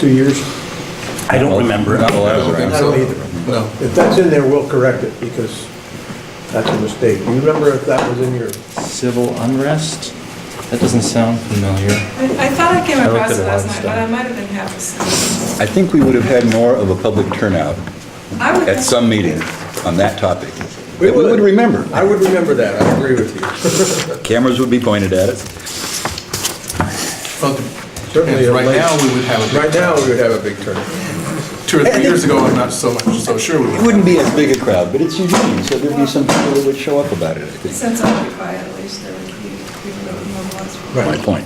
2 years? I don't remember. Not the last I round. don't either. No. If that's in there, we'll correct it, because that's a mistake. Do you remember if that was in your, Civil unrest? That doesn't sound familiar. I thought I came I looked across at it a lot last of night, stuff. but I might have been half asleep. I think we would have had more of a public turnout I would at think- some meeting on that topic. We That we would. would remember. I would remember that, I agree with you. Cameras would be pointed at it. Well, Certainly a right late- now, we would have a big Right now, turnout. we would have a big turnout. 2 or 3 years ago, I'm not so sure we It would. wouldn't be as big a crowd, but it's Eugene, so there'd be some people that would show up about it, I think. Since Occupy, at least, there would be people that would mobilize. My point.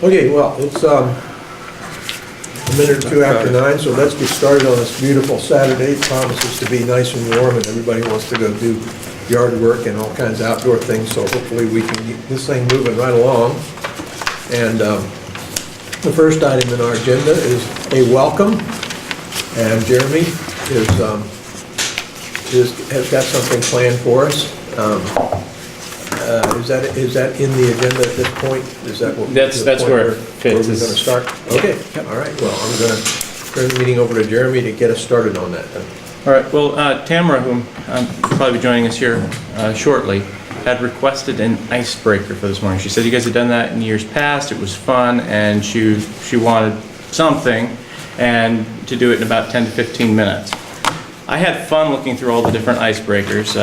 Okay, well, it's a minute or two after 9, so let's get started on this beautiful Saturday. It promises to be nice and warm, and everybody wants to go do yard work and all kinds of outdoor things, so hopefully we can get this thing moving right along. And the first item in our agenda is a welcome, and Jeremy has got something planned for us. Is that in the agenda at this point? Is that what? That's the point where it Where we're fits. gonna start? Okay, all right, well, I'm gonna turn the meeting over to Jeremy to get us started on that then. All right, well, Tamara, who will probably be joining us here shortly, had requested an icebreaker for this morning. She said you guys had done that in years past, it was fun, and she wanted something, and to do it in about 10 to 15 minutes. I had fun looking through all the different icebreakers.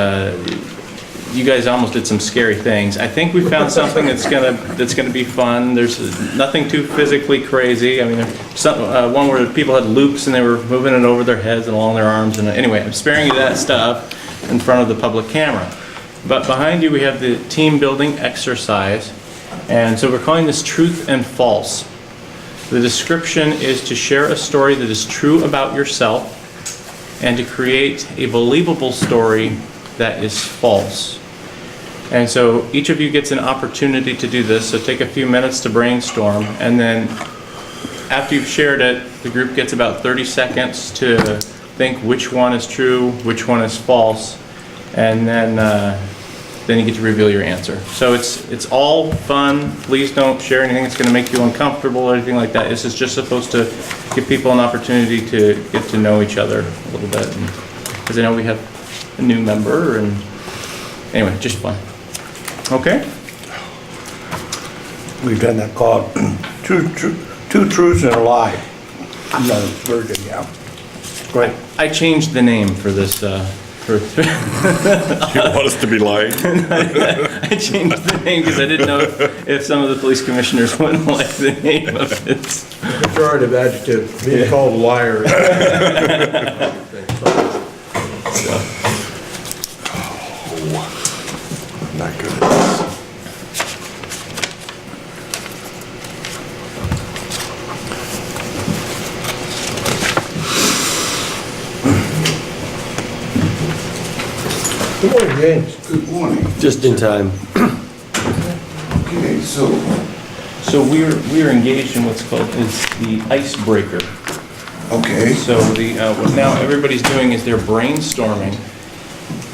You guys almost did some scary things. I think we found something that's gonna be fun. There's nothing too physically crazy. I mean, there's one where people had loops and they were moving it over their heads and along their arms. And anyway, I'm sparing you that stuff in front of the public camera. But behind you, we have the team building exercise. And so we're calling this truth and false. The description is to share a story that is true about yourself and to create a believable story that is false. And so each of you gets an opportunity to do this, so take a few minutes to brainstorm, and then after you've shared it, the group gets about 30 seconds to think which one is true, which one is false, and then you get to reveal your answer. So it's all fun. Please don't share anything that's going to make you uncomfortable or anything like that. This is just supposed to give people an opportunity to get to know each other a little bit, because I know we have a new member, and anyway, just fun. Okay? We've done that called two truths and a lie. I'm not a virgin, yeah. Great. I changed the name for this, You want us to be lying? I changed the name because I didn't know if some of the police commissioners wouldn't like the name of it. Pejorative adjective, being called a liar. Not good at this. Good morning, James. Good morning. Just in time. Okay, so, So we're engaged in what's called is the icebreaker. okay, So what now everybody's doing is they're brainstorming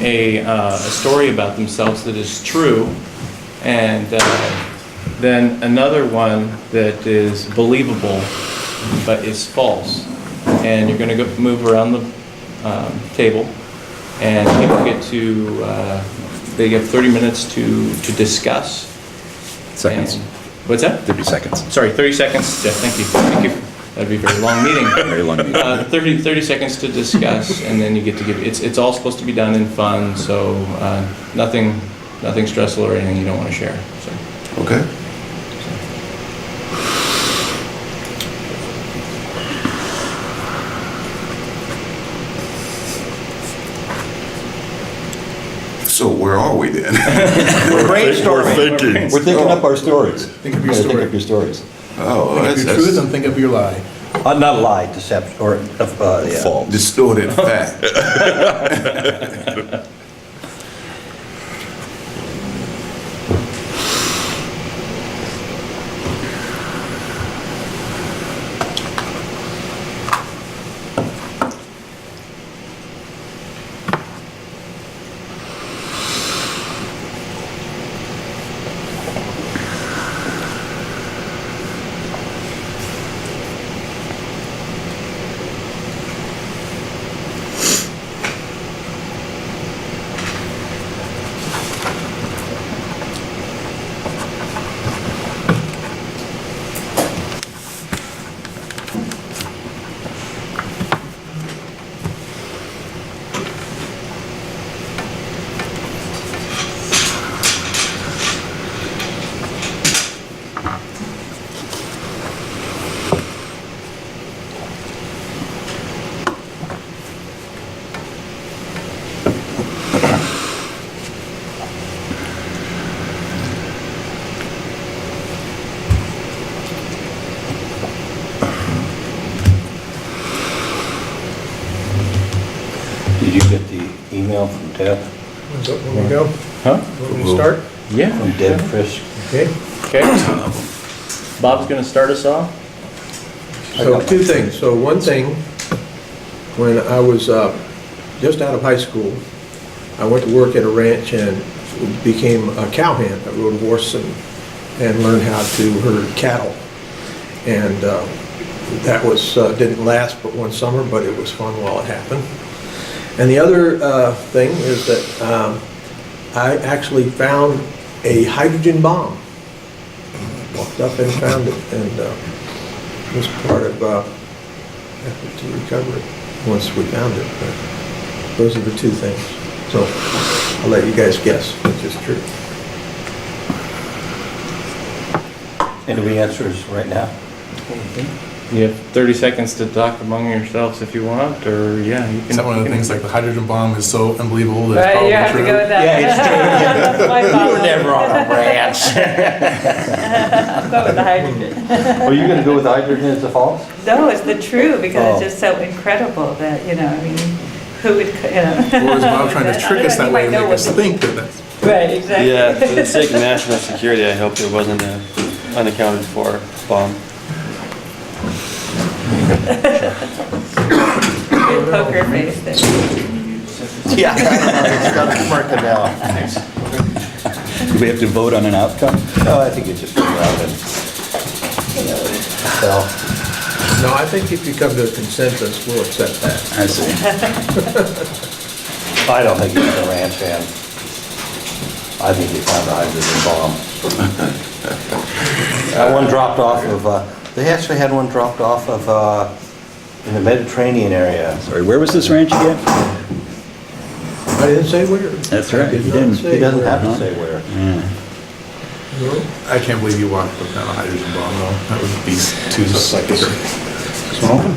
a story about themselves that is true, and then another one that is believable but is false. And you're going to move around the table, and people get to they have 30 minutes to discuss. Seconds. And- What's that? 30 seconds. Sorry, 30 seconds. Yeah, thank you. Thank you. That'd be a very long meeting. Very long meeting. 30 seconds to discuss, and then you get to give, it's all supposed to be done in fun, so nothing stressful or anything you don't want to share. So. okay. So where are we then? We're brainstorming. We're thinking. We're thinking up our stories. Think of your Gotta story. Think up your stories. Oh, Think of your truth and think of your lie. Not a lie, deception, or, yeah. False. distorted fact. Did you get the email from Deb? When we go, Huh? when we start? Yeah. From Deb Frisch? Okay. Okay. Bob's gonna start us off. So two things. So one thing, when I was just out of high school, I went to work at a ranch and became a cowhand. I rode a horse and learned how to herd cattle. And that was didn't last but one summer, but it was fun while it happened. And the other thing is that I actually found a hydrogen bomb. Walked up and found it, and was part of effort to recover it once we found it. But those are the two things. So I'll let you guys guess which is true. And do we answers right now? You have 30 seconds to talk among yourselves if you want, or yeah, you can. Is that one of the things, like the hydrogen bomb is so unbelievable that it's Right, probably you have to true? go with that. Yeah, it's true. My You fault. were never on a ranch. I'll go with the hydrogen. Are you gonna go with hydrogen as a false? No, it's the true, because Oh. it's just so incredible that, I mean, who would, Or is Bob trying to trick us that way and make us think that that's... Right, exactly. Yeah, for the sake of national security, I hope there wasn't an unaccounted for bomb. Good poker face there. Yeah. It's got a smirking now. Do we have to vote on an outcome? No, I think it's just go out and, well, No, I think if you come to a consensus, we'll accept that. I see. I don't think it's a ranch hand. I think they found a hydrogen bomb. That one dropped off of, they actually had one dropped off of, in the Mediterranean area. Sorry, where was this ranch again? I didn't say where. That's right, I did you not didn't. say He doesn't where. have to say where. No. I can't believe you walked up down a hydrogen bomb though. That would be too psychic. Smoking?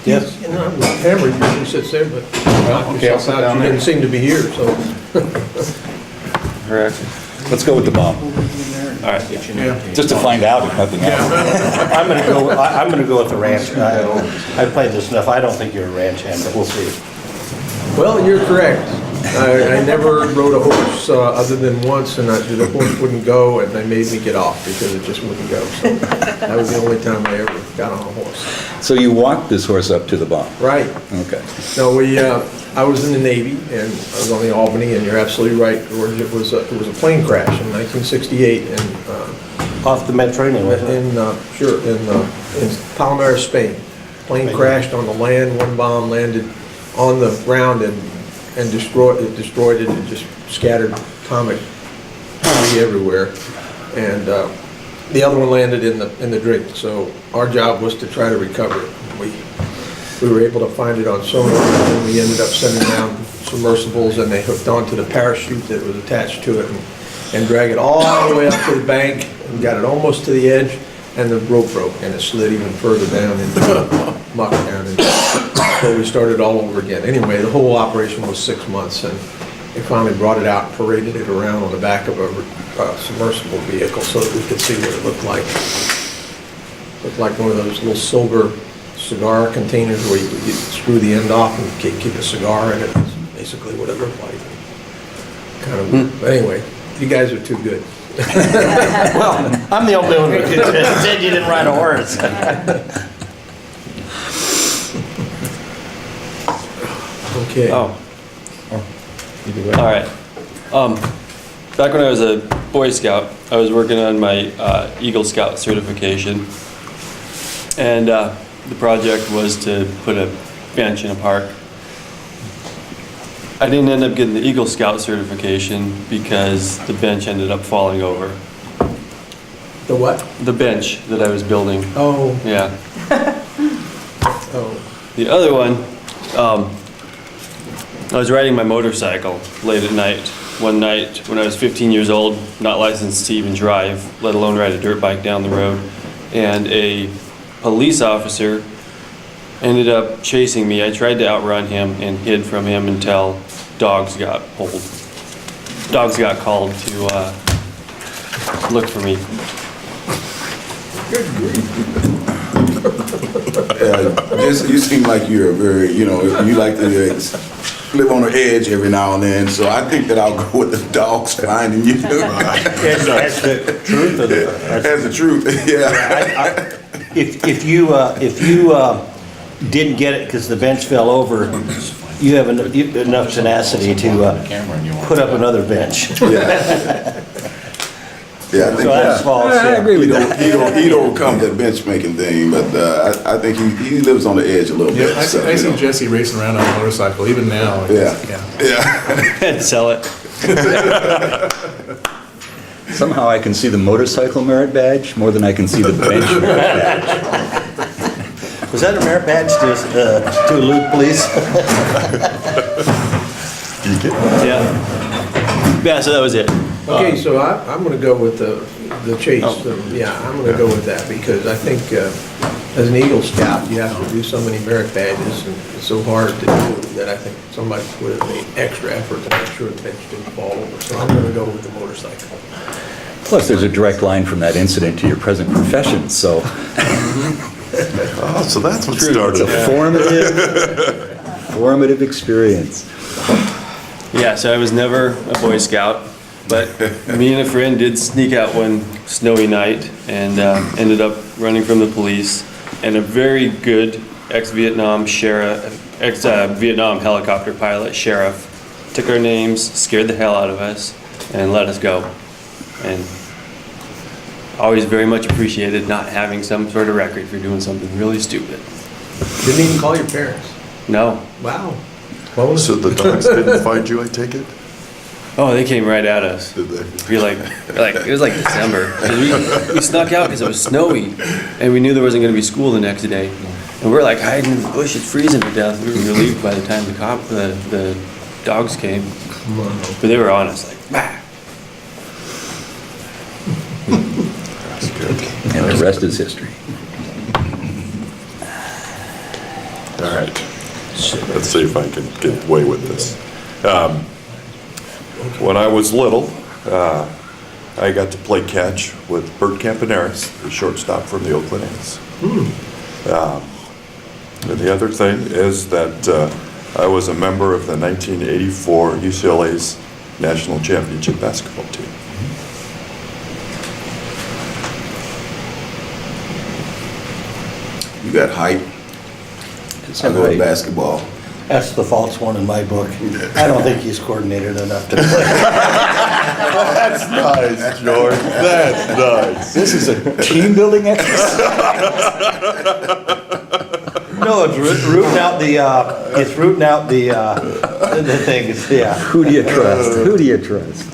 Yes. You know, Tamara usually sits there, but knocked okay, I'll yourself sit out. down You there. didn't seem to be here, so. Correct. Let's go with the bomb, All right. Yeah. just to find out if nothing else. I'm gonna go with the ranch. I've played this enough. I don't think you're a ranch hand, but we'll see. Well, you're correct. I never rode a horse other than once, and the horse wouldn't go, and they made me get off because it just wouldn't go. So that was the only time I ever got on a horse. So you walked this horse up to the bomb? Right. Okay. No, I was in the Navy, and I was on the Albany, and you're absolutely right, George. It was a plane crash in 1968, and Off the Mediterranean, wasn't it? in Palmera, Spain. Plane crashed on the land, one bomb landed on the ground and destroyed it, and just scattered atomic debris everywhere. And the other one landed in the drink, so our job was to try to recover it. We were able to find it on sonar, and we ended up sending down submersibles, and they hooked onto the parachute that was attached to it and drag it all the way up to the bank and got it almost to the edge, and the rope broke and it slid even further down into the muck down. And so we started all over again. Anyway, the whole operation was 6 months, and they finally brought it out and paraded it around on the back of a submersible vehicle so that we could see what it looked like. Looked like one of those little silver cigar containers where you screw the end off and keep a cigar in it. That's basically what it looked like. Kind of weird. But anyway, you guys are too good. Well, I'm the only one who said you didn't ride a horse. Okay. Oh, all right. Back when I was a Boy Scout, I was working on my Eagle Scout certification. And the project was to put a bench in a park. I didn't end up getting the Eagle Scout certification because the bench ended up falling over. The what? The bench that I was building, Oh, yeah. oh. The other one, I was riding my motorcycle late at night. One night when I was 15 years old, not licensed to even drive, let alone ride a dirt bike down the road. And a police officer ended up chasing me. I tried to outrun him and hid from him until dogs got pulled. Dogs got called to look for me. You seem like you're a very, you like to live on the edge every now and then, so I think that I'll go with the dogs finding you. That's the truth of it. That's the truth, yeah. If you didn't get it because the bench fell over, you have enough tenacity to put up another bench. Yeah, I think So that's false. I agree with that. He'd overcome that bench making thing, but I think he lives on the edge a little bit. Yeah, I so, see you know. Jesse racing around on a motorcycle, even now. Yeah. And sell it. Somehow I can see the motorcycle merit badge more than I can see the bench merit badge. Was that a merit badge to elude police? Yeah. Yeah, so that was it. Okay, so I'm gonna go with the chase. Yeah, I'm gonna go with that because I think as an Eagle Scout, you have to do so many merit badges and it's so hard to do that I think somebody would have made extra effort to make sure the bench didn't fall over. So I'm gonna go with the motorcycle. Plus, there's a direct line from that incident to your present profession, so Oh, so that's what it's started a it. formative experience. Yeah, so I was never a Boy Scout, but me and a friend did sneak out one snowy night and ended up running from the police. And a very good ex-Vietnam helicopter pilot, sheriff, took our names, scared the hell out of us, and let us go. And always very much appreciated not having some sort of record for doing something really stupid. Didn't even call your parents. No. Wow. So the dogs didn't find you, I take it? Oh, they came right at us. Did they? It was like December. We snuck out because it was snowy, and we knew there wasn't going to be school the next day. And we're like hiding in the bush. It's freezing to death. We were relieved by the time the dogs came, but they were on us like, bah. And the rest is history. All right. Let's see if I can get away with this. When I was little, I got to play catch with Bert Campaneris, the shortstop from the Oakland A's. And the other thing is that I was a member of the 1984 UCLA's national championship basketball team. You got height. I go with basketball. That's the false one in my book. I don't think he's coordinated enough to play. That's nice, George. That's nice. This is a team-building exercise. No, it's rooting out the things, yeah. Who do you trust? Who do you trust?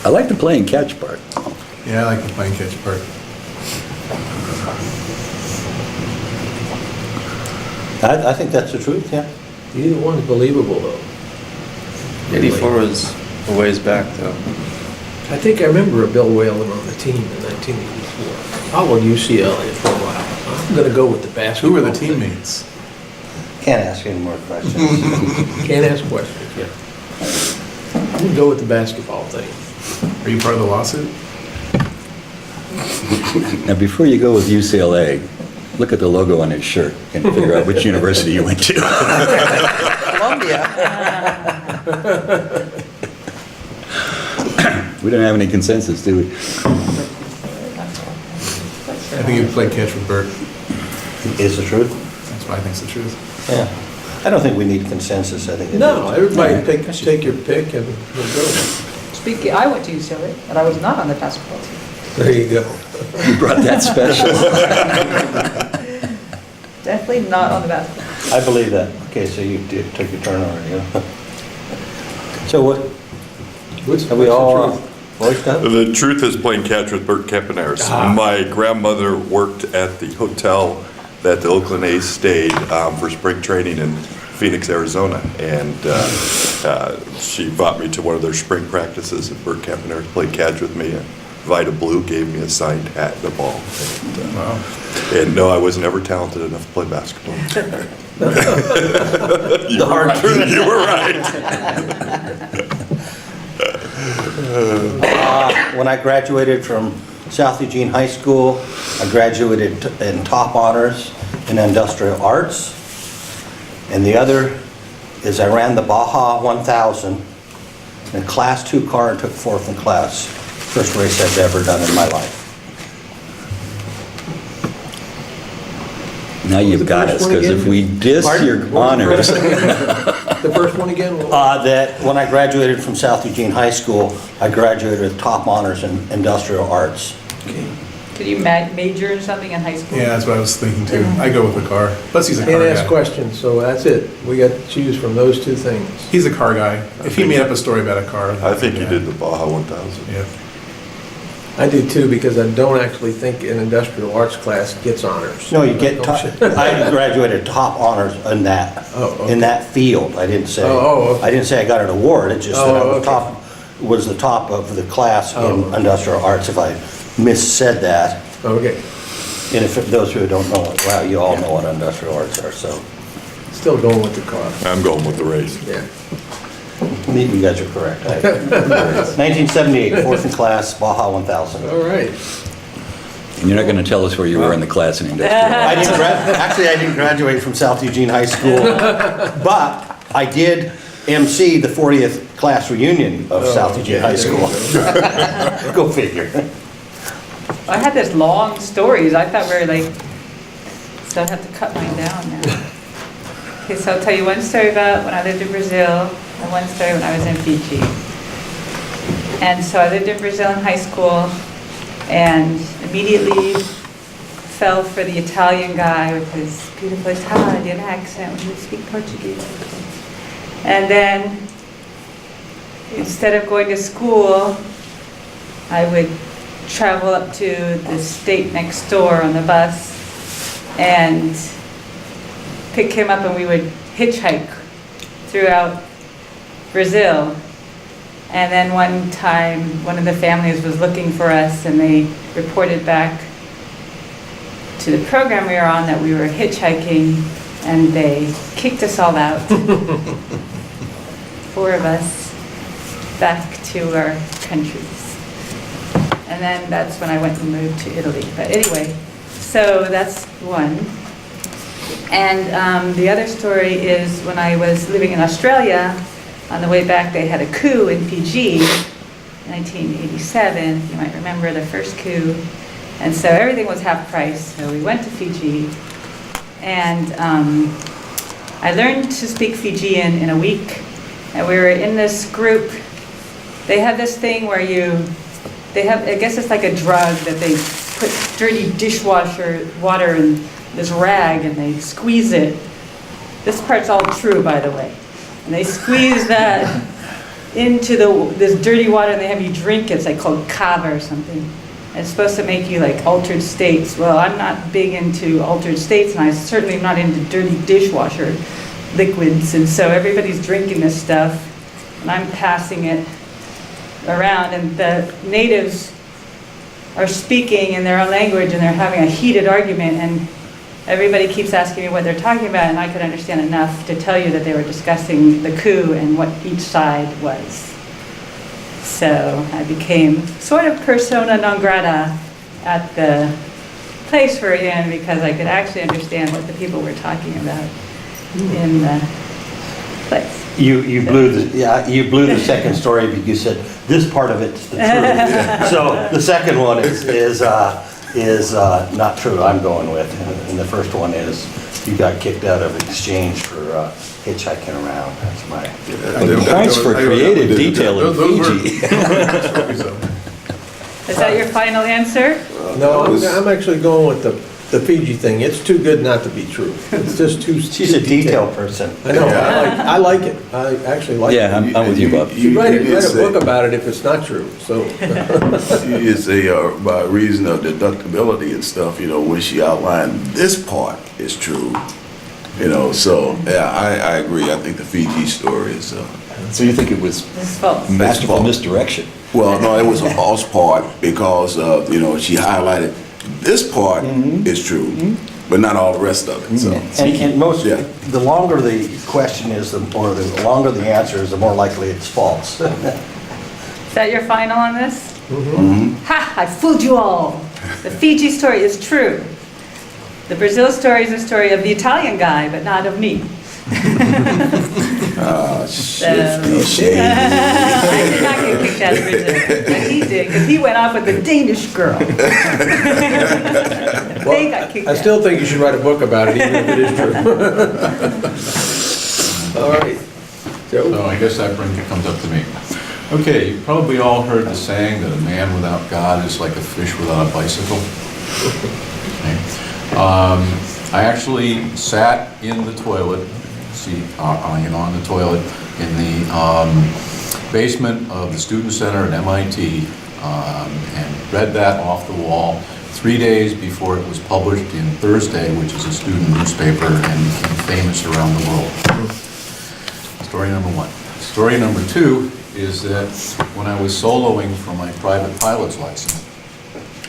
I like the playing catch part. Yeah, I like the playing catch part. I think that's the truth, yeah. Either one's believable though. 84 was a ways back though. I think I remember a Bill Whalen on the team in 1984. Followed UCLA for a while. I'm gonna go with the basketball. Who were the thing. teammates? Can't ask any more questions. Can't ask questions, yeah. I'm gonna go with the basketball thing. Are you part of the lawsuit? Now, before you go with UCLA, look at the logo on his shirt and figure out which university you went to. Columbia. We don't have any consensus, do we? I think you played catch with Bert. Is the truth? That's why I think it's the truth. Yeah. I don't think we need consensus, I think. No, everybody take your pick and we'll go. Speaking, I went to UCLA, but I was not on the basketball team. There you go. You brought that special. Definitely not on the basketball. I believe that. Okay, so you did take your turn already, huh? So what, have we all voiced up? The truth is playing catch with Bert Campaneris. My grandmother worked at the hotel that the Oakland A's stayed for spring training in Phoenix, Arizona, and she brought me to one of their spring practices, and Bert Campaneris played catch with me, and Vida Blue gave me a signed hat and a ball. And, Wow. and no, I was never talented enough to play basketball. You The hard truth. You were right. When I graduated from South Eugene High School, I graduated in top honors in industrial arts. And the other is I ran the Baja 1000 in a Class 2 car and took 4th in class. First race I've ever done in my life. Now you've got us, because if we diss Pardon? your honors, The first one again? That when I graduated from South Eugene High School, I graduated with top honors in industrial arts. Did you major in something in high school? Yeah, that's what I was thinking too. I go with the car. Plus, he's a car Can't ask guy. questions, so that's it. We got to choose from those two things. He's a car guy. If he made up a story about a car. I think you yeah. did the Baja 1000. Yeah. I do too, because I don't actually think an industrial arts class gets honors. No, you get top, I graduated top honors in that, Oh, okay. in that field. I didn't say, Oh, okay. I didn't say I got an award, it just said I was okay. top, was the top of the class Oh, in okay. industrial arts, if I missaid that. Okay, And if those who don't know it, wow, you all know what industrial arts are, so still going with the car. I'm going with the race. Yeah. you guys are correct. 1978, 4th in class, Baja 1000. All right. and you're not going to tell us where you were in the class in industrial. Actually, I didn't graduate from South Eugene High School, but I did MC the 40th class reunion of South Eugene High School. Go figure. I had this long stories. I thought we were like, so I have to cut mine down now. Okay, so I'll tell you one story about when I lived in Brazil and one story when I was in Fiji. And so I lived in Brazil in high school and immediately fell for the Italian guy with his beautiful Italian accent when he would speak Portuguese. And then instead of going to school, I would travel up to the state next door on the bus and pick him up, and we would hitchhike throughout Brazil. And then one time, one of the families was looking for us, and they reported back to the program we were on that we were hitchhiking, and they kicked us all out. 4 of us back to our countries. And then that's when I went and moved to Italy. But anyway, so that's one. And the other story is when I was living in Australia, on the way back they had a coup in Fiji, 1987. You might remember the first coup. And so everything was half price. So we went to Fiji, and I learned to speak Fijian in a week. And we were in this group. They have this thing where I guess it's like a drug that they put dirty dishwasher water in this rag and they squeeze it. This part's all true, by the way. And they squeeze that into this dirty water and they have you drink it. It's like called kava or something. And it's supposed to make you like altered states. Well, I'm not big into altered states, and I'm certainly not into dirty dishwasher liquids. And so everybody's drinking this stuff, and I'm passing it around, and the natives are speaking in their own language, and they're having a heated argument, and everybody keeps asking me what they're talking about, and I could understand enough to tell you that they were discussing the coup and what each side was. So I became sort of persona non grata at the place we're in because I could actually understand what the people were talking about in the place. You blew the second story because you said this part of it's the truth. So the second one is not true. I'm going with, and the first one is you got kicked out of exchange for hitchhiking around. That's my. Points for creative detail in Fiji. Is that your final answer? No, I'm actually going with the Fiji thing. It's too good not to be true. It's just too. She's a detail person. I know, I like it. I actually like it. Yeah, I'm with you, Bob. You write a book about it if it's not true, so. You say by reason of deductibility and stuff, when she outlined this part is true, so, yeah, I agree. I think the Fiji story is, So you think it was This is false. masterful misdirection? well, no, it was a false part because, she highlighted this part is true, but not all the rest of it, so. And most, Yeah. the longer the question is, the longer the answer is, the more likely it's false. Is that your final on this? Ha! I fooled you all. The Fiji story is true. The Brazil story is a story of the Italian guy, but not of me. Shifty I shady. did not get kicked out of prison, but he did, because he went off with a Danish girl. They got kicked I out. still think you should write a book about it, even if it is true. All right. So Joe? I guess that comes up to me. Okay, you probably all heard the saying that a man without God is like a fish without a bicycle. Okay. I actually sat in the toilet, on the toilet in the basement of the Student Center at MIT and read that off the wall 3 days before it was published in Thursday, which is a student newspaper and became famous around the world. Story number one. Story number two is that when I was soloing for my private pilot's license,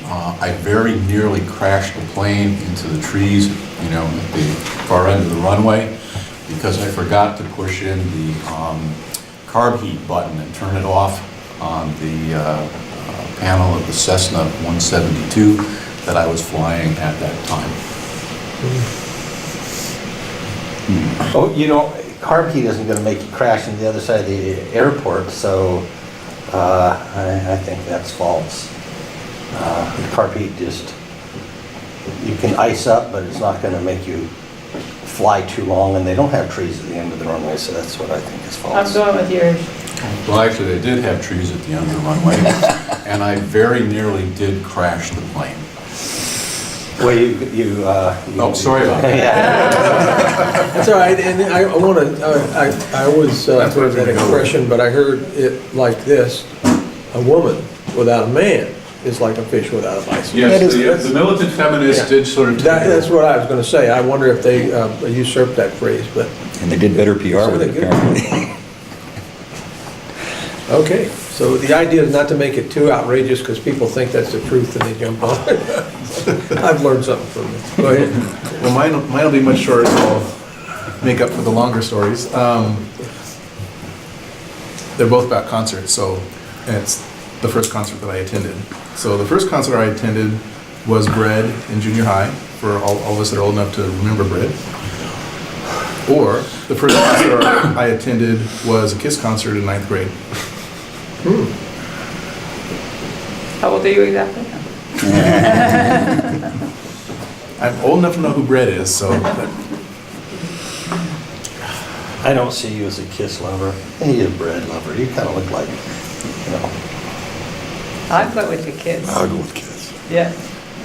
I very nearly crashed the plane into the trees, at the far end of the runway, because I forgot to push in the carb heat button and turn it off on the panel of the Cessna 172 that I was flying at that time. Oh, carb heat isn't going to make you crash into the other side of the airport, so I think that's false. Carb heat you can ice up, but it's not going to make you fly too long, and they don't have trees at the end of the runway, so that's what I think is I'm false. going with yours. Well, actually, they did have trees at the end of the runway, and I very nearly did crash the plane. Well, Oh, sorry about that. Yeah. That's all right, and I want to, I always heard that expression, but I heard it like this: a woman without a man is like a fish without a bicycle. Yes, the militant feminists did sort of. That's what I was going to say. I wonder if they usurped that phrase, but, And they did better PR with it, apparently. okay. So the idea is not to make it too outrageous, because people think that's the truth and they jump on it. I've learned something from it. Go ahead. Well, mine will be much shorter, so I'll make up for the longer stories. They're both about concerts, so it's the first concert that I attended. So the first concert I attended was Bread in junior high, for all of us that are old enough to remember Bread. Or the first concert I attended was a KISS concert in 9th grade. How old are you exactly? I'm old enough to know who Bread is, so I don't see you as a KISS lover. You're a Bread lover. You kind of look like, I'd go with the kids. I'll go with kids. Yeah.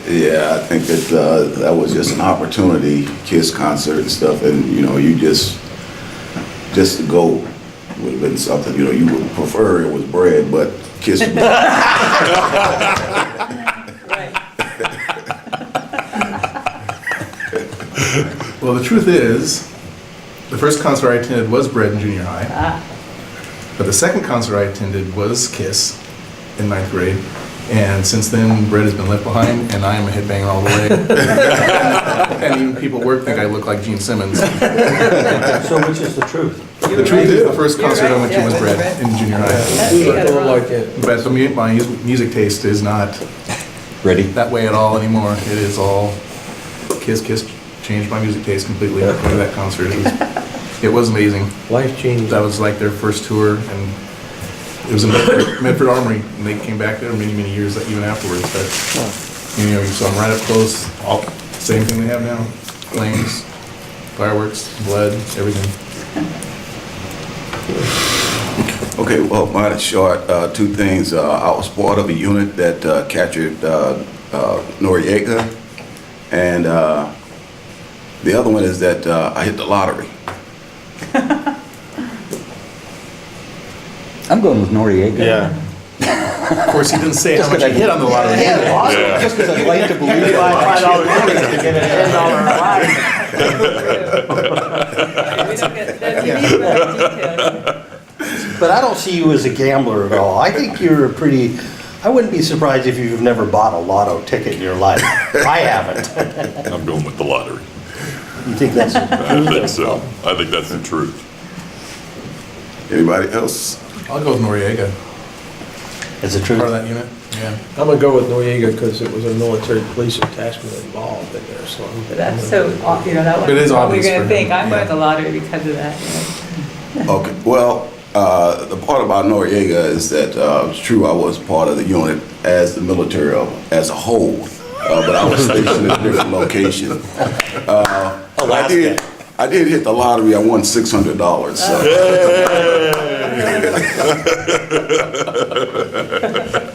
Yeah, I think that that was just an opportunity, KISS concert and stuff, and you just to go would have been something. You would prefer it was Bread, but KISS. Right. Well, the truth is, the first concert I attended was Bread in junior high. But the second concert I attended was KISS in 9th grade. And since then, Bread has been left behind, and I am a headbanger all the way. And even people at work think I look like Gene Simmons. so which is the truth? The truth is, the first concert I went to was Bread in junior high. We look a little like it. But my music taste is not Ready? that way at all anymore. It is all KISS. KISS changed my music taste completely after that concert. It was amazing. Life changing. That was like their first tour, and it was in Medford Armory, and they came back there many, many years even afterwards. But you saw them right up close. All same thing they have now: flames, fireworks, blood, everything. Okay, well, mine is short. Two things. I was part of a unit that captured Noriega, and the other one is that I hit the lottery. I'm going with Noriega. Yeah. Of course, he didn't say how much he hit on the lottery. Yeah. Just because I'd like to believe it. $5 to get a $10 ride. We don't get the details. But I don't see you as a gambler at all. I think you're I wouldn't be surprised if you've never bought a lotto ticket in your life. I haven't. I'm going with the lottery. You think that's the I think so. I think that's the truth. Anybody else? I'll go with Noriega. Is it part of true? that unit. Yeah. I'm gonna go with Noriega because it was a military police attachment involved in there, so. But that's so, that one, It is what we're obvious gonna for think, him, I'm going yeah. to the lottery because of that. Okay, well, the part about Noriega is that it's true I was part of the unit as the military as a whole, but I was stationed at a different location. I did hit the lottery. I won $600. So.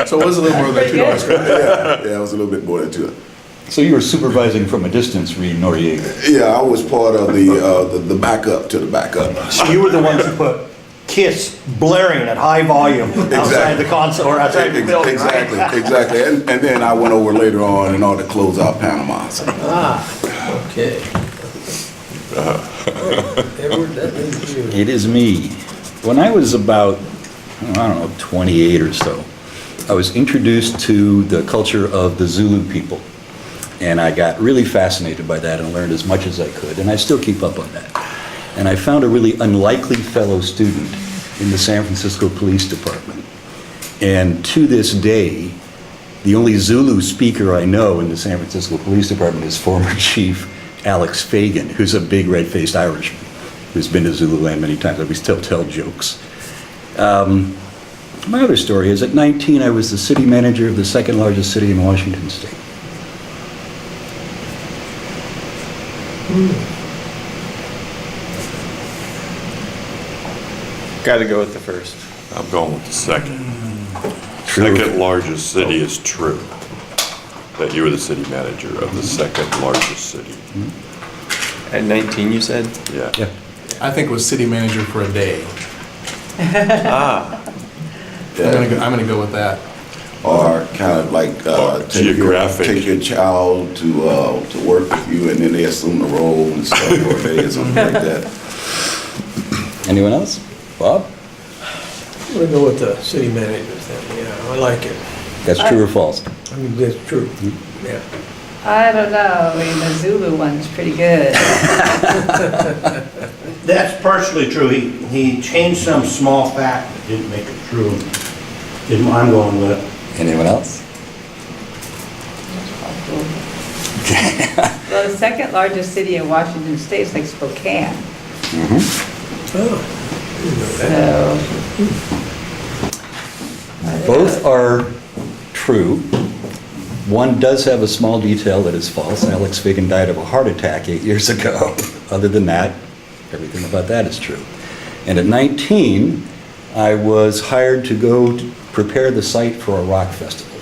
So it was a little more than $2, right? Yeah, it was a little bit more than two. So you were supervising from a distance, reading Noriega. Yeah, I was part of the backup to the backup. So you were the ones who put KISS blaring at high volume outside the console or outside the building, right? Exactly. And then I went over later on in order to close out Panama. So. Okay. Edward, that is you. It is me. When I was about, I don't know, 28 or so, I was introduced to the culture of the Zulu people. And I got really fascinated by that and learned as much as I could. And I still keep up on that. And I found a really unlikely fellow student in the San Francisco Police Department. And to this day, the only Zulu speaker I know in the San Francisco Police Department is former Chief Alex Fagan, who's a big red-faced Irishman who's been to Zululand many times. We still tell jokes. My other story is at 19, I was the city manager of the second largest city in Washington State. Got to go with the first. I'm going with the second. True. Second largest city is true. That you were the city manager of the second largest city. At 19, you said? Yeah. Yeah. I think it was city manager for a day. Ah, I'm gonna go with that. Or kind of like Geographic. take your child to work with you, and then they assume the role and stuff for a day or something like that. Anyone else? Bob? I'm gonna go with the city manager thing, yeah, I like it. That's true or false? I mean, that's true, yeah. I don't know, I mean, the Zulu one's pretty good. That's partially true. He changed some small fact that didn't make it true. I'm going with it. Anyone else? Well, the second largest city in Washington State is like Spokane, Oh, I didn't know that. so. Both are true. One does have a small detail that is false. Alex Fagan died of a heart attack 8 years ago. Other than that, everything about that is true. And at 19, I was hired to go to prepare the site for a rock festival.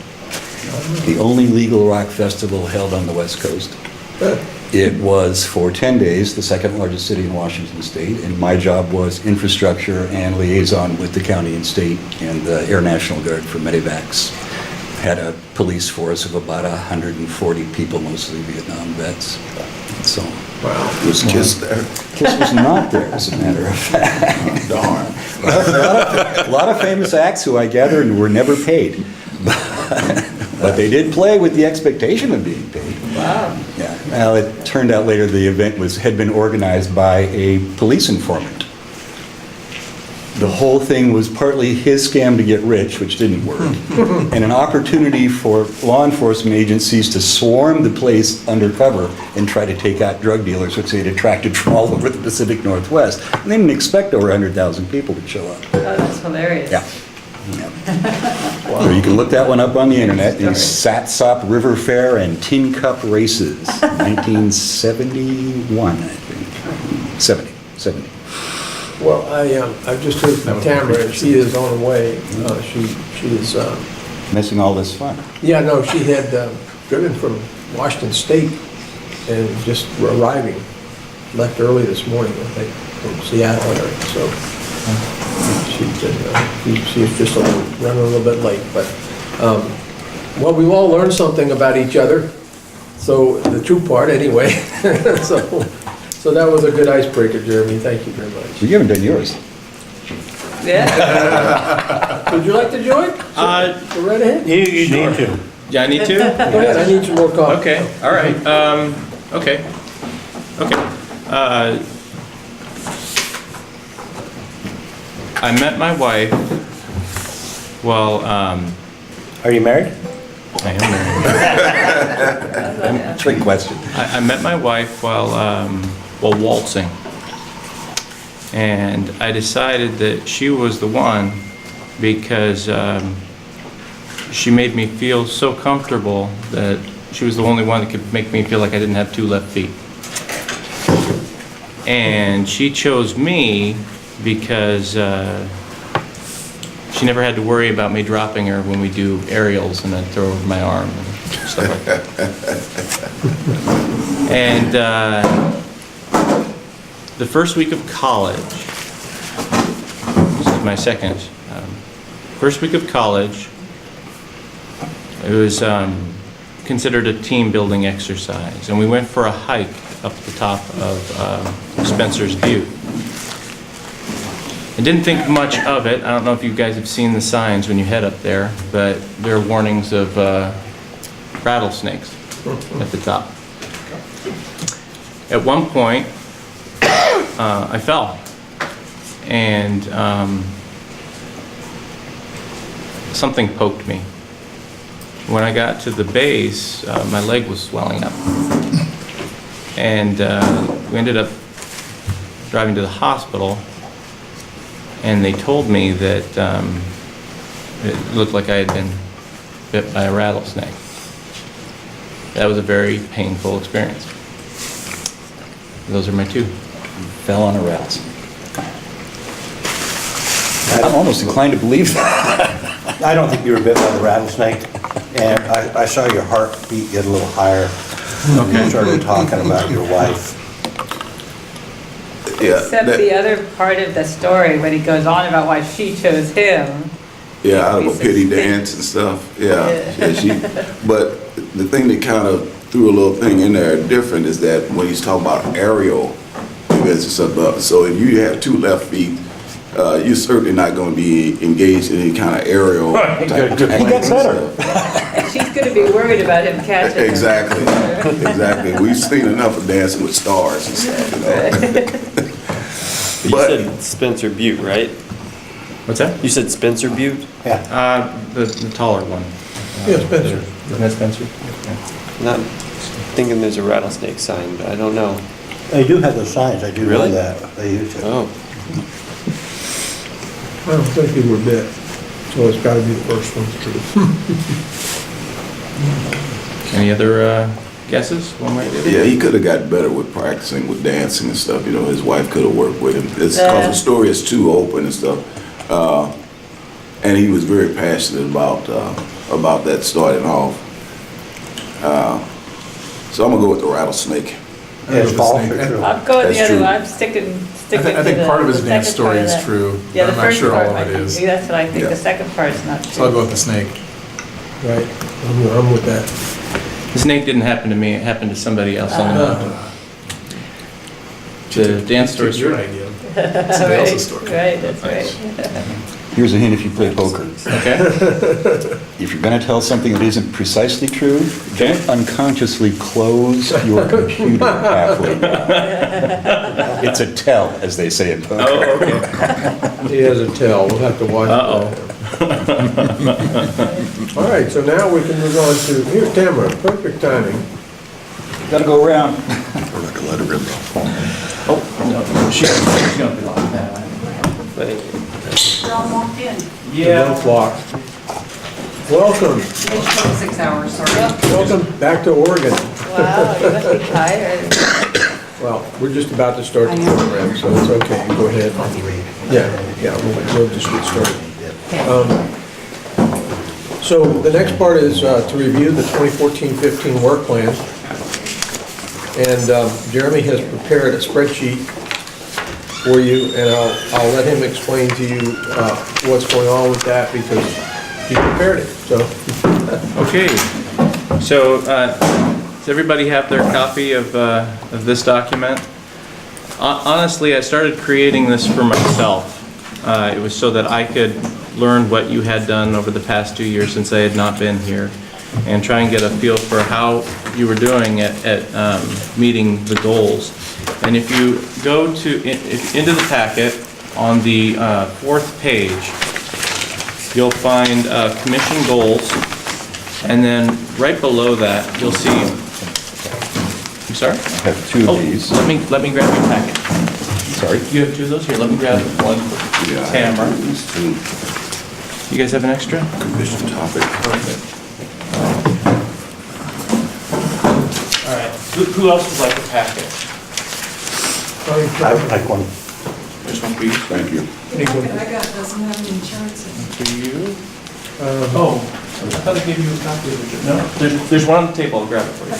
The only legal rock festival held on the West Coast. It was for 10 days, the second largest city in Washington State, and my job was infrastructure and liaison with the county and state and the Air National Guard for medevacs. Had a police force of about 140 people, mostly Vietnam vets. So, Was KISS there? KISS was not there, as a matter of fact. Darn. A lot of famous acts who I gathered were never paid. But they did play with the expectation of being paid. Wow. Yeah. Well, it turned out later the event had been organized by a police informant. The whole thing was partly his scam to get rich, which didn't work, and an opportunity for law enforcement agencies to swarm the place undercover and try to take out drug dealers, which they'd attracted from all over the Pacific Northwest. And they didn't expect over 100,000 people to show up. Oh, that's hilarious. Yeah. So you can look that one up on the internet. The Satsop River Fair and Tin Cup Races, 1971, I think. 70. Well, I've just heard from Tamara, and she is on her way. She is, Missing all this fun. yeah, no, she had driven from Washington State and just arriving, left early this morning, I think, from Seattle area, so she was just running a little bit late, but, well, we've all learned something about each other, so the true part, anyway. So that was a good icebreaker, Jeremy, thank you very much. You haven't done yours. Yeah. Would you like to join? Go right ahead. You need to. Yeah, I need to? Go ahead, I need some more coffee. Okay, all right, okay. I met my wife Well, Are you married? I am married. Trick question. I met my wife while waltzing. And I decided that she was the one because she made me feel so comfortable that she was the only one that could make me feel like I didn't have two left feet. And she chose me because she never had to worry about me dropping her when we do aerials and then throw over my arm and stuff like that. And the first week of college, this is my second, first week of college, it was considered a team building exercise. And we went for a hike up the top of Spencer's Butte. I didn't think much of it. I don't know if you guys have seen the signs when you head up there, but there are warnings of rattlesnakes at the top. At one point, I fell, and something poked me. When I got to the base, my leg was swelling up, and we ended up driving to the hospital, and they told me that it looked like I had been bit by a rattlesnake. That was a very painful experience. Those are my two. Fell on a rattlesnake. I'm almost inclined to believe that. I don't think you were bit by the rattlesnake, and I saw your heartbeat get a little higher when you started talking about your wife. Yeah, Except that- the other part of the story, when he goes on about why she chose him. Yeah, out of a He pity says- dance and stuff. Yeah, Yeah. but the thing that kind of threw a little thing in there different is that when he's talking about aerial events and stuff, so if you have two left feet, you're certainly not going to be engaged in any kind of aerial type of He gets better. She's gonna be worried about him catching her. Exactly, exactly. We've seen enough of Dancing with Stars and stuff, you know. You But- said Spencer Butte, right? What's that? You said Spencer Butte? The taller one. Yeah, Spencer. Isn't that Spencer? Not thinking there's a rattlesnake sign, but I don't know. They do have the signs, I do know Really? that. They use it. Oh, I don't think you were bit, so it's gotta be the first one. Any other guesses, one way or the other? Yeah, he could have got better with practicing with dancing and stuff, you know, his wife could have worked with him. It's because the story is too open and stuff. And he was very passionate about that starting off. So I'm gonna go with the rattlesnake. It's false or true? I'm going the That's other true. way, I'm sticking to I think part of his the dance second story part of is that. true, Yeah, but the I'm not first sure all part of might it be- is. That's what I think, Yeah. the second part's not true. So I'll go with the snake. Right, I'm with that. The snake didn't happen to me, it happened to somebody else on the mountain. The dance story. It's your idea. Somebody else's story. Right, that's right. Here's a hint if you play poker. Okay. If you're going to tell something that isn't precisely true, don't unconsciously close your computer halfway down. It's a tell, as they say in poker. Oh, okay. He has a tell, we'll have to watch. Uh-oh. All right, so now we can move on to, here's Tamara, perfect timing. Got to go around. We're not gonna let her in though. Oh, no, she's gonna be like that. Y'all walked in. The one flock. Welcome, It took 6 hours, sorry. welcome back to Oregon. Wow, you must be tired. Well, we're just about to start the program, so it's okay, you go ahead. Yeah, we'll just get started. So the next part is to review the 2014-15 work plan. And Jeremy has prepared a spreadsheet for you, and I'll let him explain to you what's going on with that because he prepared it, so. Okay, so does everybody have their copy of this document? Honestly, I started creating this for myself. It was so that I could learn what you had done over the past 2 years since I had not been here and try and get a feel for how you were doing at meeting the goals. And if you go into the packet on the fourth page, you'll find commission goals, and then right below that, you'll see, I'm sorry? I have two Oh, of these. let me grab your packet. Sorry. You have two of those? Here, let me grab one for Tamara. You guys have an extra? Commission topic. All right. Who else would like a packet? I would like one. This one for you. Thank you. I got, doesn't have any insurance in it. For you. Oh, I thought I gave you a copy of it. No, there's one on the table. I'll grab it for you.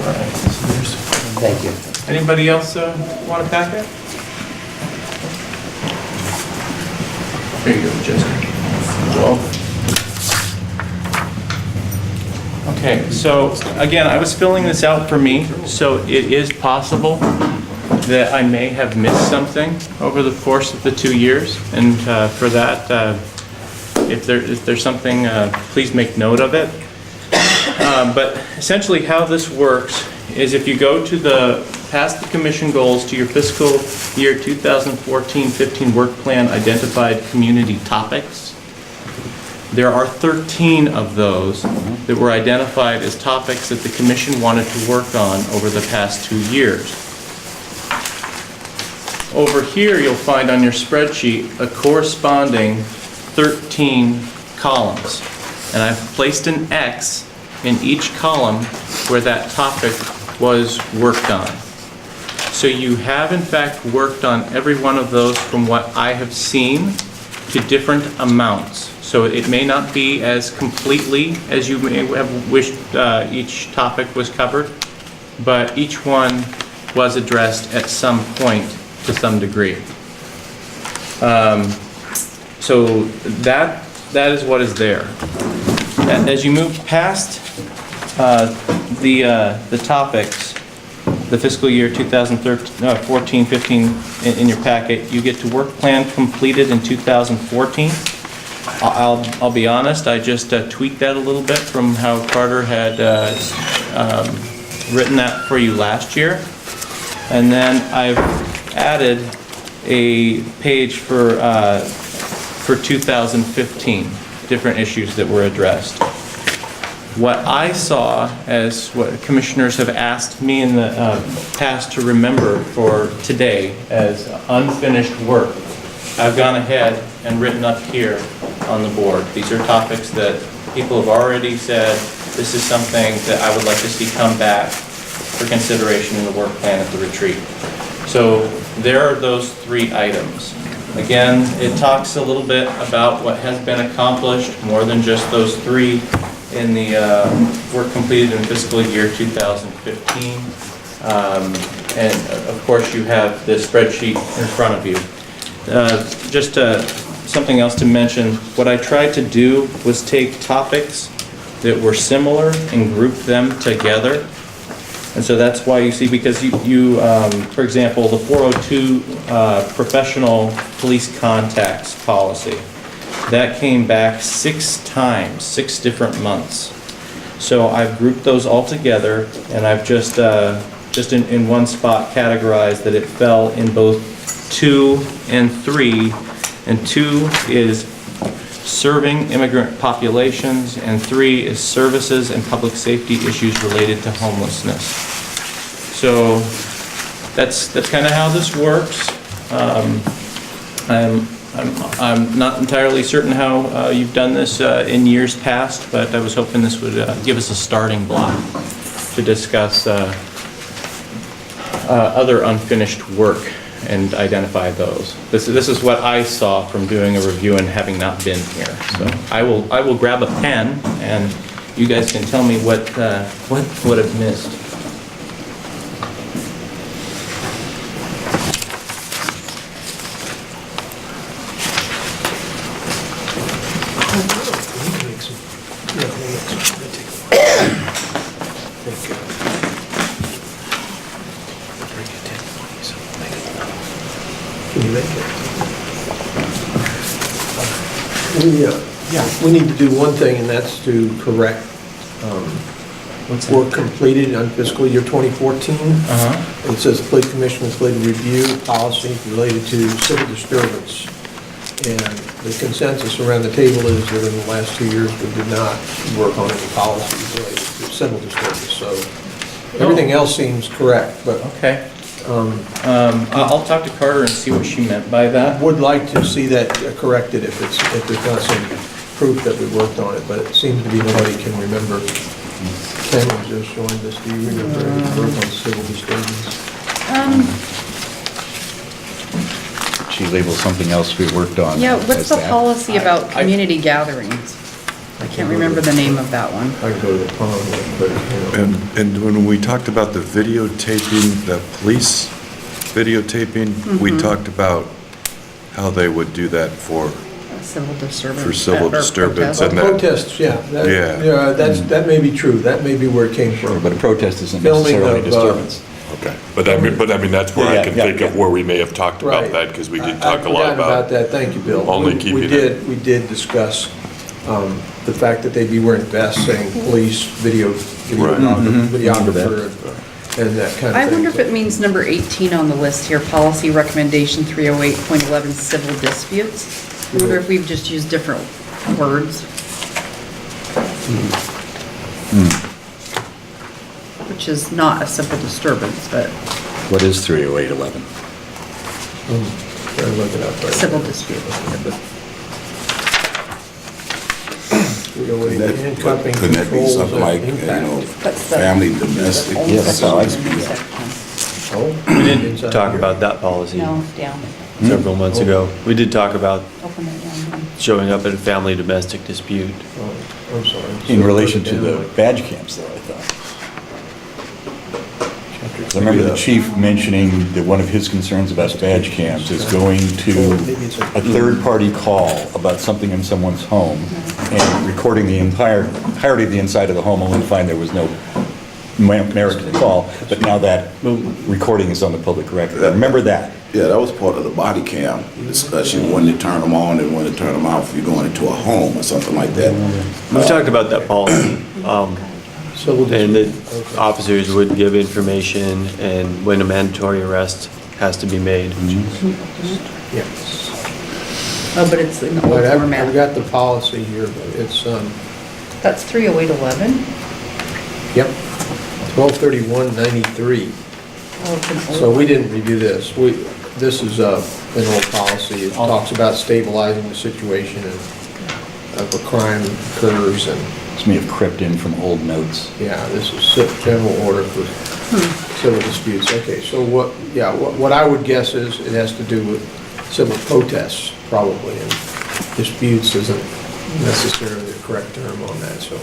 All right. So there's. Thank you. Anybody else want a packet? There you go, Jessica. Okay, so again, I was filling this out for me, so it is possible that I may have missed something over the course of the 2 years, and for that, if there's something, please make note of it. But essentially how this works is if you go to past the commission goals to your fiscal year 2014-15 work plan identified community topics, there are 13 of those that were identified as topics that the commission wanted to work on over the past 2 years. Over here, you'll find on your spreadsheet a corresponding 13 columns. And I've placed an X in each column where that topic was worked on. So you have in fact worked on every one of those from what I have seen to different amounts. So it may not be as completely as you may have wished each topic was covered, but each one was addressed at some point to some degree. So that is what is there. As you move past the topics, the fiscal year 2014-15 in your packet, you get to work plan completed in 2014. I'll be honest, I just tweaked that a little bit from how Carter had written that for you last year. And then I've added a page for 2015, different issues that were addressed. What I saw as what commissioners have asked me in the past to remember for today as unfinished work, I've gone ahead and written up here on the board. These are topics that people have already said, this is something that I would like to see come back for consideration in the work plan at the retreat. So there are those 3 items. Again, it talks a little bit about what has been accomplished, more than just those 3 in the work completed in fiscal year 2015. And of course you have the spreadsheet in front of you. Just something else to mention, what I tried to do was take topics that were similar and group them together. And so that's why you see, because you for example, the 402 professional police contacts policy, that came back 6 times, 6 different months. So I've grouped those all together, and I've just in one spot categorized that it fell in both 2 and 3, and 2 is serving immigrant populations, and 3 is services and public safety issues related to homelessness. So that's kind of how this works. I'm not entirely certain how you've done this in years past, but I was hoping this would give us a starting block to discuss other unfinished work and identify those. This is what I saw from doing a review and having not been here. So I will grab a pen, and you guys can tell me what I've missed. Can you make it? We need to do one thing, and that's to correct What's that? work completed on fiscal year 2014. Uh-huh. It says the police commission was going to review policies related to civil disturbance. And the consensus around the table is that in the last 2 years, we did not work on any policies related to civil disturbance. So everything else seems correct, but Okay. I'll talk to Carter and see what she meant by that. would like to see that corrected if there's not some proof that we worked on it, but it seems to be nobody can remember. Ken was just joined us. Do you remember any work on civil disturbance? She labeled something else we worked on. Yeah, what's as the that. policy about community gatherings? I can't remember the name of that one. I can go to the pond, but, you know. And when we talked about the videotaping, the police videotaping, we talked about how they would do that for Civil disturbance. For civil or disturbance protest. and that- Protests, yeah. Yeah. That may be true. That may be where it came from. But a protest isn't Filming necessarily of, disturbance. Okay, but I mean, that's where I Yeah, can yeah, think of yeah. where we may have talked about Right. that, because we did I'd talk a lot forgotten about. that, thank you, Bill. only We keeping it- We did discuss the fact that they'd be wearing vests saying police, videographer, and that kind of thing. I wonder if it means number 18 on the list here, policy recommendation 308.11, civil disputes. I wonder if we've just used different words. Which is not a civil disturbance, but What is 30811? Try to look it up right civil now. dispute. Handcuffing, Couldn't that be controls, something and like, impact. That's the family domestic? only Yeah, that's how I section in speak. the section. Oh, We did inside talk here. about that policy No, down. several months ago. We did talk about Open it down. showing up at a family domestic dispute. Oh, I'm sorry. In relation to the badge camps, though, I thought. I remember the chief mentioning that one of his concerns about badge camps is going to a third-party call about something in someone's home and recording the entirety of the inside of the home, only to find there was no merit to the call, but now that recording is on the public record. Remember that? Yeah, that was part of the body cam discussion, when to turn them on and when to turn them off if you're going into a home or something like that. We talked about that policy, Civil and that dispute. Okay. officers would give information and when a mandatory arrest has to be made. Yeah. Oh, but it's in the All old right, I've format. got the policy here, but it's, That's 30811? yep, 123193. Oh, it's an old So we one. didn't review this. This is an old policy. It talks about stabilizing the situation and if a crime occurs, and, This may have crept in from old notes. yeah, this is general order for civil disputes. Okay, so what I would guess is it has to do with civil protests, probably, and disputes isn't necessarily the correct term on that, so.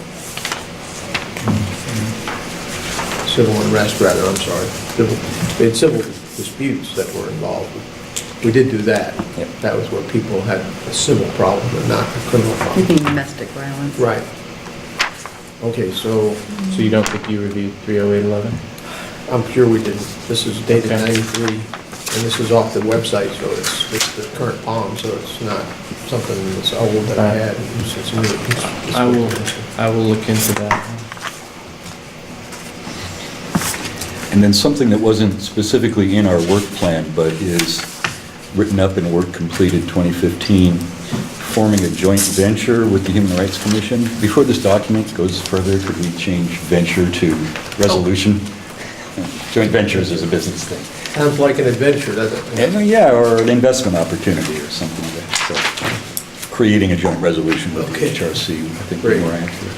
Civil unrest, rather, I'm sorry. We had civil disputes that were involved. We did do that. Yep. That was where people had a civil problem, but not a criminal problem. Domestic violence. Right. Okay, so So you don't think you reviewed 30811? I'm sure we didn't. This is dated Okay. 93, and this is off the website, so it's the current POM, so it's not something that's old that I had. It's new. I will look into that. And then something that wasn't specifically in our work plan, but is written up in work completed 2015, forming a joint venture with the Human Rights Commission. Before this document goes further, could we change venture to resolution? Joint ventures is a business thing. Sounds like an adventure, doesn't it? Yeah, or an investment opportunity or something like that. So, creating a joint resolution with the Okay. HRC, I think would be Great. more accurate.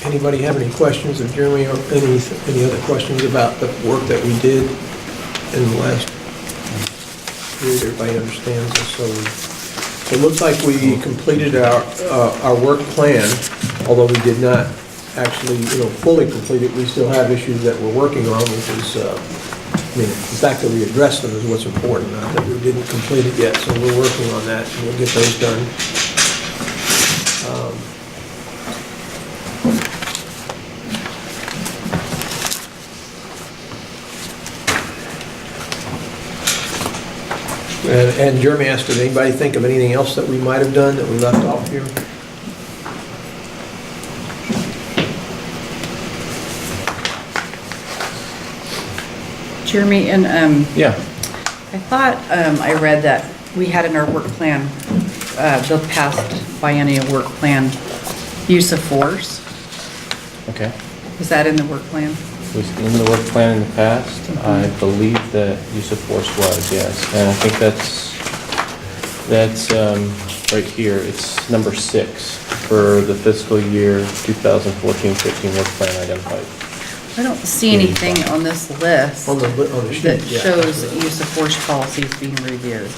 Anybody have any questions of Jeremy, or any other questions about the work that we did in the last period? Everybody understands this, so it looks like we completed our work plan, although we did not actually, fully complete it. We still have issues that we're working on, which is, the fact that we addressed them is what's important, not that we didn't complete it yet, so we're working on that, and we'll get those done. And Jeremy asked, did anybody think of anything else that we might have done that we left off here? Jeremy, and Yeah. I thought I read that we had in our work plan, the past biennial work plan, use of force. Okay. Was that in the work plan? Was in the work plan in the past. I believe that use of force was, yes. And I think that's right here. It's number 6 for the fiscal year 2014-15 work plan identified. I don't see anything on this list On the sheet, that yeah. shows use of force policies being reviewed,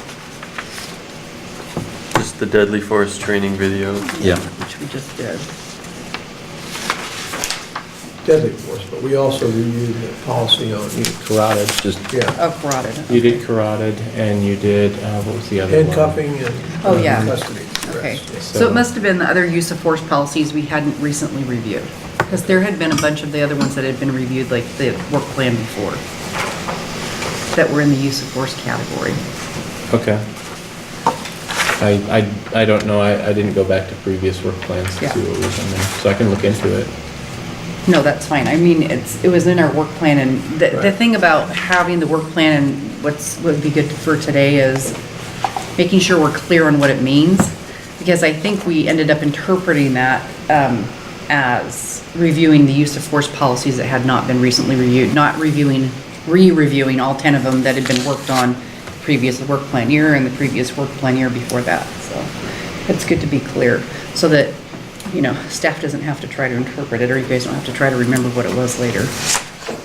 Just the deadly force training video. Yeah. which we just did. Deadly force, but we also reviewed the policy on Carotid, just yeah, Oh, carotid. You did carotid and you did, what was the other one? handcuffing and Oh, yeah. custody. Okay, arrest, yeah. so it must have been the other use of force policies we hadn't recently reviewed. Because there had been a bunch of the other ones that had been reviewed, like the work plan before, that were in the use of force category. Okay. I don't know. I didn't go back to previous work plans to Yeah. see what was in there, so I can look into it. No, that's fine. I mean, it was in our work plan, and the Right. thing about having the work plan and would be good for today is making sure we're clear on what it means, because I think we ended up interpreting that as reviewing the use of force policies that had not been recently reviewed, not re-reviewing all 10 of them that had been worked on previous work plan year and the previous work plan year before that. So it's good to be clear so that, you know, staff doesn't have to try to interpret it, or you guys don't have to try to remember what it was later.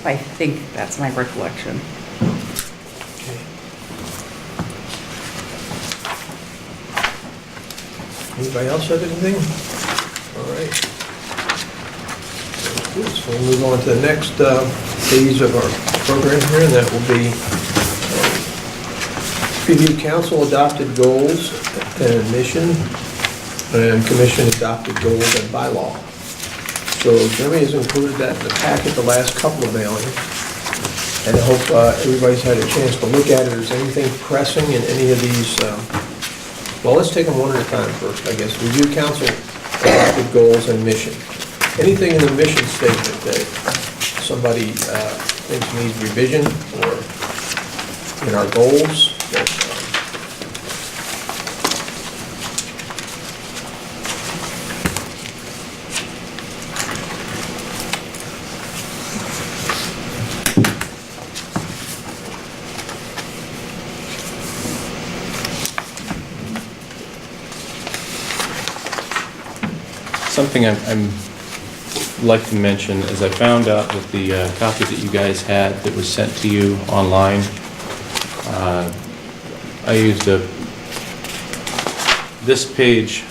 I think that's my recollection. Anybody else have anything? All right. Good, so we'll move on to the next phase of our program here, and that will be review council adopted goals and mission, and commission adopted goals and bylaw. So Jeremy has included that in the packet, the last couple of mailings, and I hope everybody's had a chance to look at it. Is anything pressing in any of these? Well, let's take them one at a time first, I guess. Review council adopted goals and mission. Anything in the mission statement that somebody thinks needs revision, or in our goals that, Something I'm like to mention is I found out that the copy that you guys had that was sent to you online, I used this page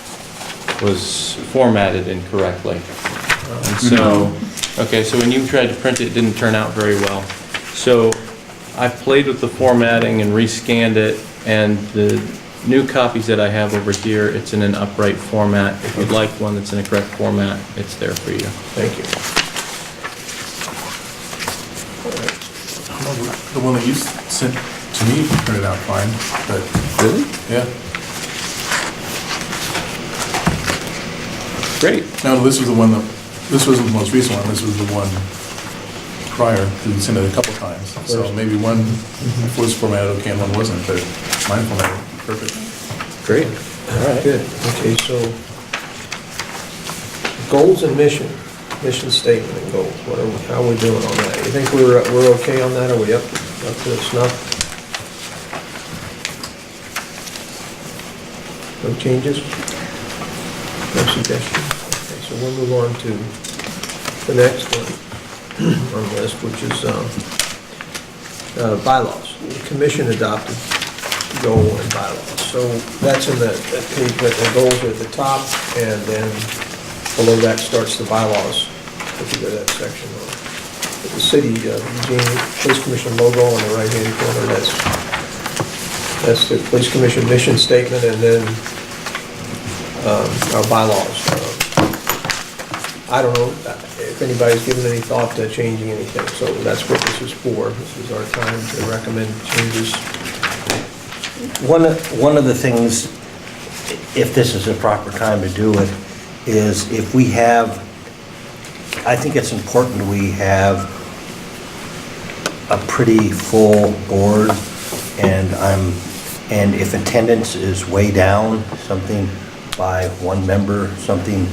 was formatted incorrectly. And so, okay, so when you tried to print it, it didn't turn out very well. So I played with the formatting and rescanned it, and the new copies that I have over here, it's in an upright format. If you'd like one that's in a correct format, it's there for you. thank you. The one that you sent to me turned out fine, but. Really? Yeah. Great. No, this was the one that, this wasn't the most recent one, this was the one prior, we sent it a couple times. So maybe one was formatted okay and one wasn't, but mine formatted perfect. Great. All right, good. Okay, so goals and mission statement and goals. How are we doing on that? You think we're okay on that? Are we up to snuff? No changes? No suggestions? Okay, so we'll move on to the next one on the list, which is bylaws. The commission adopted goal and bylaws. So that's in that page, but the goals are at the top, and then below that starts the bylaws. If you go to that section, the city Eugene Police Commission logo on the right-hand corner, that's the Police Commission mission statement, and then our bylaws. I don't know if anybody's given any thought to changing anything, so that's what this is for. This is our time to recommend changes. One of the things, if this is a proper time to do it, is if we have, I think it's important we have a pretty full board, and if attendance is way down, something by one member, something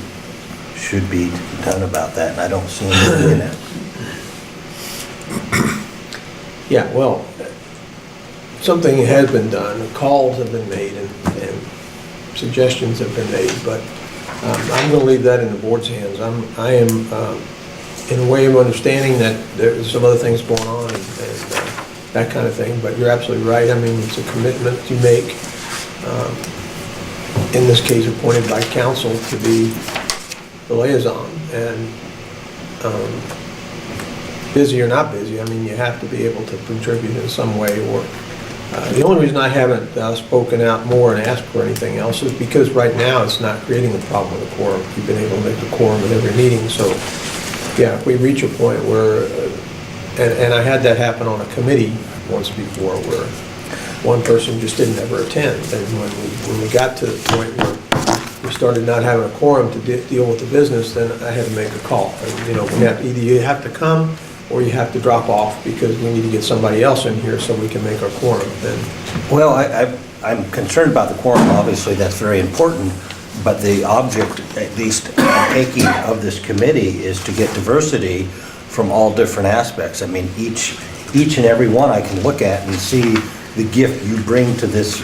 should be done about that, and I don't see anything in it. Yeah, well, something has been done, calls have been made, and suggestions have been made, but I'm going to leave that in the board's hands. I am in a way of understanding that there's some other things going on and that kind of thing, but you're absolutely right. I mean, it's a commitment you make, in this case appointed by council to be the liaison, and busy or not busy, I mean, you have to be able to contribute in some way. Or the only reason I haven't spoken out more and asked for anything else is because right now it's not creating a problem with the quorum. You've been able to make the quorum at every meeting, so yeah, if we reach a point where, and I had that happen on a committee once before where one person just didn't ever attend, and when we got to the point where we started not having a quorum to deal with the business, then I had to make a call. And, you know, either you have to come or you have to drop off because we need to get somebody else in here so we can make our quorum. And Well, I'm concerned about the quorum, obviously, that's very important, but the object, at least taking of this committee, is to get diversity from all different aspects. I mean, each and every one I can look at and see the gift you bring to this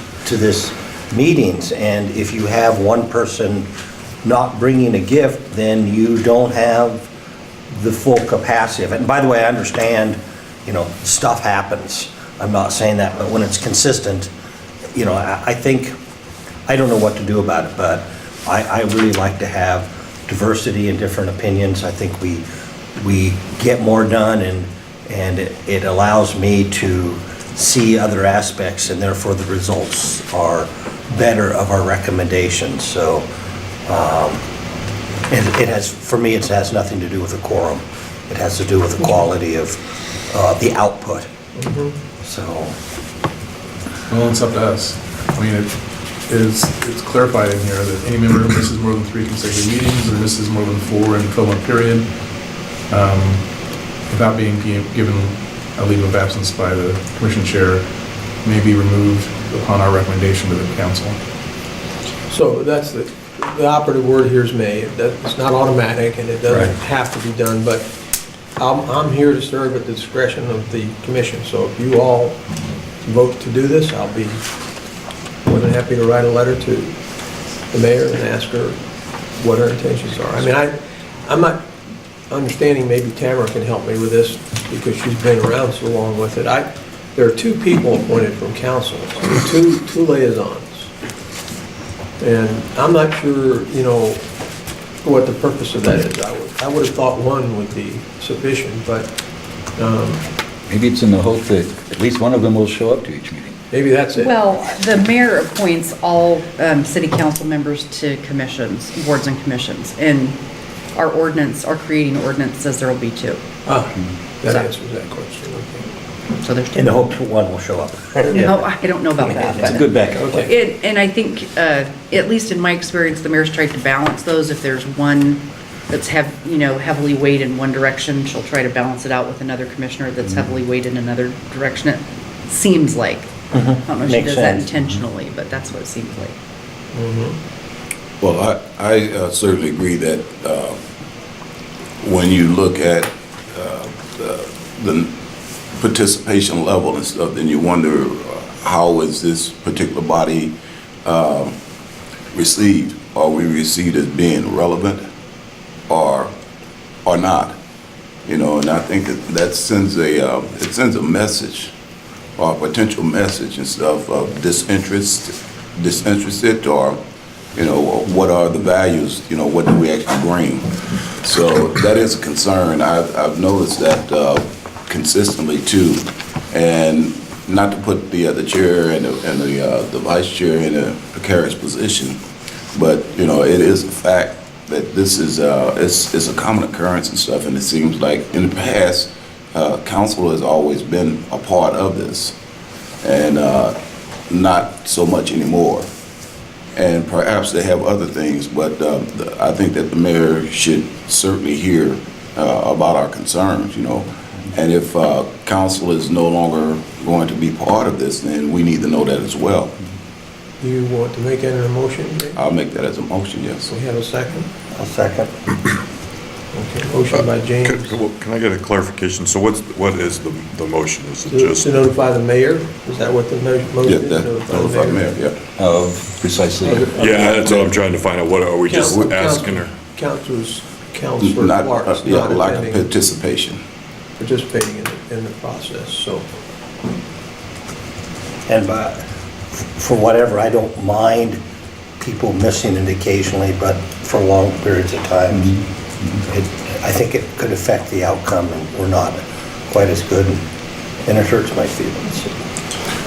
meetings, and if you have one person not bringing a gift, then you don't have the full capacity of it. And by the way, I understand, you know, stuff happens. I'm not saying that, but when it's consistent, you know, I think, I don't know what to do about it, but I really like to have diversity and different opinions. I think we get more done, and it allows me to see other aspects, and therefore the results are better of our recommendations. So, and it has, for me, it has nothing to do with the quorum. It has to do with the quality of the output. So. Well, it's up to us. I mean, it's clarified in here that any member who misses more than 3 consecutive meetings or misses more than 4 in a 12-month period, without being given a leave of absence by the commission chair, may be removed upon our recommendation to the council. so that's the operative word here is may. It's not automatic and it doesn't have to be done, but I'm here to serve at the discretion of the commission. So if you all vote to do this, I'll be more than happy to write a letter to the mayor and ask her what her intentions are. I mean, I'm not understanding, maybe Tamara can help me with this because she's been around so long with it. There are 2 people appointed from council, two liaisons. And I'm not sure, you know, what the purpose of that is. I would have thought 1 would be sufficient, but Maybe it's in the hope that at least one of them will show up to each meeting. maybe that's it. Well, the mayor appoints all city council members to commissions, boards and commissions. And our creating ordinance says there will be 2. That answers that question, okay. So there's 2. In the hope that one will show up. No, I don't know about that. It's a good backup. Okay. And I think, at least in my experience, the mayor's tried to balance those. If there's one that's heavily weighed in one direction, she'll try to balance it out with another commissioner that's heavily weighed in another direction. It seems like. I don't know if she Makes does that sense. intentionally, but that's what it seems like. Well, I certainly agree that when you look at the participation level and stuff, then you wonder how is this particular body received? Are we received as being relevant or not? You know, and I think that sends a message or a potential message and stuff of disinterested, or, you know, what are the values, you know, what do we actually bring? So that is a concern. I've noticed that consistently too, and not to put the chair and the vice chair in a precarious position, But, you know, it is a fact that this is, it's a common occurrence and stuff, and it seems like in the past, council has always been a part of this, and not so much anymore. And perhaps they have other things, but I think that the mayor should certainly hear about our concerns, you know. And if council is no longer going to be part of this, then we need to know that as well. Do you want to make that an motion? Jake? I'll make that as a motion, yes. We have a second? I'll second. Okay, motion by James. Can I get a clarification? So what is the motion? Is it To just? notify the mayor? Is that what the motion Yeah, is? that, notify the mayor, yeah. Of precisely. Yeah, that's what I'm trying to find out. What, are we just asking her? Counselor Not, Clark's yeah, not lack of attending, participation. participating in the process, so. And for whatever, I don't mind people missing it occasionally, but for long periods of time, I think it could affect the outcome, and we're not quite as good, and it hurts my feelings.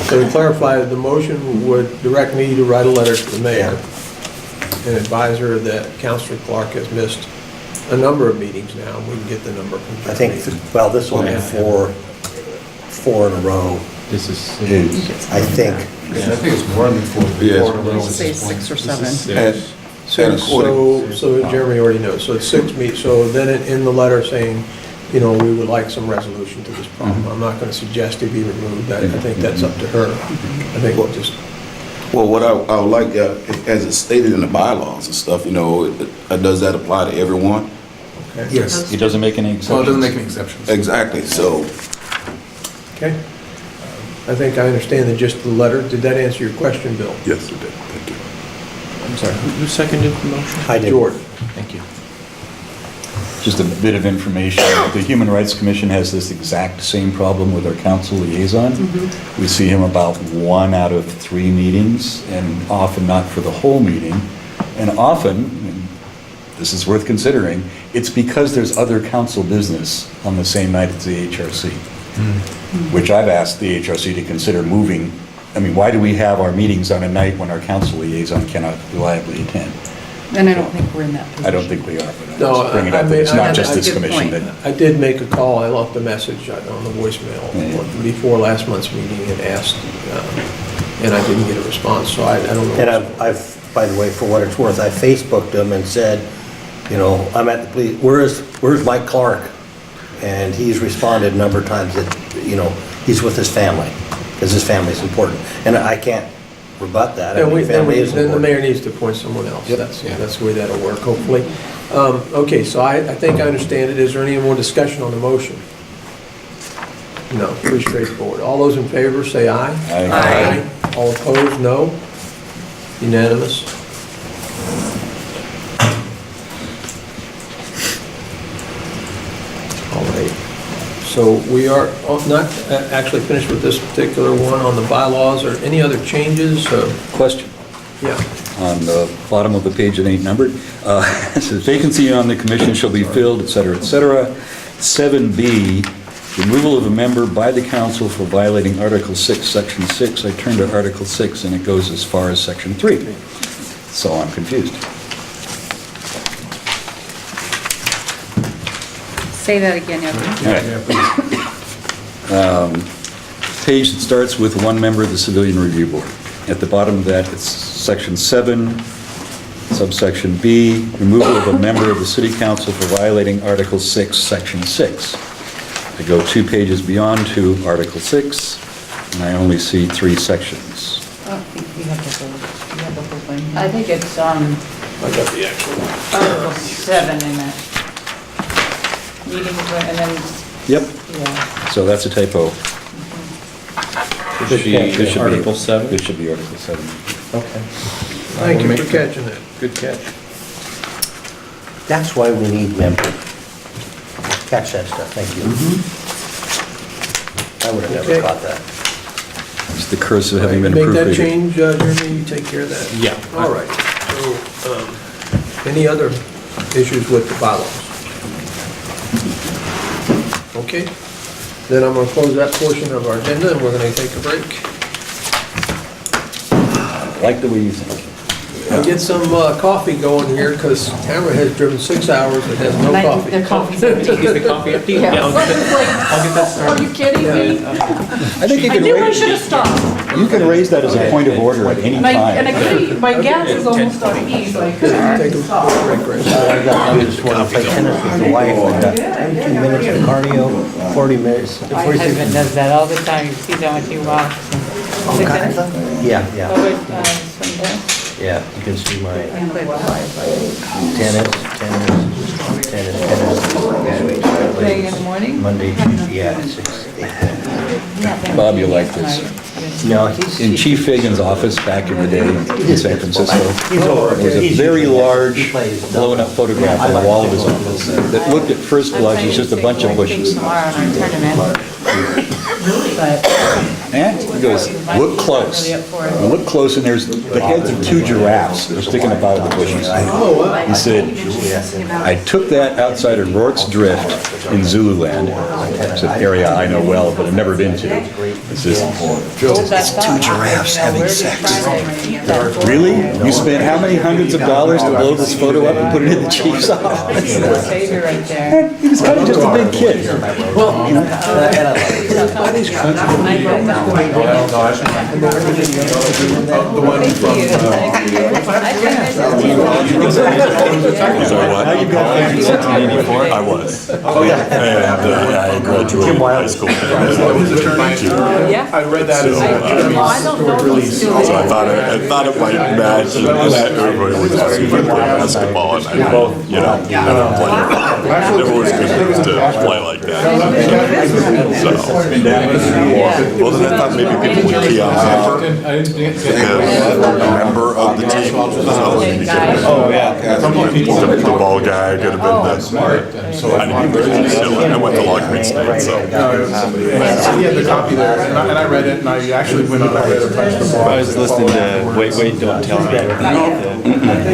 So to clarify, the motion would direct me to write a letter to the mayor and advise her that Counselor Clark has missed a number of meetings now. We can get the number from I think, well, this will be four in a row, This is. I think. I think it's more than four. Yes. Four in a row at Say this point. 6 or 7. And according, So Jeremy already knows, so it's 6 meetings, so then in the letter saying, you know, we would like some resolution to this problem. I'm not gonna suggest it be removed, I think that's up to her. I think we'll just, well, what I would like, as it's stated in the bylaws and stuff, you know, does that apply to everyone? okay? Yes. He doesn't make any Well, it exceptions. doesn't make any exceptions. Exactly, so, Okay. I think I understand the gist of the letter. Did that answer your question, Bill? Yes, it did. Thank you. I'm sorry, who seconded the motion? I did. Jordan. Thank you. Just a bit of information. The Human Rights Commission has this exact same problem with our council liaison. We see him about 1 out of 3 meetings, and often not for the whole meeting. And often, and this is worth considering, it's because there's other council business on the same night as the HRC, which I've asked the HRC to consider moving. I mean, why do we have our meetings on a night when our council liaison cannot reliably attend? And I don't think we're in that position. I don't think we are, but No, I'm just bringing it I up that it's mean, not just that's a this good commission point. that. I did make a call, I left a message on the voicemail Yeah. before last month's meeting and asked, and I didn't get a response, so I don't know. And I've, by the way, for what it's worth, I Facebooked him and said, you know, I'm at the police, where's Mike Clark? And he's responded a number of times that, you know, he's with his family, because his family's important. And I can't rebut that. I Then mean, family is then the important. mayor needs to appoint someone else. Yep. That's the way that'll work, hopefully. Okay, so I think I understand it. Is there any more discussion on the motion? No, pretty straightforward. All those in favor, say aye. Aye. All opposed, no. Unanimous. All right. So we are not actually finished with this particular one on the bylaws. Or any other changes? Question. Yeah. On the bottom of the page, it ain't numbered. It says vacancy on the commission shall be filled, et cetera, et cetera. 7B, removal of a member by the council for violating Article 6, Section 6. I turn to Article 6, and it goes as far as Section 3. So I'm confused. Say that again, Eugene. All right. Page that starts with 1 member of the Civilian Review Board. At the bottom of that, it's Section 7, subsection B, removal of a member of the City Council for violating Article 6, Section 6. I go 2 pages beyond to Article 6, and I only see 3 sections. Oh, you have the whole thing. I think it's I got the actual one. Article 7 in that meeting, and then, Yep, yeah. so that's a typo. Should It should be Article 7? It should be Article 7. Okay. Thank you for catching that. Good catch. That's why we need members. Catch that stuff, thank you. I would have never Okay. caught that. It's the curse of having been Make proofreader. that change, Jeremy, you take care of that? Yeah. All right. So, any other issues with the bylaws? Okay, then I'm gonna close that portion of our agenda, and we're gonna take a break. I like the way you think. get some coffee going here, because Tamara has driven 6 hours and has no coffee. The coffee's empty. Is the coffee empty? Yeah. Yeah, I'll get that started. Are you kidding me? I think you I can knew I raise, should have stopped. you can raise that as a point of order at any And I time. couldn't, my gas is almost on E, so I couldn't Take a stop. break right now. I got up this morning, play tennis with the wife, I got 10 minutes of cardio, 40 minutes. My husband does that all the time. He's how much he walks. All kinds of- Yeah, yeah, Over, swim tennis? yeah, you can see my And play with wife. tennis. Playing in the morning? Monday, Tuesday, yeah, 6. Bob, you like this. No, he's. In Chief Fagan's office back in the day in San Francisco, He's over. there was a very large blown-up photograph on the wall of his office that looked at first blush as just a bunch of bushes. Tomorrow in our tournament. But And he goes, look close. I look close, and there's the heads of 2 giraffes that are sticking up out of the bushes. He said, I took that outside of Rorke's Drift in Zululand. It's an area I know well, but I've never been to. It's just, it's 2 giraffes having sex. really? You spent how many hundreds of dollars to blow this photo up and put it in the chief's office? Savior right there. He was kind of just a big kid. Well, you know, The one from, I was. And I graduated high school. his attorney. Yeah. I read that as I don't know if he's still So there. I thought it might match, and everybody was asking me to play basketball, and I, you know, never played. Never was good to play like that. So, well, then I thought maybe people would key on Pepper, because a member of the team. Oh, yeah. The ball guy could have been that smart. I didn't even still, I went to Long Beach State, so. he had the copy there, and I read it, and I actually went on and read a bunch of the I was listening to Wait, Don't Tell Me.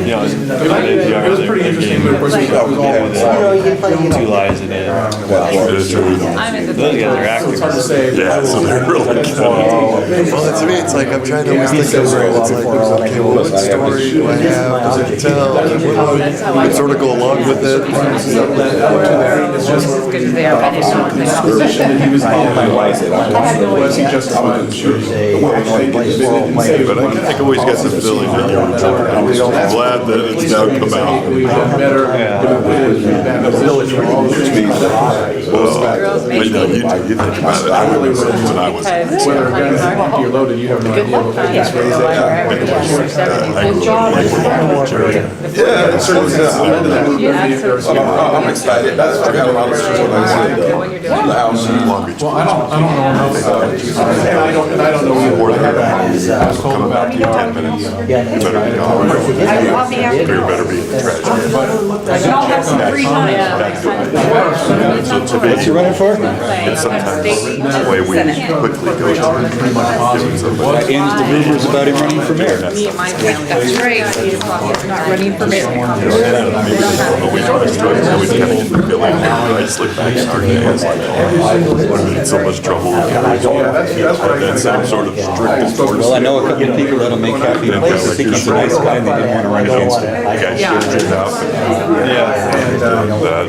You know, It was pretty interesting, but of course, it was all. 2 lies in it. It is true. I'm in the Those guys are So it's actors. hard to say. Yeah, so they're really good. Well, to me, it's like, I'm trying to always think of it, it's like, okay, well, what story do I have, does it tell, and we sort of go along with it. It's just As good as they are, but it's not. the position that he was in, was he justified the shooting? But I always get the feeling that you were joking. I was glad that it's now come out. We had better, Girls But make no, you think about it, I remember when I was, because whether a gun is empty or loaded, you have no idea what that is. Good job. Yeah, it certainly does. I'm excited. That's what I got a lot of Long Beach. Well, I don't know enough about it. And I don't know either. Or they're coming back to you in 10 minutes. You better be gone. I'll be after. You better be trash. I'll have some free time. So to what's he me, running for? and sometimes the way we quickly go to giving somebody. Ends the rumors about him running for mayor. Me and my family. That's right. Not running for mayor. We always tried to always kind of get the feeling that I slip back in our days. We're in so much trouble. That's what I That's some sort of strict Well, I know a couple of people that'll make happy places. I think he's a nice guy and they didn't want to run against him. guy shared it out.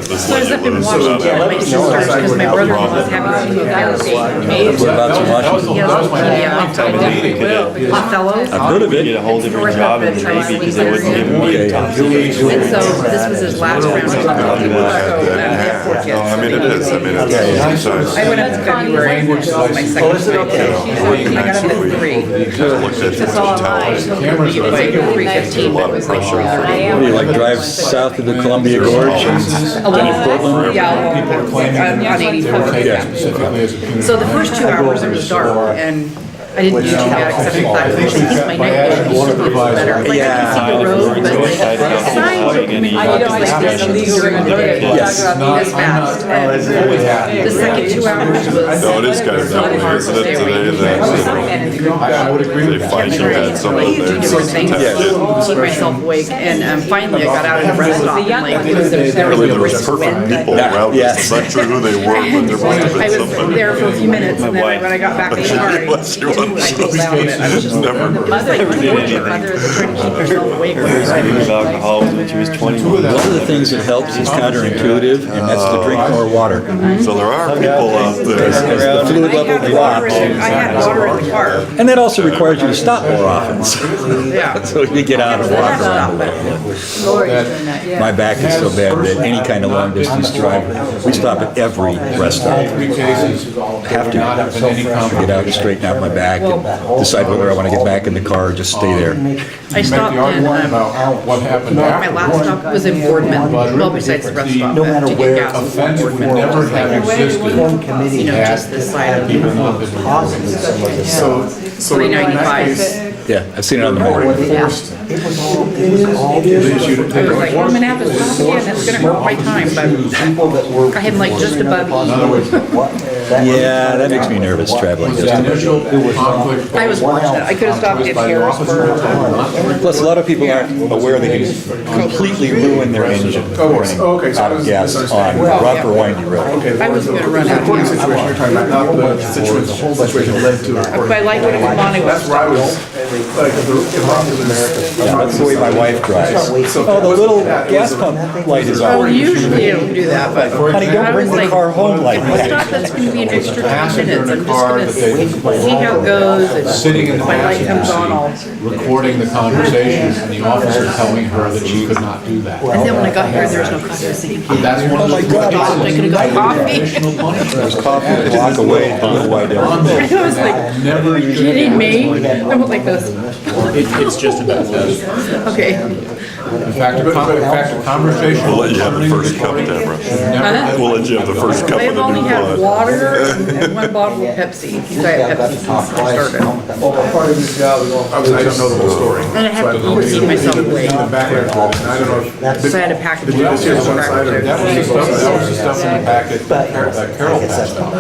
This So I was lady up in was Washington, my sisters, because my brother-in-law was having chemotherapy. What about in Washington? He has leukemia, Othello's. I've heard of Get it. a whole different job in the Navy because they wouldn't give me a top secret. And so this was his last round. I mean, it is. I mean, it's sometimes. I went up in February, which was my second time. I got up at 3. Looked at the towers. By 3:15, A lot but it of was like pressure. 3:30. What do you like, drive south of the Columbia Gorge and then to Portland? Yeah, on 84. Yeah. So the first 2 hours it was dark and I didn't do too bad except I thought, this is my night vision used to be better. Like I could see the road, but like signs were coming up like this during the day. Yes. This fast. And the second 2 hours was. No, it is kind of funny, isn't it, today that I would agree they find you had someone I used to there do different things to keep myself awake, and finally I got out of the rest stop and like, there was really there was brisk perfect wind. people around Yes. us. I'm not sure who they were, but there must have I been was somebody. there for a few minutes, and then when I got back in the car, She was pulled down a bit. I was just Never. the mother, your mother is trying to keep herself awake when you're Speaking of driving. alcohol, when she was 21. One of the things that helps is counterintuitive, and that's to drink more water. So there are people out there. As the fluid I level had water drops. I had water in the car. And that also requires you to stop more often, Yeah. so you get out and walk around a little bit. Lori's doing that, yeah. My back is so bad that any kind of long distance drive, we stop at every rest stop. Three cases Have to. not have been any Get out and complications. straiten out my back and decide whether I want to get back in the car or just stay there. I You make stopped the in, argument about what happened my afterwards. last stop was in Boardman, well, besides the rest stop, to get gas. The offense would never have existed You know, just this side of people not been So in that 395. case, Yeah, I've seen it on the map. Yeah. I was like, well, I'm gonna have to stop again, that's gonna hurt my time, but I had like just above Yeah, that makes me nervous traveling. The initial conflict. I was fortunate, I could have stopped at Harrisburg. Plus, a lot of people aren't aware they can completely ruin their engine running okay, so I out of was gas on misunderstanding. rough or windy road. I was gonna run out According to of the situation you're talking about, not the situation that led to it. If I like what it was on, I That's was. where I was, like, Yeah, that's the way my wife drives. Oh, the little gas pump light is Well, on. usually I don't do that, but Honey, I don't was bring the like, car home like I'll stop, that. that's gonna be an extra 10 Passenger minutes, in I'm a just car gonna that they see how it goes, sitting in and the if my light comes on, I'll. passenger seat, recording the conversation, and the officer telling her that she could not do that. And then when I got here, there was no coffee, I was thinking, That's one of the I could've got coffee. additional punishment. There's coffee a block away at the Little White Elm. I was like, Never kidding me? I went like this, It's just about that. okay. In fact, a conversation. We'll let you have the first cup, Deborah. Huh? We'll let you have the first cup of I've the only new had blood. water and one bottle of Pepsi, Diet Pepsi since I started. Well, part of this job is all. I don't know the whole story. And I have to eat myself away. The background to this, and I don't know. if- So I had a pack of Did you just hear the one side or? That was the stuff, that was the stuff in the packet that Carol passed out.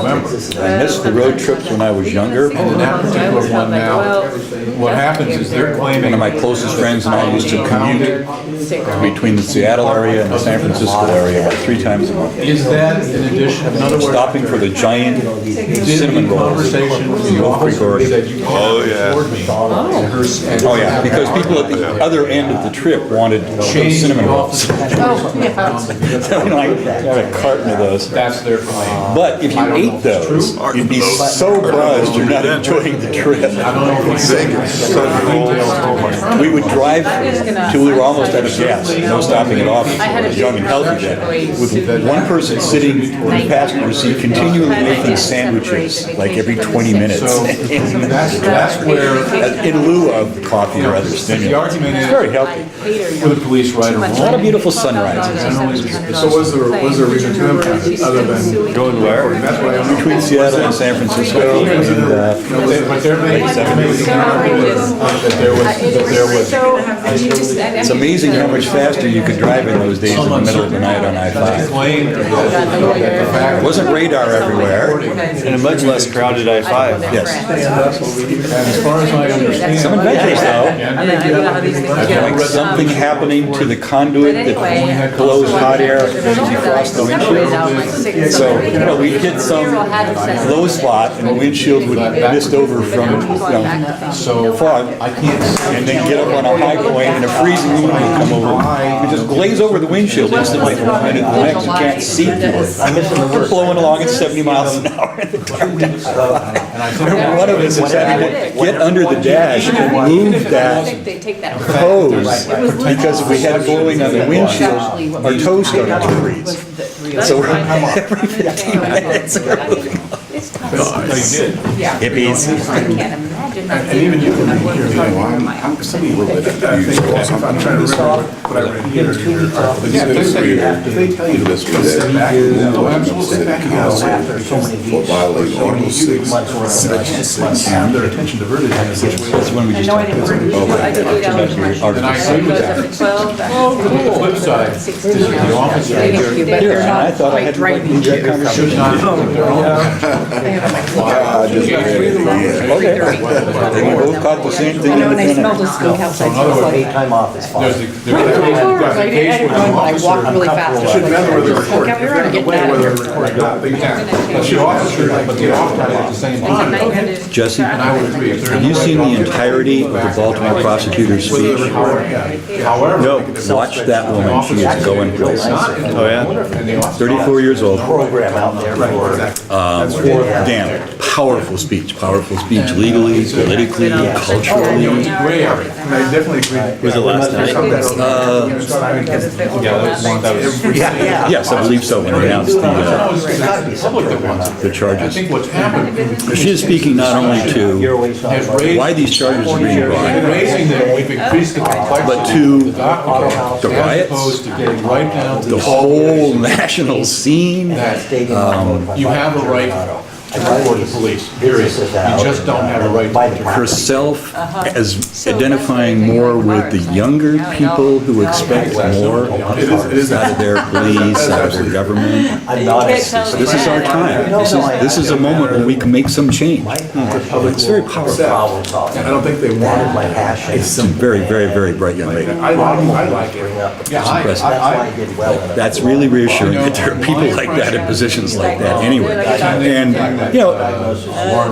Remember? I missed the road trips when I was younger. And in that particular one now, what happens is they're claiming. One of my closest friends and I used to commute between the Seattle area and the San Francisco area about 3 times a month. Is that in addition, in other words? Stopping for the giant cinnamon rolls Conversation in with the the Oak Creek officer Orchard. said you Oh, can't yeah. afford me. Oh, yeah, because people at the other end of the trip wanted those Change cinnamon the rolls. officer. Oh, yeah. So, you know, I had a carton of those. That's their claim. But if you ate those, you'd be so buzzed you're not enjoying the trip. I don't know if it's We would drive till we were almost out of gas, no stopping at all. I was young and healthy then. With one person sitting in the passenger seat continually making sandwiches like every 20 minutes. So that's where In lieu of coffee or other the stimulants. argument It's is very healthy. for the police right or A lot of wrong. beautiful sunrises. So was there a reason to impact it other than? Going where? That's why I'm. Between Seattle and San Francisco and, But they're making that there was it's amazing how much faster you could drive in those days in the middle of the night on I-5. claim that the fact There wasn't radar everywhere. And a much less crowded I-5. Yes. as far as I understand. Some adventures though. And Like something happening to the conduit that blows hot air across the windshield. So, you know, we'd hit some low spot and the windshield would mist over from, so fog. I can't say. And then get up on a high point and a freezing wind would come over. You just glaze over the windshield instantly from one minute to the next. You can't see through it. We're blowing along at 70 miles an hour in the dark. And one of us is having to get under the dash and move that hose because if we had it blowing on the windshield, our toes started to freeze. So we're every 15 minutes we're moving. Hippies. And even you can hear me, I'm somebody will let it. I'm trying to remember what I read here. If they tell you to sit back, no, absolutely sit back, you gotta For violating Article 6, Section 6. have their attention diverted in a situation. That's when we just talked about And I agree with that. The flip side is the officer But Here, they're and I not thought I quite had to driving leave that you. should conversation. not put their own attention. They have them like I just read it again. Okay. They both caught the same thing I in know, the and I smelled dinner. a skunk outside, so I other was words, like. Paid time off is fine. There's I didn't run, but I walked really fast. It should matter whether they're recording. Okay, we're gonna get out of Whether here. they're recording or not. They can- But the officer, but the officer at the same time. Jesse, And I would agree. If they're have you seen the entirety of the Baltimore prosecutor's Whether they're speech? recording, yeah. However. No, watch that woman, she is going places. Oh, yeah? 34 years old. Program out there for. Damn, powerful speech, legally, politically, culturally. Gray area. And I definitely agree. Was it last night? Yeah. Yes, I believe so, when they announced No, it's the public that wants it. the I charges. think what's happened She is speaking not only to has raised. why these charges are being brought, Raising that we've increased the complexity. but to of the document, the riots, as opposed to getting right down to the whole national scene. that you have a right to report the police, period. You just don't have a right to. Herself as identifying more with the younger people who expect more out of their police, out of their government. I'm not. This is our time. This is a moment when we can make some change. It's very powerful. Problem solving. I don't think they That is want my passion. It's some very, very, very bright young lady. I like it. Bring up. Yeah, That's why I did well. in it. That's really reassuring that there are people like that in positions like that anyway. And, you know,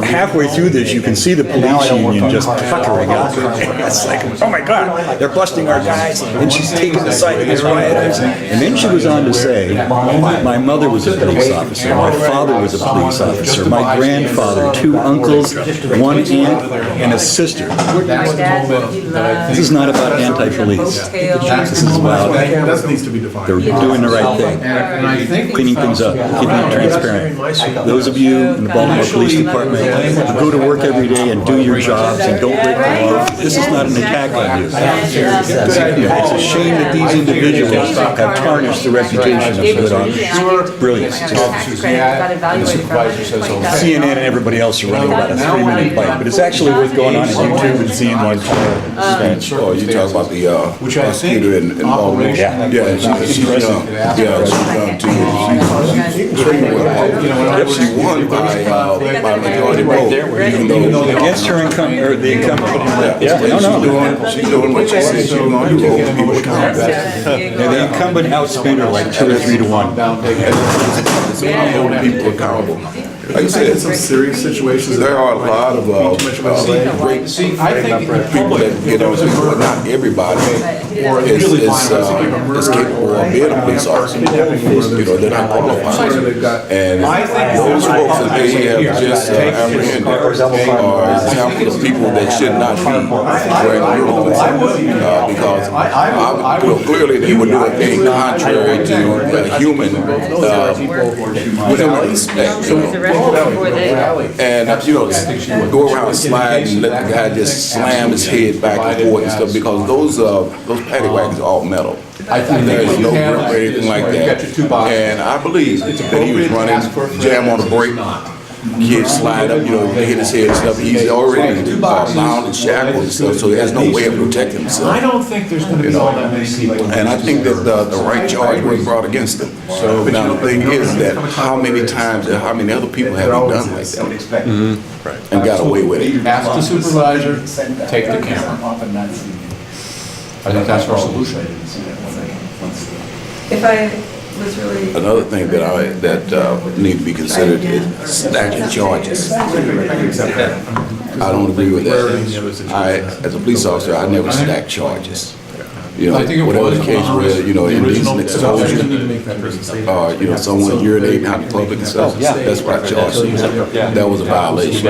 halfway through this, you can see the police union just puckering up. It's like, oh my God, they're busting our guys, and she's taking the side of these rioters. And then she was on to say, my mother was a police officer, my father was a police officer, my grandfather, 2 uncles, 1 aunt, and a sister. That's the moment that I This think. is not about anti-police. This is about That needs to be defined. they're doing the right thing, And I think. cleaning things up, keeping it transparent. Those of you in the Baltimore Police Department who go to work every day and do your jobs and don't break the law, this is not an attack on you. It's a shame that these individuals have tarnished the reputation of good officers. Brilliant. And the supervisor says, okay. CNN and everybody else are running about a 3-minute bite, but it's actually worth going on YouTube and seeing one. Oh, you talk about the Which I think prosecutor in Baltimore? operationally- Yeah, she's young. Yeah, she's young too. She's pretty well. She won by majority vote, even though. Against her incumbent, or the incumbent. Yeah, No. she's doing what she said she was going to do. Hold people accountable. Yeah, the incumbent outspent her like 2 or 3 to 1. Hold people accountable. Like I said, Some serious situations. there are a lot of great See, I think the people public. that get on, but not everybody is capable of being a police officer. You know, they're not qualified. And those folks that they have just apprehended are examples of people that should not be wearing uniforms. Because clearly they were doing things contrary to human without respect. You know. And, you know, go around sliding and let the guy just slam his head back and forth and stuff, because those paddy wagons are all metal. I think There's what you no have grip or anything is like where you got your two that. boxes. And I believe that he was appropriate to ask for running, jam on the brake, kid slide up, you know, hit his head and stuff. He's already bound and shackled and stuff, so he has no way of protecting himself. I don't think there's gonna be all that many people. And I think that the right charge was brought against him. So now the thing is that how many times, and how many other people have he done like that? And got away with it? Ask the supervisor, take the camera. I think that's our solution. If I was really. Another thing that need to be considered is stacking charges. I don't agree with that. As a police officer, I never stack charges. You know, I think it whatever was the case where, you know, the indecent original- exposure, you know, someone urinating out in public and stuff, that's what I charged them. That was a violation.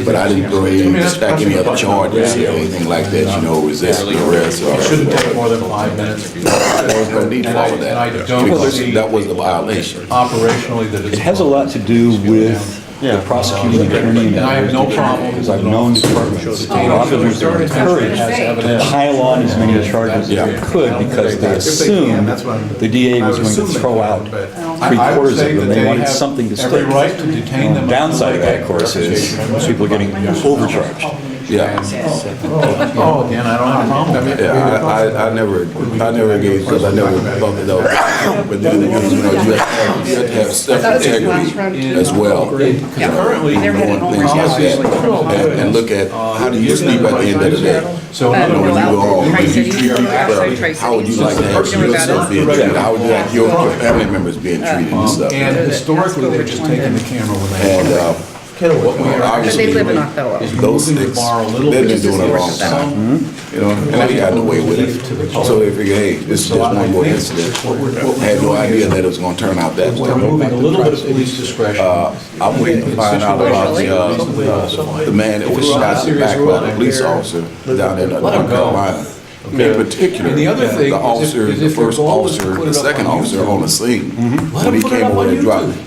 But I didn't throw any, stack any other charges or anything like that, you know, resisting arrest or. It shouldn't take more than 5 minutes. There was no need for all of And I that, don't because see that was the violation. operationally that it's. It has a lot to do with the prosecuting attorney. And I have no problem. Because I've known departments, officers are encouraged to pile on as many charges as they could because they assumed the DA was going to throw out I would 3/4 say of them. that They they wanted have something to every stick. right to detain them. Downside of that, of course, is people are getting overcharged. Yeah. Again, I don't have a problem with it. Yeah, I never gave, because I never thought that was, but then, you have to have self-integrity as well. Currently, You know, things like that, and look at, how do you sleep at the end of the day? so You know, when you go home, when you Tri-Cities, treat people outside well, Tri-Cities. how would you like to have Working with yourself being treated? How would you like your family members being treated and stuff? And historically, they've just taken the camera when they. And, What we are But obviously, they live in Othello. is those moving the sticks, bar a little they've bit. been doing it a long Just time. Some You know, and they've gotten away with it. So they figure, hey, this is just one more incident. Had no idea that it was gonna turn out that We're way. moving a little bit of police discretion. I'm waiting to find out about the man that was shot in the back by a police officer down in North Carolina. In particular, And the other thing the is officer, if the their first goal is to officer, put the it up second on officer YouTube. on the scene, Let when he him put it came up over on and dropped, YouTube.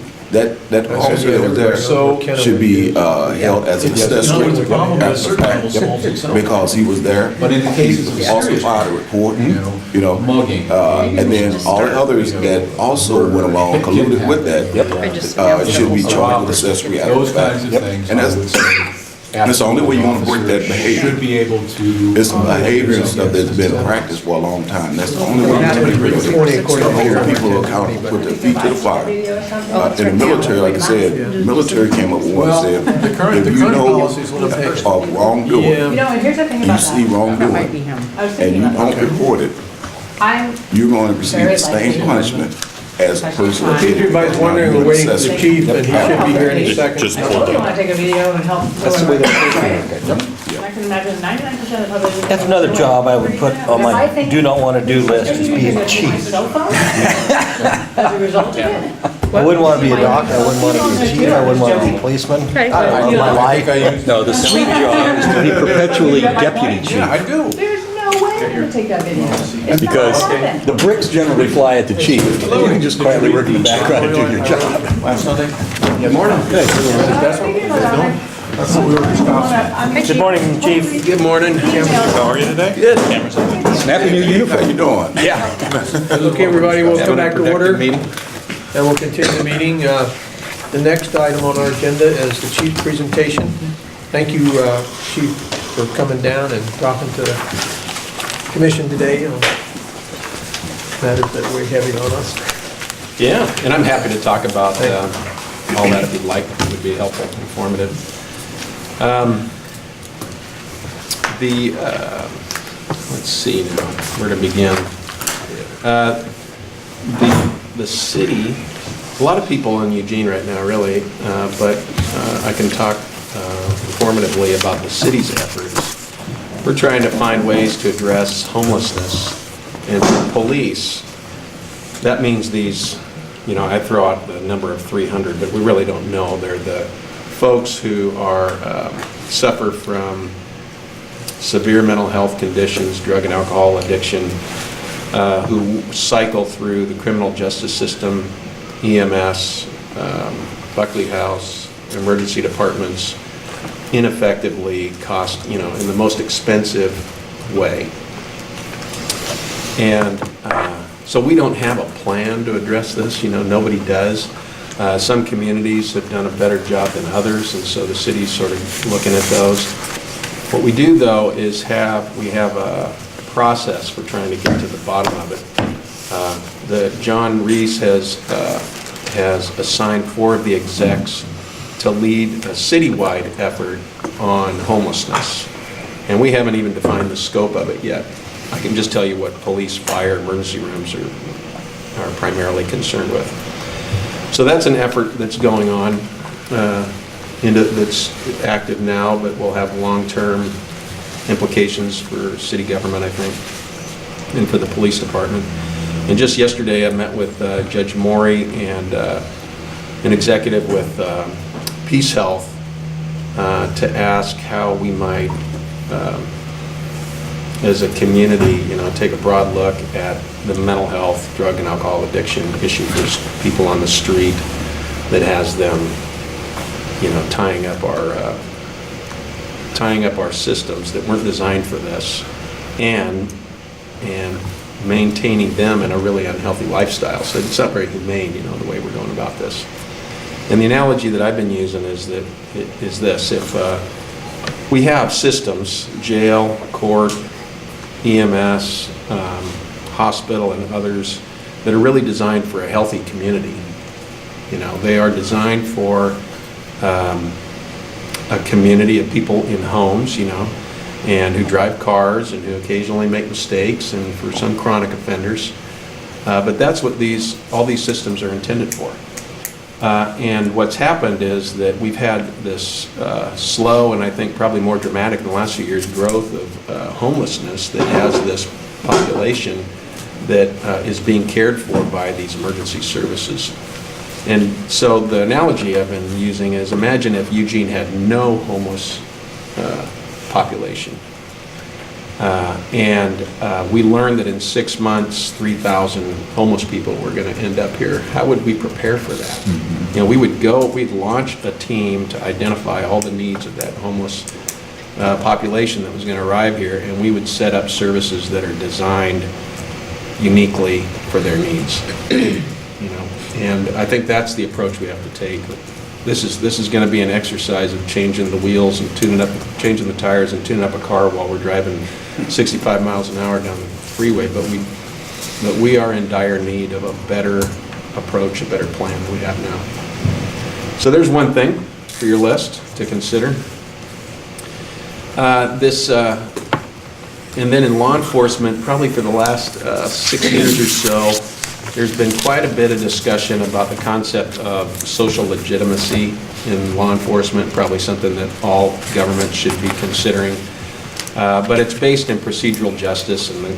that officer that was there So- should be held as an accessory the problem after is the certain fact, levels solves itself. because he was there. But in the cases of He also serious filed a report, you know, you know, mugging, and then all the others that also went along, colluded with I just announced should be it. charged with accessory after those the fact. kinds of things. And I that's, would say that's the only way you're gonna break that officers behavior. Should be able to. It's some behavior and stuff that's been practiced for a long time. That's the only way you're gonna break it. Hold people accountable, put their feet to the fire. In the military, like I said, the military came up with one and said, The current if you know policies will affect. of wrongdoing, You know, and here's the thing you about see that. That might be wrongdoing, him. I was and thinking you about don't report it, I'm you're going to receive Very the same likely. punishment as a person that did it. Everybody's wondering, we're waiting for the chief, and he should be here any second. Just I pulled told you up. want to take a video and help. That's the way I can imagine 99% of the population. That's another job I would put on my do not want to do list, is being a chief. Cell phone? As a result of it? I wouldn't want to be a doctor, I wouldn't want to be a chief, I wouldn't want to be a policeman. Okay. I love my life. No, the sweet job is to be perpetually deputy chief, Yeah, I do. There's no way I'm gonna take that video. It's not because gonna happen. the bricks generally fly at the chief. You can just quietly work in the background and do your job. Last Sunday? Good morning. That's what we were discussing. Good morning, chief. Good morning. How are you today? Snappy new How uniform. you doing? Okay, everybody, we'll come back to order, and we'll continue the meeting. The next item on our agenda is the chief's presentation. Thank you, Chief, for coming down and talking to the commission today on matters that weigh heavy on us. Yeah, and I'm happy to talk about all that if you'd like. It would be helpful, informative. Let's see now, where to begin. The city, a lot of people in Eugene right now, really, but I can talk informatively about the city's efforts. We're trying to find ways to address homelessness, and for police, that means these, you know, I throw out the number of 300, but we really don't know. They're the folks who are, suffer from severe mental health conditions, drug and alcohol addiction, who cycle through the criminal justice system, EMS, Buckley House, emergency departments, ineffectively cost, you know, in the most expensive way. And so we don't have a plan to address this, you know, nobody does. Some communities have done a better job than others, and so the city's sort of looking at those. What we do, though, is we have a process for trying to get to the bottom of it. John Reese has assigned 4 of the execs to lead a citywide effort on homelessness. And we haven't even defined the scope of it yet. I can just tell you what police, fire, emergency rooms are primarily concerned with. So that's an effort that's going on, that's active now, but will have long-term implications for city government, I think, and for the police department. And just yesterday, I met with Judge Maury and an executive with Peace Health to ask how we might, as a community, you know, take a broad look at the mental health, drug and alcohol addiction issue for people on the street that has them, you know, tying up our systems that weren't designed for this, and maintaining them in a really unhealthy lifestyle. So it's not very humane, you know, the way we're going about this. And the analogy that I've been using is this: we have systems, jail, court, EMS, hospital, and others that are really designed for a healthy community. You know, they are designed for a community of people in homes, you know, and who drive cars and who occasionally make mistakes, and for some chronic offenders. But that's what all these systems are intended for. And what's happened is that we've had this slow, and I think probably more dramatic in the last few years, growth of homelessness that has this population that is being cared for by these emergency services. And so the analogy I've been using is, imagine if Eugene had no homeless population. We learned that in 6 months, 3,000 homeless people were going to end up here. How would we prepare for that? You know, we'd launch a team to identify all the needs of that homeless population that was going to arrive here, and we would set up services that are designed uniquely for their needs. You know, and I think that's the approach we have to take. This is going to be an exercise of changing the wheels and changing the tires and tuning up a car while we're driving 65 miles an hour down the freeway. But we are in dire need of a better approach, a better plan than we have now. So there's one thing for your list to consider. And then in law enforcement, probably for the last 6 years or so, there's been quite a bit of discussion about the concept of social legitimacy in law enforcement, probably something that all governments should be considering. But it's based in procedural justice, and the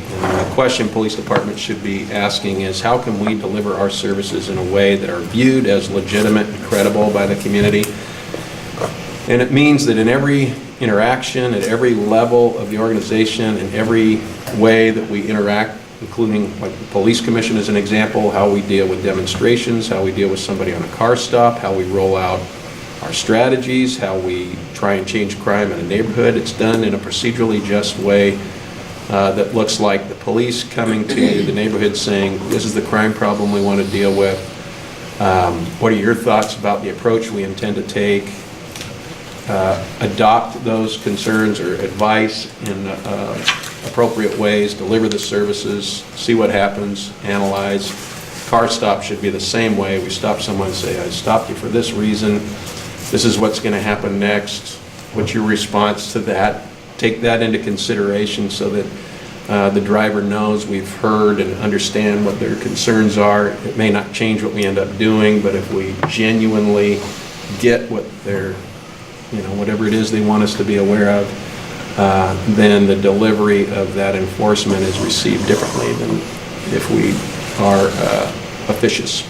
question police departments should be asking is, how can we deliver our services in a way that are viewed as legitimate and credible by the community? And it means that in every interaction, at every level of the organization, in every way that we interact, including like the police commission as an example, how we deal with demonstrations, how we deal with somebody on a car stop, how we roll out our strategies, how we try and change crime in a neighborhood. It's done in a procedurally just way that looks like the police coming to the neighborhood saying, this is the crime problem we want to deal with. What are your thoughts about the approach we intend to take? Adopt those concerns or advice in appropriate ways, deliver the services, see what happens, analyze. Car stop should be the same way. We stop someone and say, I stopped you for this reason. This is what's going to happen next. What's your response to that? Take that into consideration so that the driver knows we've heard and understand what their concerns are. It may not change what we end up doing, but if we genuinely get what they're, whatever it is they want us to be aware of, then the delivery of that enforcement is received differently than if we are officious.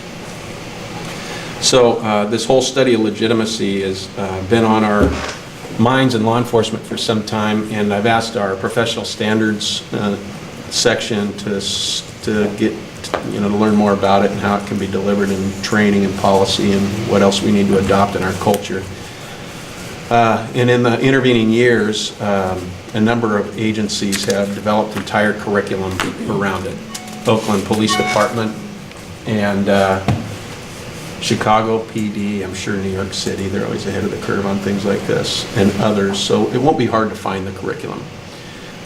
So this whole study of legitimacy has been on our minds in law enforcement for some time, and I've asked our professional standards section to get to learn more about it and how it can be delivered in training and policy and what else we need to adopt in our culture. And in the intervening years, a number of agencies have developed entire curriculum around it. Oakland Police Department and Chicago PD, I'm sure New York City, they're always ahead of the curve on things like this, and others. So it won't be hard to find the curriculum.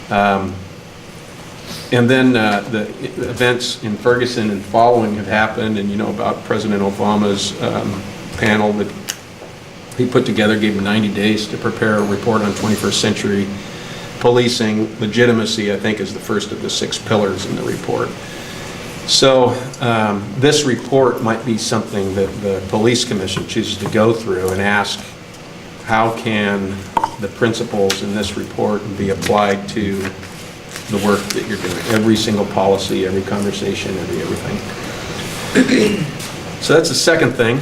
And then the events in Ferguson and following have happened, and you know about President Obama's panel that he put together, gave him 90 days to prepare a report on 21st century policing. Legitimacy, I think, is the first of the 6 pillars in the report. So this report might be something that the police commission chooses to go through and ask, how can the principles in this report be applied to the work that you're doing? Every single policy, every conversation, everything. So that's the second thing.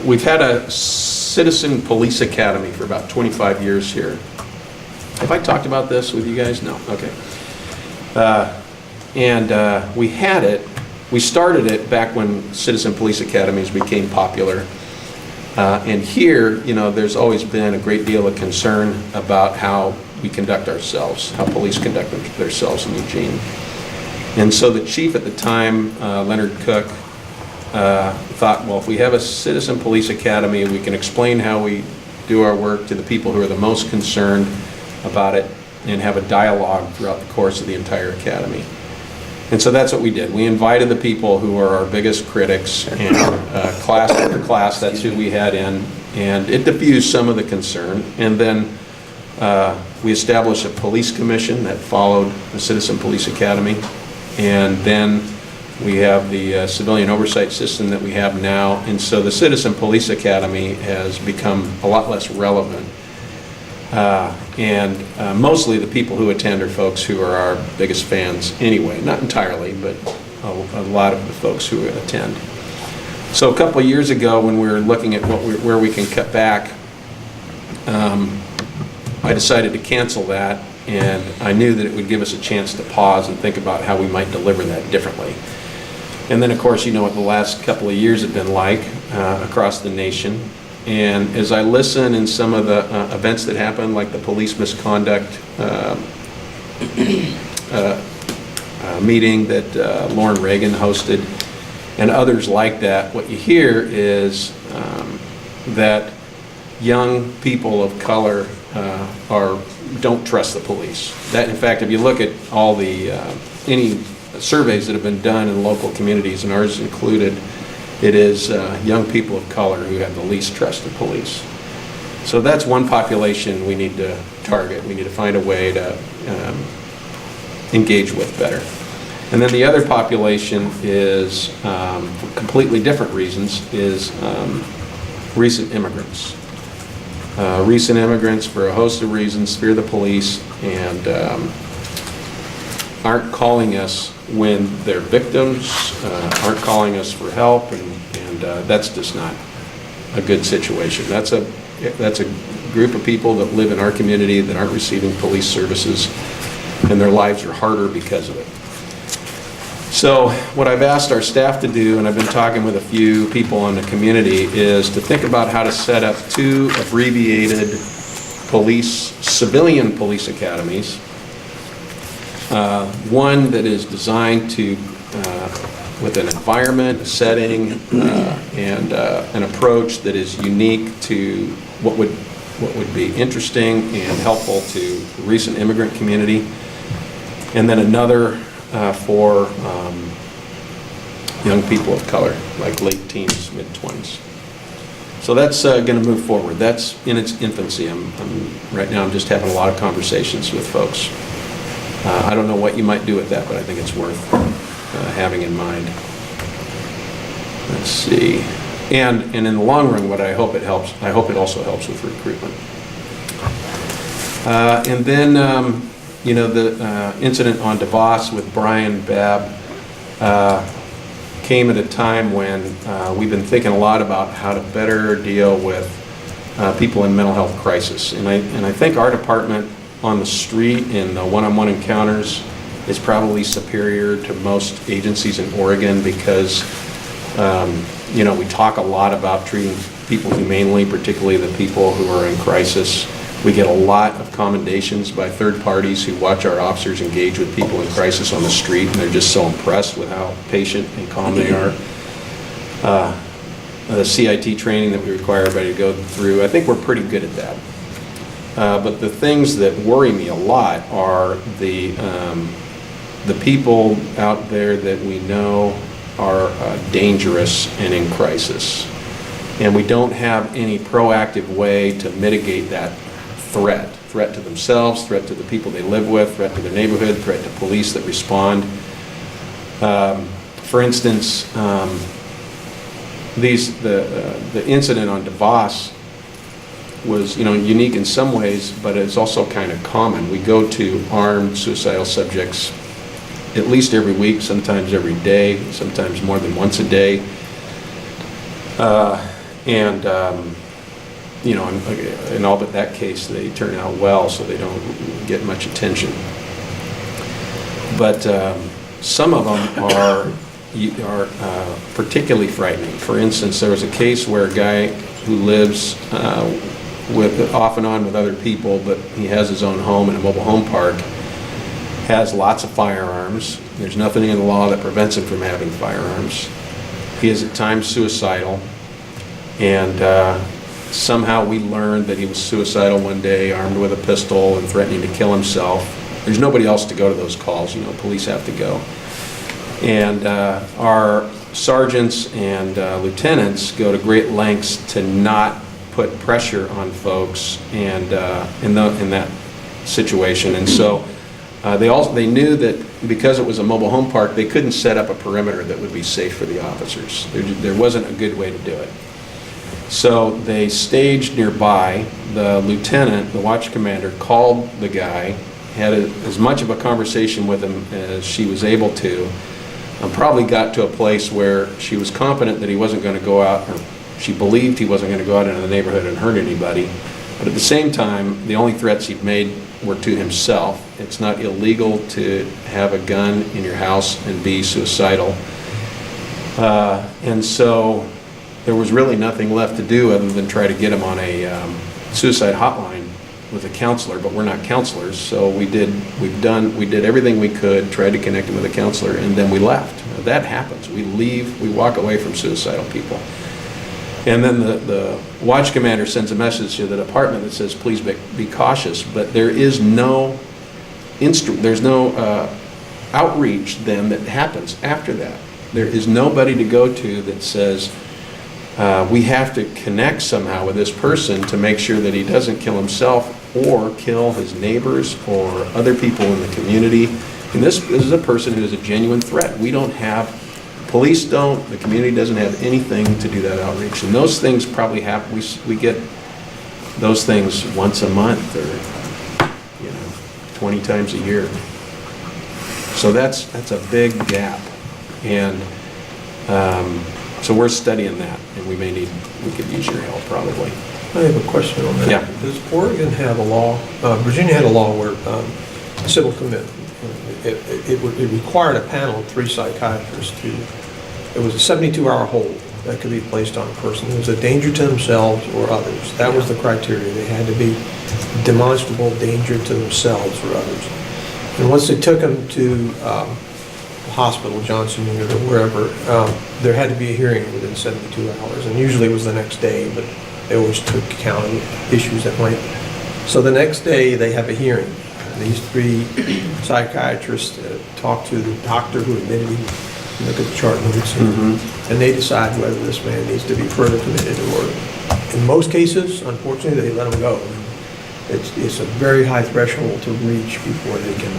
We've had a citizen police academy for about 25 years here. Have I talked about this with you guys? No. Okay. We had it. We started it back when citizen police academies became popular. And here, there's always been a great deal of concern about how we conduct ourselves, how police conduct themselves in Eugene. And so the chief at the time, Leonard Cook, thought, well, if we have a citizen police academy, we can explain how we do our work to the people who are the most concerned about it and have a dialogue throughout the course of the entire academy. And so that's what we did. We invited the people who are our biggest critics, and class after class, that's who we had in, and it diffused some of the concern. And then we established a police commission that followed the Citizen Police Academy, and then we have the civilian oversight system that we have now, and so the Citizen Police Academy has become a lot less relevant. Mostly the people who attend are folks who are our biggest fans anyway, not entirely, but a lot of the folks who attend. So a couple of years ago, when we were looking at where we can cut back, I decided to cancel that, and I knew that it would give us a chance to pause and think about how we might deliver that differently. And then, of course, you know what the last couple of years have been like across the nation. And as I listen in some of the events that happen, like the police misconduct meeting that Lauren Reagan hosted, and others like that, what you hear is that young people of color don't trust the police. That, in fact, if you look at all the any surveys that have been done in local communities, and ours included, it is young people of color who have the least trust of police. So that's one population we need to target. We need to find a way to engage with better. And then the other population is, for completely different reasons, is recent immigrants. Recent immigrants, for a host of reasons, fear the police and aren't calling us when they're victims, aren't calling us for help, and that's just not a good situation. That's a group of people that live in our community that aren't receiving police services, and their lives are harder because of it. So what I've asked our staff to do, and I've been talking with a few people in the community, is to think about how to set up 2 abbreviated civilian police academies. One that is designed to, with an environment, a setting, and an approach that is unique to what would be interesting and helpful to the recent immigrant community. And then another for young people of color, like late teens, mid-20s. So that's going to move forward. That's in its infancy. Right now I'm just having a lot of conversations with folks. I don't know what you might do with that, but I think it's worth having in mind. Let's see. And in the long run, what I hope it helps, I hope it also helps with recruitment. And then, you know, the incident on DeVos with Brian Babb came at a time when we've been thinking a lot about how to better deal with people in mental health crisis. And I think our department on the street in the one-on-one encounters is probably superior to most agencies in Oregon because, you know, we talk a lot about treating people humanely, particularly the people who are in crisis. We get a lot of commendations by third parties who watch our officers engage with people in crisis on the street, and they're just so impressed with how patient and calm they are. The CIT training that we require everybody to go through, I think we're pretty good at that. But the things that worry me a lot are the people out there that we know are dangerous and in crisis. And we don't have any proactive way to mitigate that threat to themselves, threat to the people they live with, threat to their neighborhood, threat to police that respond. For instance, the incident on DeVos was, you know, unique in some ways, but it's also kind of common. We go to armed suicidal subjects at least every week, sometimes every day, sometimes more than once a day. You know, in all but that case, they turn out well, so they don't get much attention. But some of them are particularly frightening. For instance, there was a case where a guy who lives off and on with other people, but he has his own home in a mobile home park, has lots of firearms. There's nothing in the law that prevents him from having firearms. He is at times suicidal, and somehow we learned that he was suicidal one day, armed with a pistol and threatening to kill himself. There's nobody else to go to those calls, you know, police have to go. And our sergeants and lieutenants go to great lengths to not put pressure on folks and in that situation. And so they knew that because it was a mobile home park, they couldn't set up a perimeter that would be safe for the officers. There wasn't a good way to do it. So they staged nearby. The lieutenant, the watch commander, called the guy, had as much of a conversation with him as she was able to, and probably got to a place where she was confident that he wasn't going to go out, or she believed he wasn't going to go out into the neighborhood and hurt anybody. But at the same time, the only threats he'd made were to himself. It's not illegal to have a gun in your house and be suicidal. And so there was really nothing left to do other than try to get him on a suicide hotline with a counselor, but we're not counselors, so we did everything we could, tried to connect him with a counselor, and then we left. That happens. We leave, we walk away from suicidal people. And then the watch commander sends a message to the department that says, please be cautious, but there is no outreach then that happens after that. There is nobody to go to that says, we have to connect somehow with this person to make sure that he doesn't kill himself or kill his neighbors or other people in the community. And this is a person who is a genuine threat. We don't have, police don't, the community doesn't have anything to do that outreach. And those things probably happen, we get those things once a month or, 20 times a year. So that's a big gap. And so we're studying that, and we could use your help probably. I have a question on that. Yeah. Does Oregon have a law, Virginia had a law where civil commitment, it required a panel of 3 psychiatrists it was a 72-hour hold that could be placed on a person who was a danger to themselves or others. That was the criteria. They had to be demonstrable danger to themselves or others. And once they took them to hospital, Johnson Unit or wherever, there had to be a hearing within 72 hours, and usually it was the next day, but they always took account of issues that might. So the next day they have a hearing. These 3 psychiatrists talk to the doctor who admitted him, look at the chart notes, and they decide whether this man needs to be further committed or, in most cases, unfortunately, they let him go. It's a very high threshold to reach before they can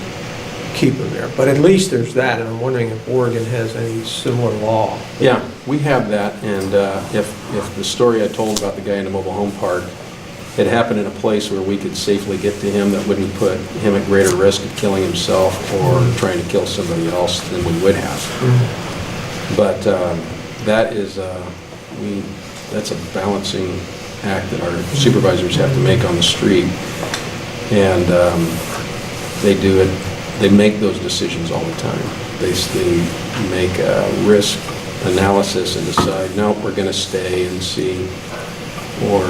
keep them there. But at least there's that, and I'm wondering if Oregon has any similar law. Yeah, we have that, and if the story I told about the guy in the mobile home park had happened in a place where we could safely get to him that wouldn't put him at greater risk of killing himself or trying to kill somebody else than we would have. But that's a balancing act that our supervisors have to make on the street, and they do it. They make those decisions all the time. They make a risk analysis and decide, no, we're going to stay and see, or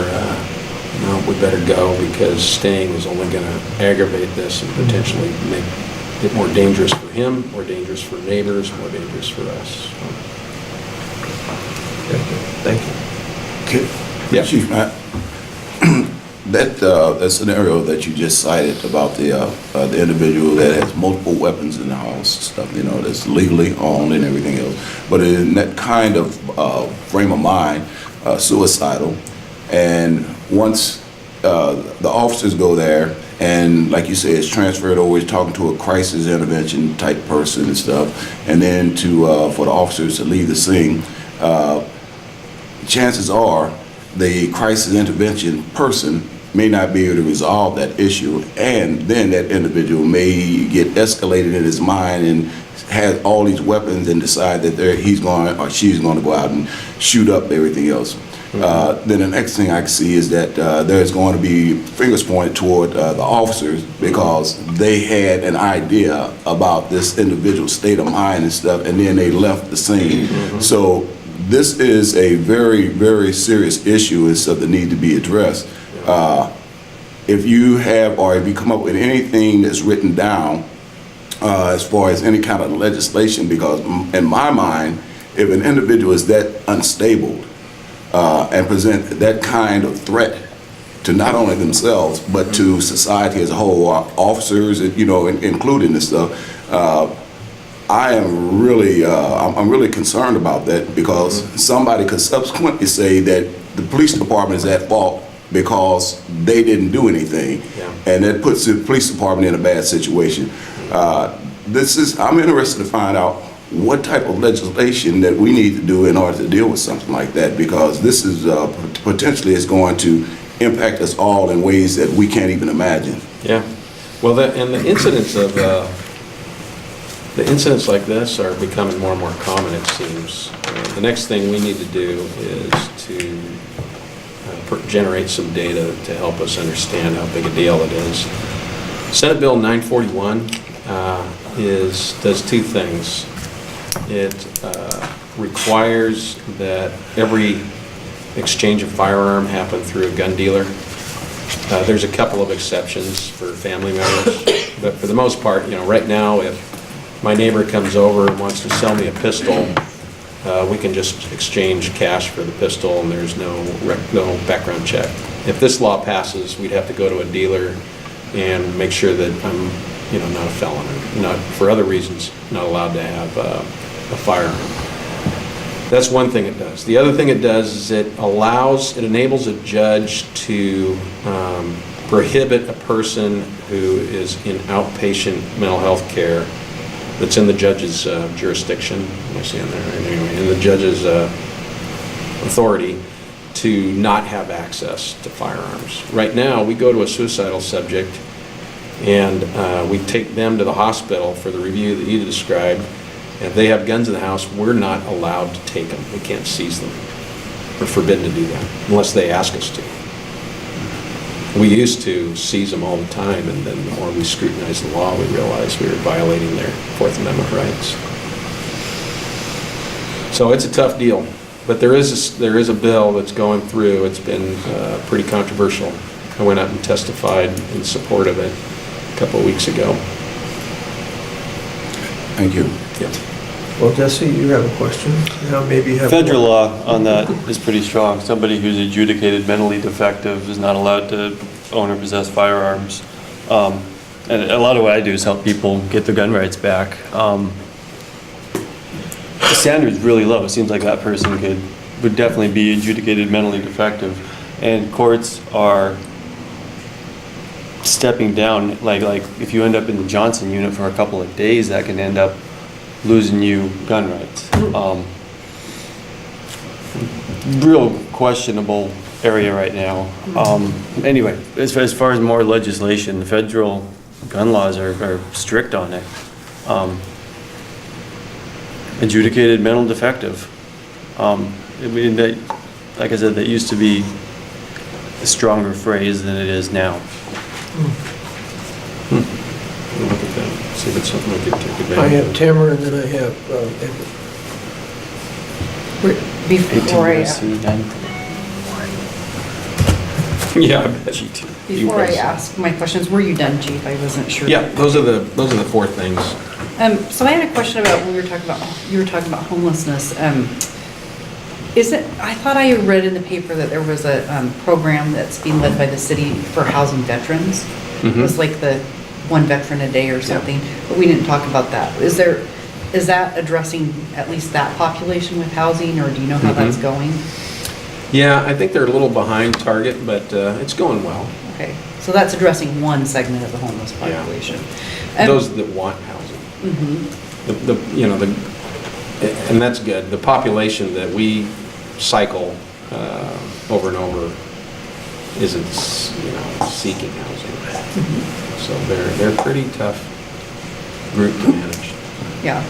no, we better go because staying is only going to aggravate this and potentially make it more dangerous for him, more dangerous for neighbors, more dangerous for us. Thank you. Yeah. Chief Matt, that scenario that you just cited about the individual that has multiple weapons in the house, stuff, that's legally owned and everything else, but in that kind of frame of mind, suicidal, and once the officers go there, and like you say, it's transferred over, talking to a crisis intervention type person and stuff, and then for the officers to leave the scene, chances are the crisis intervention person may not be able to resolve that issue, and then that individual may get escalated in his mind and has all these weapons and decide that he's going or she's going to go out and shoot up everything else. Then the next thing I can see is that there's going to be fingers pointed toward the officers because they had an idea about this individual's state of mind and stuff, and then they left the scene. So this is a very, very serious issue and stuff that needs to be addressed. If you have, or if you come up with anything that's written down as far as any kind of legislation, because in my mind, if an individual is that unstable and present that kind of threat to not only themselves but to society as a whole, officers, including this stuff, I am really, I'm really concerned about that, because somebody could subsequently say that the police department is at fault because they didn't do anything, and that puts the police department in a bad situation. I'm interested to find out what type of legislation that we need to do in order to deal with something like that, because this is potentially is going to impact us all in ways that we can't even imagine. Yeah. Well, and the incidents like this are becoming more and more common, it seems. The next thing we need to do is to generate some data to help us understand how big a deal it is. Senate Bill 941 does two things. It requires that every exchange of firearm happen through a gun dealer. There's a couple of exceptions for family members, but for the most part, right now, if my neighbor comes over and wants to sell me a pistol, we can just exchange cash for the pistol, and there's no background check. If this law passes, we'd have to go to a dealer and make sure that I'm, not a felon, or not for other reasons, not allowed to have a firearm. That's one thing it does. The other thing it does is it enables a judge to prohibit a person who is in outpatient mental health care that's in the judge's jurisdiction, I see on there, anyway, in the judge's authority to not have access to firearms. Right now, we go to a suicidal subject and we take them to the hospital for the review that you described. If they have guns in the house, we're not allowed to take them. We can't seize them. We're forbidden to do that unless they ask us to. We used to seize them all the time, and then the more we scrutinized the law, we realized we were violating their Fourth Amendment rights. So it's a tough deal, but there is a bill that's going through. It's been pretty controversial. I went out and testified in support of it a couple of weeks ago. Thank you. Yeah. Well, Jesse, you have a question? Maybe you have. Federal law on that is pretty strong. Somebody who's adjudicated mentally defective is not allowed to own or possess firearms. And a lot of what I do is help people get their gun rights back. The standard's really low. It seems like that person would definitely be adjudicated mentally defective. And courts are stepping down, like if you end up in the Johnson unit for a couple of days, that can end up losing you gun rights. Real questionable area right now. Anyway, as far as more legislation, the federal gun laws are strict on it. Adjudicated mental defective. Like I said, that used to be a stronger phrase than it is now. We'll look at that, see if it's something we could take advantage of. I have Tamara, and then I have Edward. Yeah, I bet. Before I ask my questions, were you done, Chief? I wasn't sure. Yeah, those are the four things. So I had a question about when you were talking about homelessness. I thought I read in the paper that there was a program that's being led by the city for housing veterans. It was like the one veteran a day or something, but we didn't talk about that. Is that addressing at least that population with housing, or do you know how that's going? Yeah, I think they're a little behind target, but it's going well. Okay, so that's addressing one segment of the homeless population. Those that want housing. And that's good. The population that we cycle over and over isn't, seeking housing. So they're a pretty tough group to manage. Yeah.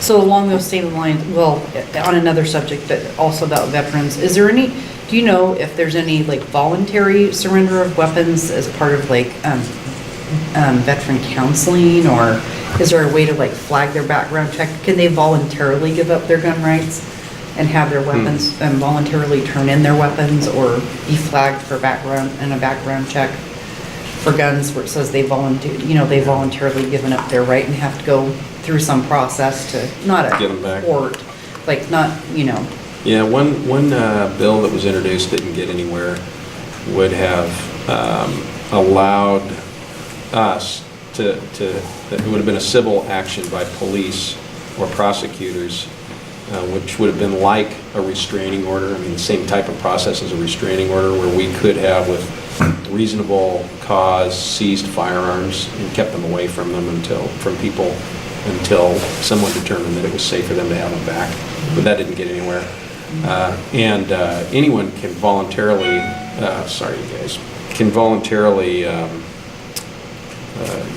So along those same lines, well, on another subject, but also about veterans, do you know if there's any voluntary surrender of weapons as part of veteran counseling, or is there a way to flag their background check? Can they voluntarily give up their gun rights and have their weapons and voluntarily turn in their weapons, or be flagged for background check for guns where it says they voluntarily given up their right and have to go through some process to, not a court, like not, you know, Yeah, one bill that was introduced didn't get anywhere would have allowed us it would have been a civil action by police or prosecutors, which would have been like a restraining order. I mean, the same type of process as a restraining order, where we could have, with reasonable cause, seized firearms and kept them away from them from people until someone determined that it was safe for them to have them back. But that didn't get anywhere. Anyone can voluntarily,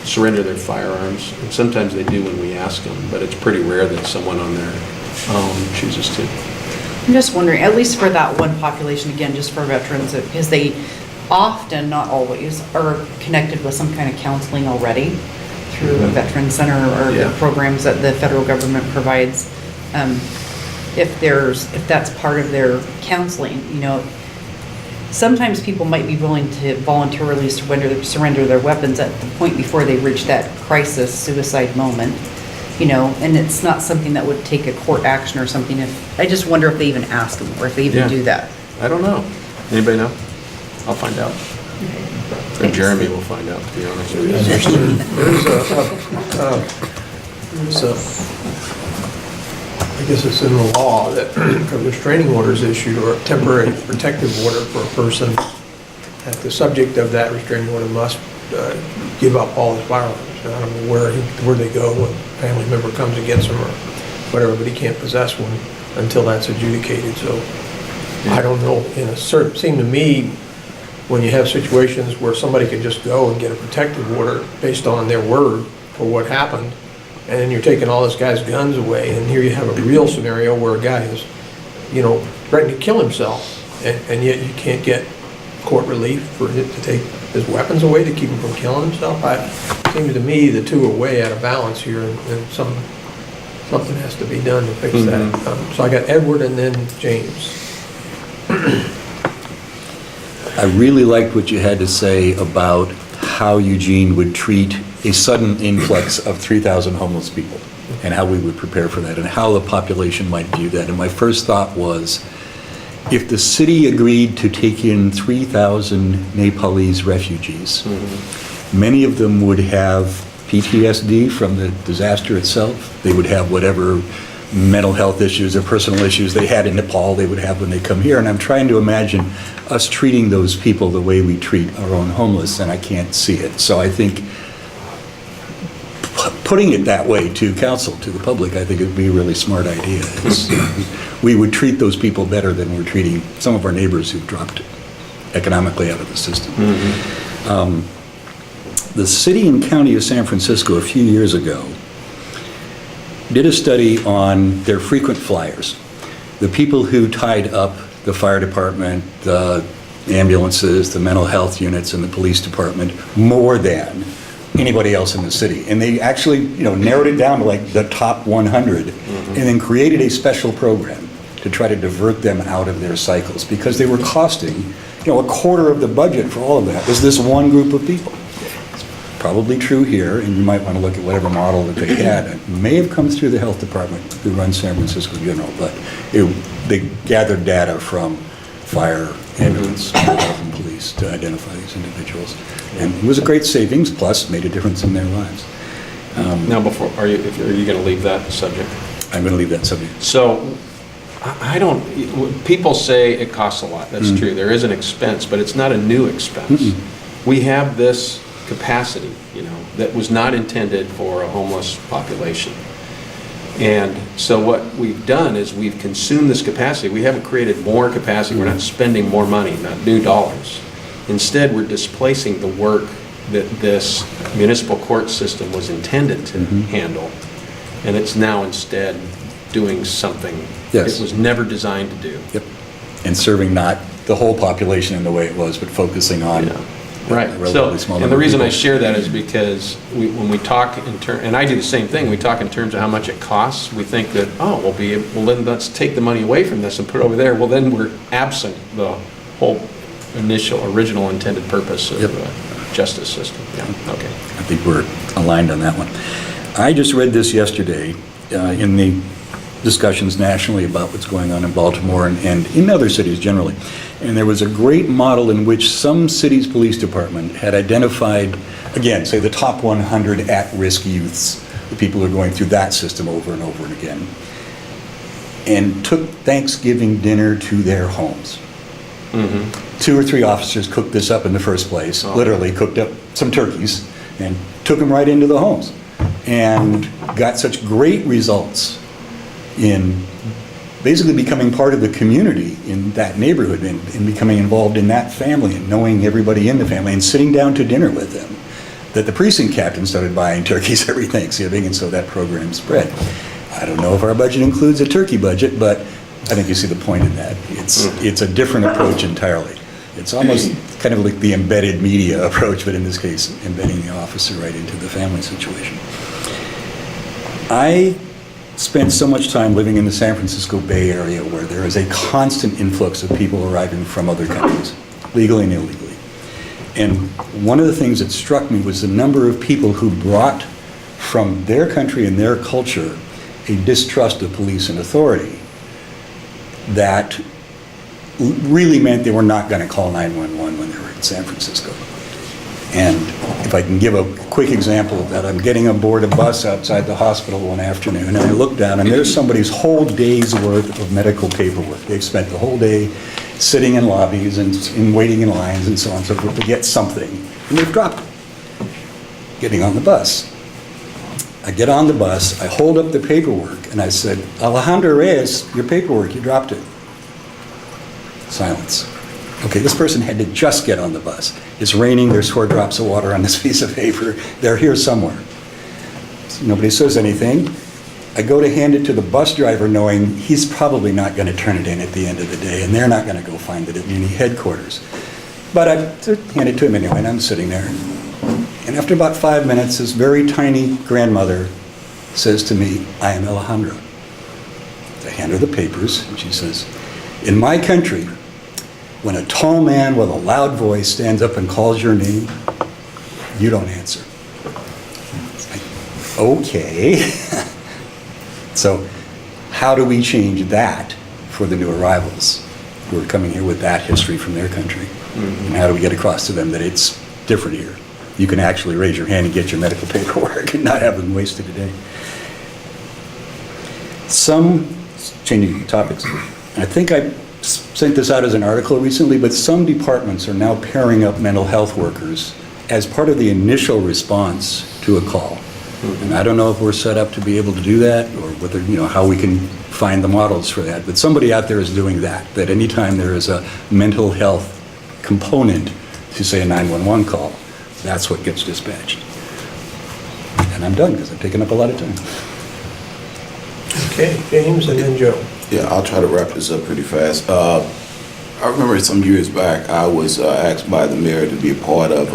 surrender their firearms, and sometimes they do when we ask them, but it's pretty rare that someone on their own chooses to. I'm just wondering, at least for that one population, again, just for veterans, because they often, not always, are connected with some kind of counseling already through a veteran center or the programs that the federal government provides. If that's part of their counseling, you know, sometimes people might be willing to voluntarily surrender their weapons at the point before they reach that crisis, suicide moment, you know, and it's not something that would take a court action or something. I just wonder if they even ask them or if they even do that. I don't know. Anybody know? I'll find out. Or Thanks. Jeremy will find out, to be honest with you. I guess it's in the law that a restraining order is issued, or a temporary protective order for a person, that the subject of that restraining order must give up all his firearms. I don't know where they go when a family member comes and gets them or whatever, but he can't possess one until that's adjudicated. So I don't know. It seemed to me, when you have situations where somebody can just go and get a protective order based on their word for what happened, and then you're taking all this guy's guns away, and here you have a real scenario where a guy is, you know, threatening to kill himself, and yet you can't get court relief for it to take his weapons away to keep him from killing himself. It seems to me the two are way out of balance here, and something has to be done to fix that. So I got Edward and then James. I really liked what you had to say about how Eugene would treat a sudden influx of 3,000 homeless people and how we would prepare for that and how the population might view that. And my first thought was, if the city agreed to take in 3,000 Nepalese refugees, many of them would have PTSD from the disaster itself. They would have whatever mental health issues or personal issues they had in Nepal they would have when they come here. And I'm trying to imagine us treating those people the way we treat our own homeless, and I can't see it. So I think putting it that way to council, to the public, I think it would be a really smart idea. We would treat those people better than we're treating some of our neighbors who've dropped economically out of the system. The city and county of San Francisco a few years ago did a study on their frequent flyers, the people who tied up the fire department, the ambulances, the mental health units, and the police department more than anybody else in the city. And they actually, you know, narrowed it down to like the top 100 and then created a special program to try to divert them out of their cycles, because they were costing, you know, a quarter of the budget for all of that was this one group of people. Probably true here, and you might want to look at whatever model that they had. It may have come through the health department who runs San Francisco General, but they gathered data from fire, ambulance, mental health, and police to identify these individuals. And it was a great savings, plus made a difference in their lives. Now, are you going to leave that subject? I'm going to leave that subject. So, people say it costs a lot. That's true. There is an expense, but it's not a new expense. We have this capacity, you know, that was not intended for a homeless population. And so what we've done is we've consumed this capacity. We haven't created more capacity. We're not spending more money, not new dollars. Instead, we're displacing the work that this municipal court system was intended to handle. And it's now instead doing something it was never designed to do. Yep. And serving not the whole population in the way it was, but focusing on Right. So, and the reason I share that is because when we talk in terms, and I do the same thing, we talk in terms of how much it costs. We think that, well then let's take the money away from this and put it over there. Well, then we're absent the whole original intended purpose of the justice system. Yeah. Okay. I think we're aligned on that one. I just read this yesterday in the discussions nationally about what's going on in Baltimore and in other cities generally. And there was a great model in which some cities' police department had identified, again, say the top 100 at-risk youths, the people who are going through that system over and over and again, and took Thanksgiving dinner to their homes. 2 or 3 officers cooked this up in the first place, literally cooked up some turkeys and took them right into the homes and got such great results in basically becoming part of the community in that neighborhood and becoming involved in that family and knowing everybody in the family and sitting down to dinner with them, that the precinct captain started buying turkeys every Thanksgiving, and so that program spread. I don't know if our budget includes a turkey budget, but I think you see the point in that. It's a different approach entirely. It's almost kind of like the embedded media approach, but in this case, embedding the officer right into the family situation. I spent so much time living in the San Francisco Bay Area where there is a constant influx of people arriving from other countries, legally and illegally. And one of the things that struck me was the number of people who brought from their country and their culture a distrust of police and authority that really meant they were not going to call 911 when they were in San Francisco. And if I can give a quick example of that, I'm getting aboard a bus outside the hospital one afternoon, and I look down, and there's somebody's whole day's worth of medical paperwork. They've spent the whole day sitting in lobbies and waiting in lines and so on and so forth to get something, and they've dropped it. Getting on the bus. I get on the bus, I hold up the paperwork, and I said, Alejandro Reyes, your paperwork, you dropped it. Silence. Okay, this person had to just get on the bus. It's raining, there's 4 drops of water on this piece of paper. They're here somewhere. So nobody says anything. I go to hand it to the bus driver knowing he's probably not going to turn it in at the end of the day, and they're not going to go find it at Muni headquarters. But I hand it to him anyway, and I'm sitting there. And after about 5 minutes, this very tiny grandmother says to me, I am Alejandra. I hand her the papers, and she says, in my country, when a tall man with a loud voice stands up and calls your name, you don't answer. It's like, okay. So how do we change that for the new arrivals who are coming here with that history from their country? Mm-hmm. And how do we get across to them that it's different here? You can actually raise your hand and get your medical paperwork and not have them wasted a day. Changing topics, I think I sent this out as an article recently, but some departments are now pairing up mental health workers as part of the initial response to a call. Mm-hmm. And I don't know if we're set up to be able to do that, or whether, how we can find the models for that. But somebody out there is doing that anytime there is a mental health component to, say, a 911 call, that's what gets dispatched. And I'm done, because I've taken up a lot of time. Okay, James, and then Joe. Yeah, I'll try to wrap this up pretty fast. I remember some years back, I was asked by the mayor to be a part of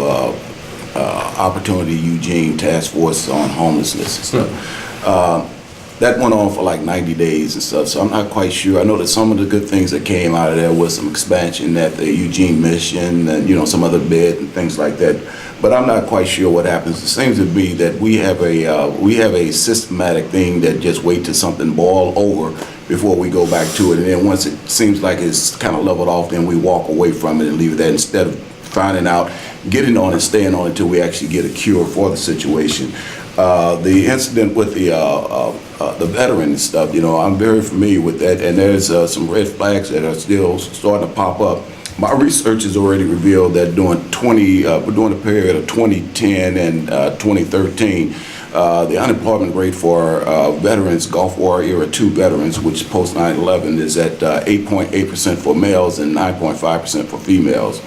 Opportunity Eugene Task Force on Homelessness and stuff. That went on for like 90 days and stuff, so I'm not quite sure. I know that some of the good things that came out of there was some expansion at the Eugene mission and, some other bed and things like that. But I'm not quite sure what happens. It seems to be that we have a systematic thing that just wait till something boil over before we go back to it. And then once it seems like it's kind of leveled off, then we walk away from it and leave it there instead of finding out, getting on and staying on until we actually get a cure for the situation. The incident with the veteran and stuff, I'm very familiar with that, and there's some red flags that are still starting to pop up. My research has already revealed that during the period of 2010 and 2013, the unemployment rate for veterans, Gulf War era 2 veterans, which post 9/11, is at 8.8% for males and 9.5% for females.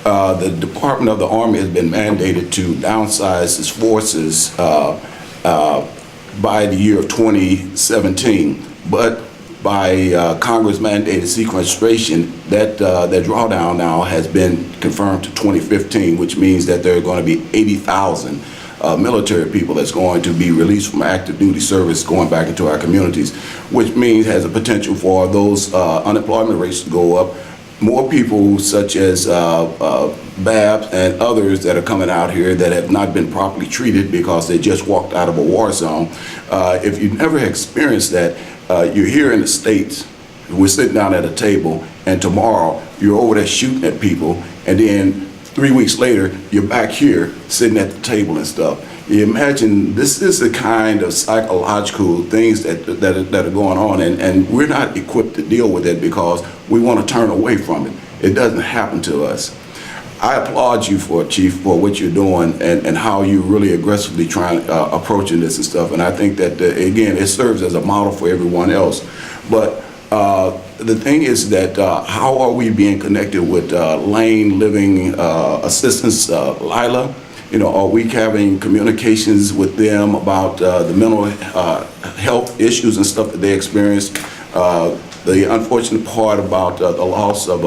The Department of the Army has been mandated to downsize its forces by the year of 2017, but by Congress mandated sequestration, that drawdown now has been confirmed to 2015, which means that there are going to be 80,000 military people that's going to be released from active duty service going back into our communities, which means has a potential for those unemployment rates to go up, more people such as Babs and others that are coming out here that have not been properly treated because they just walked out of a war zone. If you've never experienced that, you're here in the States, we're sitting down at a table, and tomorrow you're over there shooting at people, and then 3 weeks later, you're back here sitting at the table and stuff. You imagine this is the kind of psychological things that are going on, and we're not equipped to deal with it because we want to turn away from it. It doesn't happen to us. I applaud you for, Chief, for what you're doing and how you really aggressively trying approaching this and stuff. And I think that, again, it serves as a model for everyone else. But the thing is that how are we being connected with Lane Living Assistance, Lila? You know, are we having communications with them about the mental health issues and stuff that they experienced? The unfortunate part about the loss of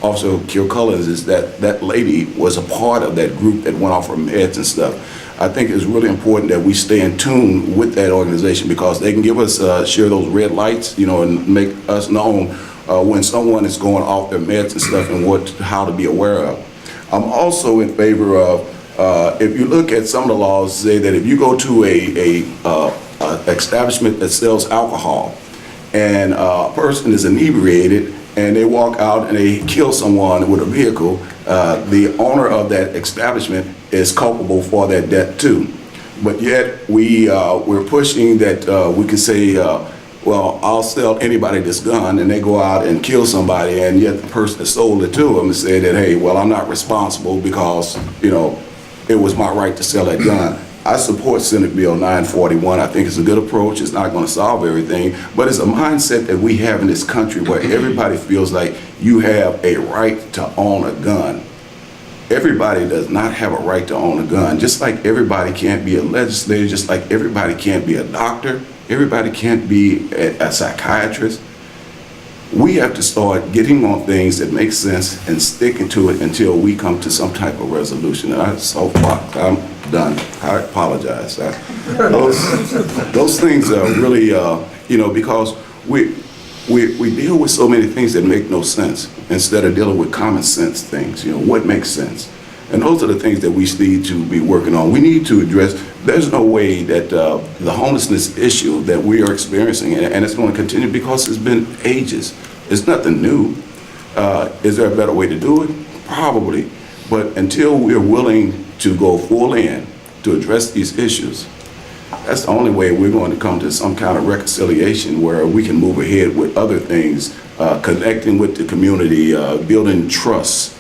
Officer Kilcullen is that that lady was a part of that group that went off her meds and stuff. I think it's really important that we stay in tune with that organization because they can give us, share those red lights, you know, and make us known when someone is going off their meds and stuff and how to be aware of. I'm also in favor of, if you look at some of the laws, say that if you go to a establishment that sells alcohol and a person is inebriated and they walk out and they kill someone with a vehicle, the owner of that establishment is culpable for that debt too. But yet we're pushing that we can say, well, I'll sell anybody this gun, and they go out and kill somebody, and yet the person that sold it to them and say that, hey, well, I'm not responsible because, you know, it was my right to sell that gun. I support Senate Bill 941. I think it's a good approach. It's not going to solve everything, but it's a mindset that we have in this country where everybody feels like you have a right to own a gun. Everybody does not have a right to own a gun. Just like everybody can't be a legislator, just like everybody can't be a doctor, everybody can't be a psychiatrist. We have to start getting on things that make sense and sticking to it until we come to some type of resolution. And I'm done. I apologize. Those things are really, you know, because we deal with so many things that make no sense instead of dealing with common sense things. You know, what makes sense? And those are the things that we need to be working on. We need to address, there's no way that the homelessness issue that we are experiencing, and it's going to continue because it's been ages. It's nothing new. Is there a better way to do it? Probably. But until we're willing to go full in to address these issues, that's the only way we're going to come to some kind of reconciliation where we can move ahead with other things, connecting with the community, building trust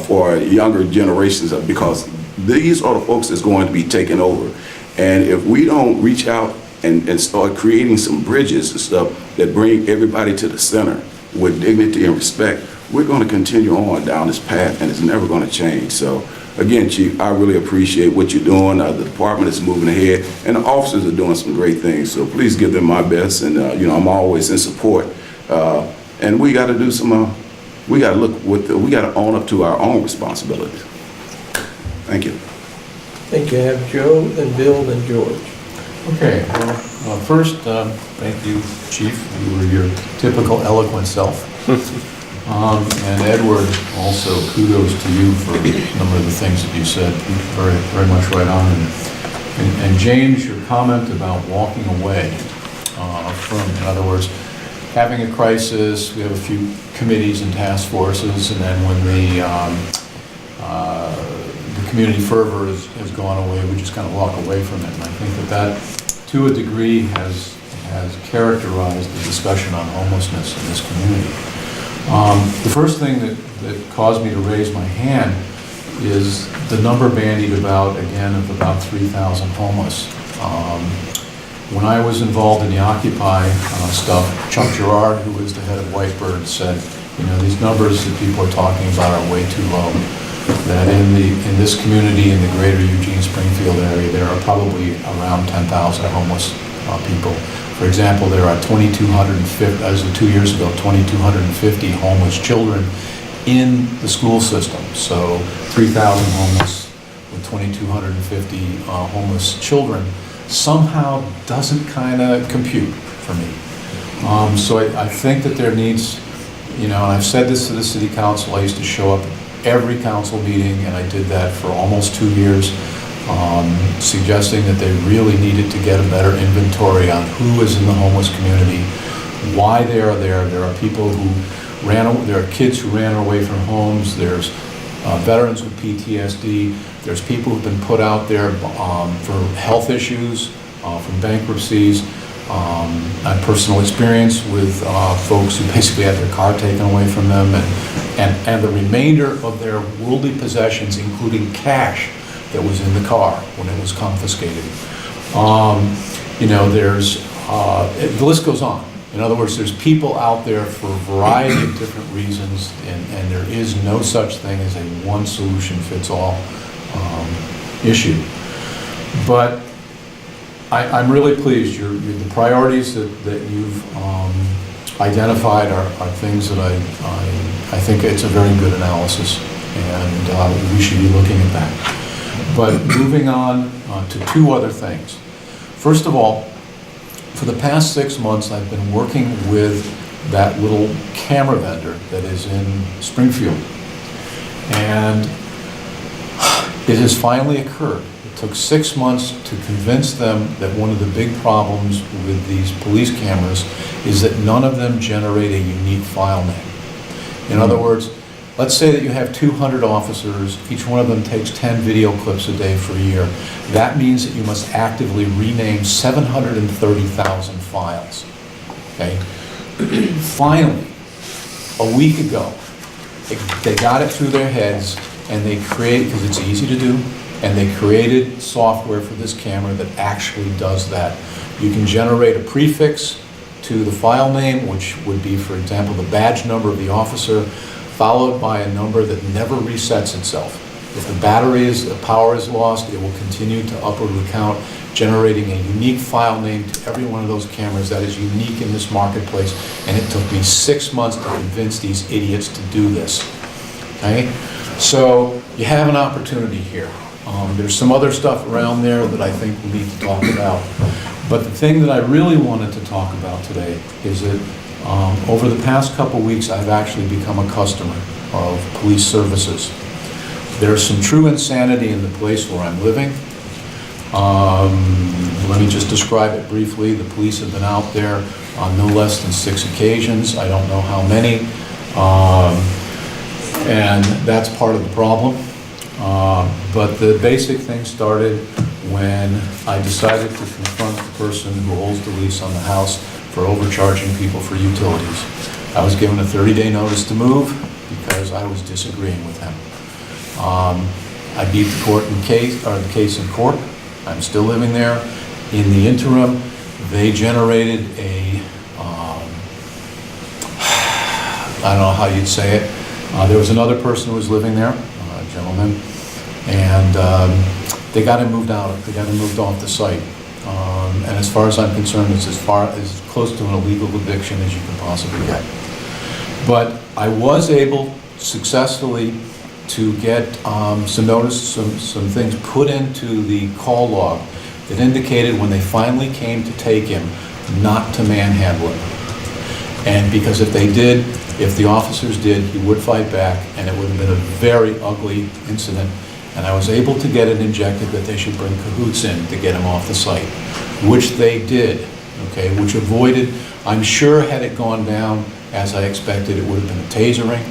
for younger generations, because these are the folks that's going to be taking over. And if we don't reach out and start creating some bridges and stuff that bring everybody to the center with dignity and respect, we're going to continue on down this path, and it's never going to change. So again, Chief, I really appreciate what you're doing. The department is moving ahead, and the officers are doing some great things. So please give them my best, and you know, I'm always in support. And we got to do some. We got to we got to own up to our own responsibilities. Thank you. Thank you. I have Joe, then Bill, then George. Okay, well, first, thank you, Chief. You were your typical eloquent self. And Edward, also kudos to you for a number of the things that you said. Very, very much right on. And James, your comment about walking away from, in other words, having a crisis, we have a few committees and task forces, and then when the community fervor has gone away, we just kind of walk away from it. And I think that to a degree, has characterized the discussion on homelessness in this community. The first thing that caused me to raise my hand is the number bandied about, again, of about 3,000 homeless. When I was involved in the Occupy stuff, Chuck Gerard, who was the head of Whitebird, said, you know, these numbers that people are talking about are way too low. That in this community, in the greater Eugene Springfield area, there are probably around 10,000 homeless people. For example, there are 2,250, as of 2 years ago, 2,250 homeless children in the school system. So 3,000 homeless with 2,250 homeless children somehow doesn't kind of compute for me. So I think that there needs, and I've said this to the city council, I used to show up every council meeting, and I did that for almost 2 years, suggesting that they really needed to get a better inventory on who is in the homeless community, why they are there. There are people who there are kids who ran away from homes, there's veterans with PTSD, there's people who've been put out there for health issues, from bankruptcies. I have personal experience with folks who basically had their car taken away from them, and the remainder of their worldly possessions, including cash that was in the car when it was confiscated. There's, the list goes on. In other words, there's people out there for a variety of different reasons, and there is no such thing as a one solution fits all issue. But I'm really pleased. The priorities that you've identified are things that I think it's a very good analysis, and we should be looking at that. But moving on to 2 other things. First of all, for the past 6 months, I've been working with that little camera vendor that is in Springfield, and it has finally occurred. It took 6 months to convince them that one of the big problems with these police cameras is that none of them generate a unique file name. In other words, let's say that you have 200 officers, each one of them takes 10 video clips a day for a year. That means that you must actively rename 730,000 files, okay? Finally, a week ago, they got it through their heads, and they created, because it's easy to do, and they created software for this camera that actually does that. You can generate a prefix to the file name, which would be, for example, the badge number of the officer, followed by a number that never resets itself. If the power is lost, it will continue to upwardly count, generating a unique file name to every one of those cameras that is unique in this marketplace, and it took me 6 months to convince these idiots to do this, okay? So you have an opportunity here. There's some other stuff around there that I think we need to talk about. But the thing that I really wanted to talk about today is that over the past couple weeks, I've actually become a customer of police services. There's some true insanity in the place where I'm living. Let me just describe it briefly. The police have been out there on no less than 6 occasions. I don't know how many. And that's part of the problem. But the basic thing started when I decided to confront the person who holds the lease on the house for overcharging people for utilities. I was given a 30-day notice to move because I was disagreeing with him. I beat the case in court. I'm still living there. In the interim, they generated a, I don't know how you'd say it. There was another person who was living there, a gentleman, and they got him moved out. They got him moved off the site. And as far as I'm concerned, it's as close to an illegal eviction as you can possibly get. But I was able successfully to get some things put into the call log that indicated when they finally came to take him, not to manhandle him. And because if the officers did, he would fight back, and it would have been a very ugly incident. And I was able to get it injected that they should bring cahoots in to get him off the site, which they did, okay, which avoided, I'm sure had it gone down as I expected, it would have been a tasering,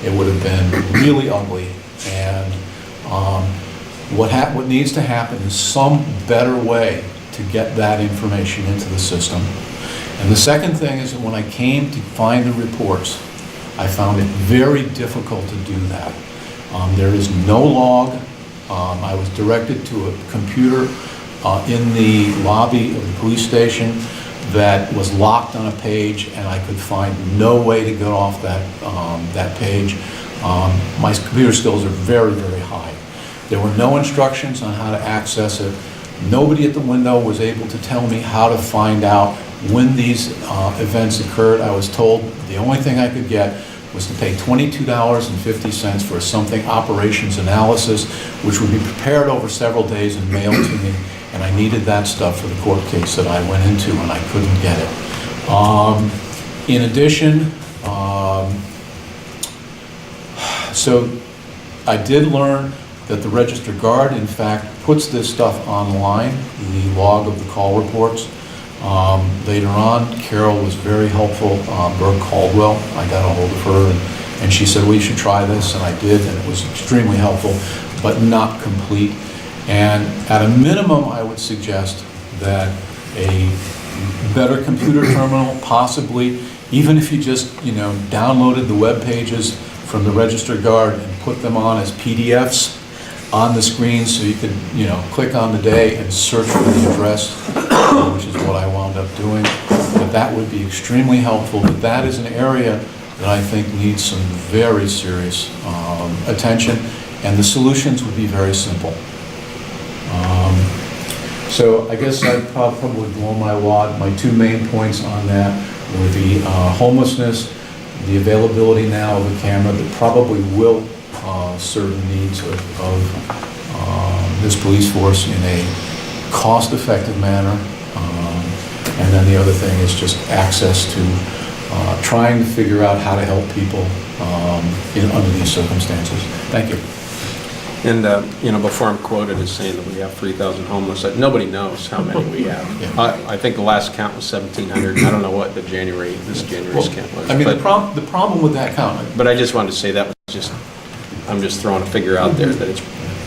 it would have been really ugly, and what needs to happen is some better way to get that information into the system. And the second thing is that when I came to find the reports, I found it very difficult to do that. There is no log. I was directed to a computer in the lobby of the police station that was locked on a page, and I could find no way to get off that page. My computer skills are very, very high. There were no instructions on how to access it. Nobody at the window was able to tell me how to find out when these events occurred. I was told the only thing I could get was to pay $22.50 for something operations analysis, which would be prepared over several days and mailed to me. And I needed that stuff for the court case that I went into, and I couldn't get it. In addition, So I did learn that the registered guard, in fact, puts this stuff online, the log of the call reports. Later on, Carol was very helpful, Brooke Caldwell, I got a hold of her, and she said, well, you should try this, and I did, and it was extremely helpful, but not complete. And at a minimum, I would suggest that a better computer terminal, possibly, even if you just, downloaded the web pages from the registered guard and put them on as PDFs on the screen so you could, click on the day and search for the address, which is what I wound up doing. But that would be extremely helpful. But that is an area that I think needs some very serious attention, and the solutions would be very simple. So I guess I'd probably blow my wad. My two main points on that were the homelessness, the availability now of a camera that probably will serve the needs of this police force in a cost-effective manner. And then the other thing is just access to trying to figure out how to help people under these circumstances. Thank you. And, before I'm quoted as saying that we have 3,000 homeless, nobody knows how many we have. Yeah. I think the last count was 1,700. I don't know what this January's count was. I mean, but, the problem with that count. But I just wanted to say that was I'm just throwing a figure out there that it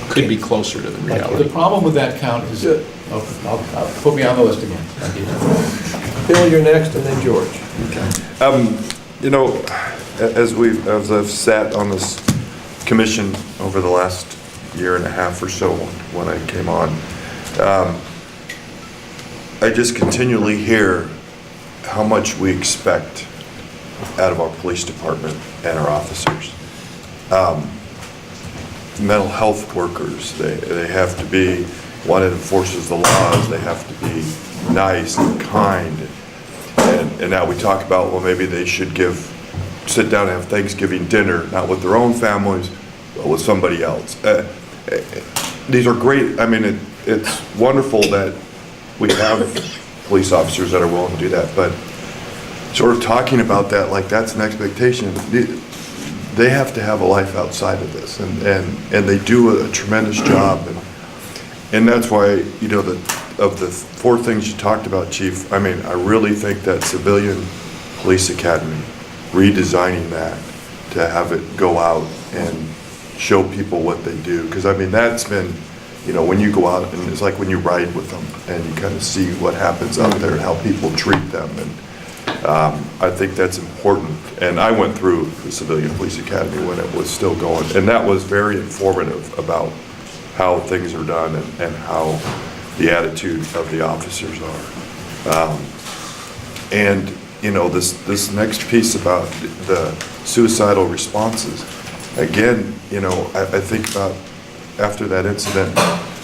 could be closer to the reality. The problem with that count is, I'll put me on the list again. Thank you. Bill, you're next, and then George. As I've sat on this commission over the last year and a half or so when I came on, I just continually hear how much we expect out of our police department and our officers. Mental health workers, they have to be one that enforces the laws, they have to be nice and kind. And now we talk about, well, maybe they should sit down and have Thanksgiving dinner, not with their own families, but with somebody else. These are great. I mean, it's wonderful that we have police officers that are willing to do that, but sort of talking about that like that's an expectation. They have to have a life outside of this, and they do a tremendous job, and that's why, of the four things you talked about, Chief, I mean, I really think that civilian police academy, redesigning that to have it go out and show people what they do, because I mean, that's been, when you go out, and it's like when you ride with them and you kind of see what happens out there and how people treat them, and I think that's important. And I went through the Civilian Police Academy when it was still going, and that was very informative about how things are done and how the attitude of the officers are. And this next piece about the suicidal responses, again, I think about after that incident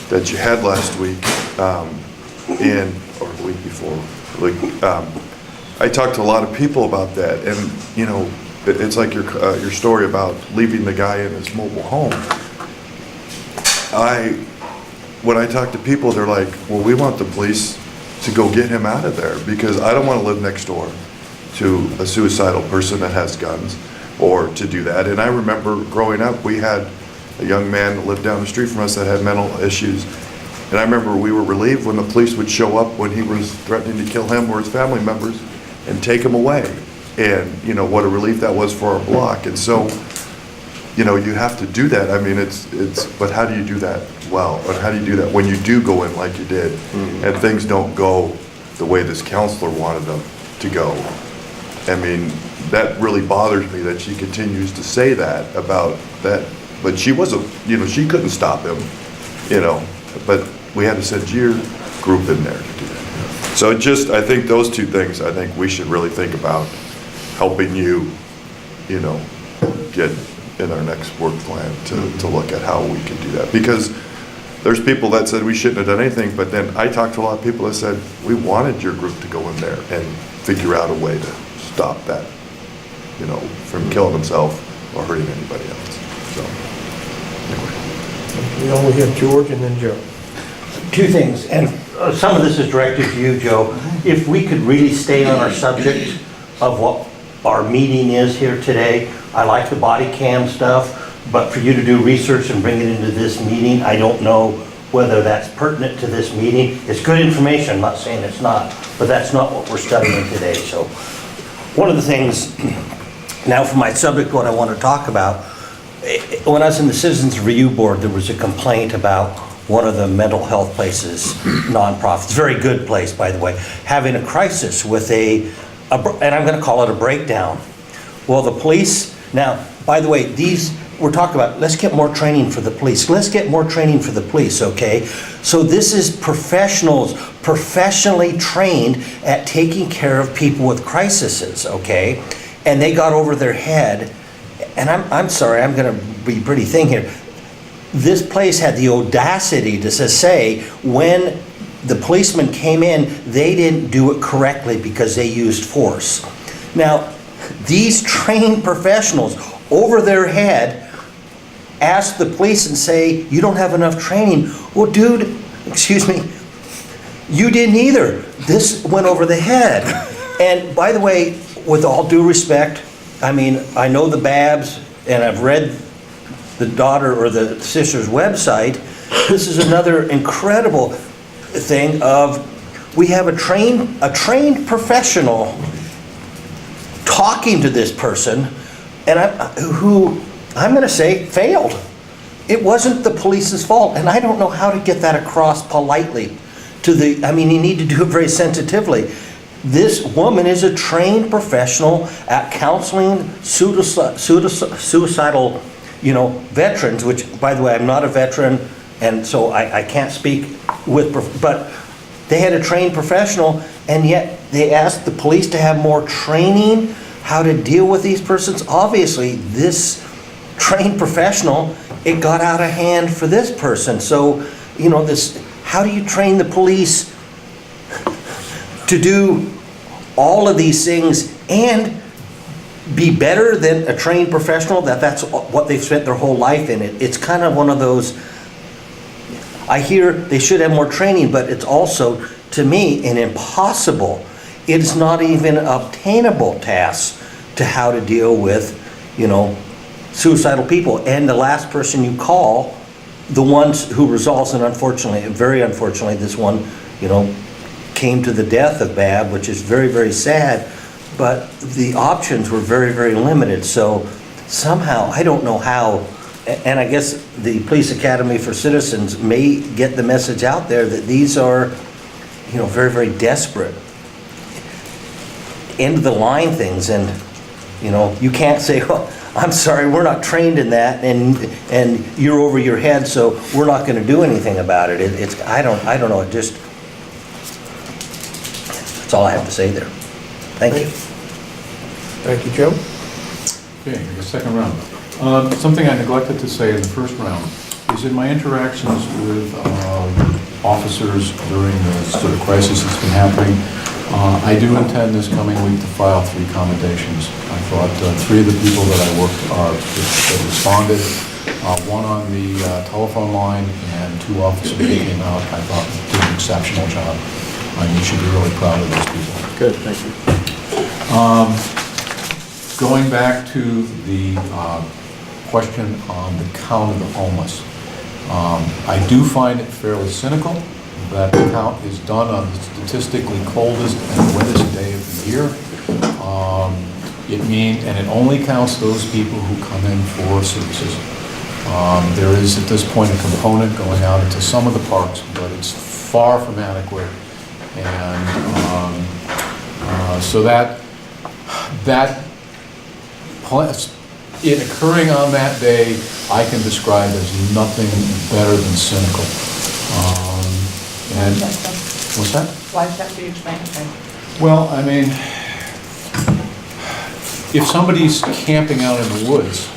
that you had last week, or the week before, I talked to a lot of people about that, and it's like your story about leaving the guy in his mobile home. When I talk to people, they're like, well, we want the police to go get him out of there, because I don't want to live next door to a suicidal person that has guns, or to do that. And I remember growing up, we had a young man that lived down the street from us that had mental issues. And I remember we were relieved when the police would show up when he was threatening to kill him or his family members and take him away. And, what a relief that was for our block. And so, you have to do that. I mean, but how do you do that well? And how do you do that when you do go in like you did, and things don't go the way this counselor wanted them to go? I mean, that really bothers me that she continues to say that about that, but she wasn't, she couldn't stop him, but we had to send your group in there to do that. So I think those two things, I think we should really think about helping you, get in our next work plan to look at how we can do that. Because there's people that said we shouldn't have done anything, but then I talked to a lot of people that said, we wanted your group to go in there and figure out a way to stop that, from killing himself or hurting anybody else. So, anyway. We only have George and then Joe. Two things, and some of this is directed to you, Joe. If we could really stay on our subject of what our meeting is here today. I like the body cam stuff. but for you to do research and bring it into this meeting, I don't know whether that's pertinent to this meeting. It's good information, I'm not saying it's not, but that's not what we're studying today. So one of the things, now for my subject, what I want to talk about, when I was in the Citizens Review Board, there was a complaint about one of the mental health places, nonprofits, very good place, by the way, having a crisis with and I'm going to call it a breakdown. Well, the police, now, by the way, we're talking about, let's get more training for the police. Let's get more training for the police, okay? So this is professionals, professionally trained at taking care of people with crises, okay? And they got over their head, and I'm sorry, I'm gonna be pretty thin here. This place had the audacity to say, when the policemen came in, they didn't do it correctly because they used force. Now, these trained professionals over their head ask the police and say, you don't have enough training. Well, dude, excuse me, you didn't either. This went over the head. And by the way, with all due respect, I mean, I know the Babs, and I've read the daughter or the sister's website. This is another incredible thing of, we have a trained professional talking to this person, and who I'm going to say failed. It wasn't the police's fault, and I don't know how to get that across politely to I mean, you need to do it very sensitively. This woman is a trained professional at counseling suicidal, veterans, which, by the way, I'm not a veteran, and so I can't speak but they had a trained professional, and yet they asked the police to have more training how to deal with these persons. Obviously, this trained professional, it got out of hand for this person. So, how do you train the police to do all of these things and be better than a trained professional that's what they've spent their whole life in? It's kind of one of those, I hear they should have more training, but it's also, to me, an impossible, it's not even an obtainable task to how to deal with, suicidal people. And the last person you call, the ones who results in, unfortunately, very unfortunately, this one, came to the death of Bab, which is very, very sad, but the options were very, very limited. So somehow, I don't know how, and I guess the Police Academy for Citizens may get the message out there that these are, very, very desperate, end of the line things, and, you can't say, well, I'm sorry, we're not trained in that, and you're over your head, so we're not going to do anything about it. I don't know. That's all I have to say there. Thank you. Thank you, Joe. Okay, the second round. Something I neglected to say in the first round is in my interactions with officers during the sort of crisis that's been happening, I do intend this coming week to file 3 commendations. I thought 3 of the people that I worked that responded, one on the telephone line and 2 officers that came out, I thought did an exceptional job. You should be really proud of those people. Good, thank you. Going back to the question on the count of the homeless, I do find it fairly cynical that the count is done on the statistically coldest and wettest day of the year. And it only counts those people who come in for services. There is at this point a component going out into some of the parks, but it's far from adequate. And so it occurring on that day, I can describe as nothing better than cynical. And what's that? Why is that for you explain? Okay. Well, I mean, if somebody's camping out in the woods,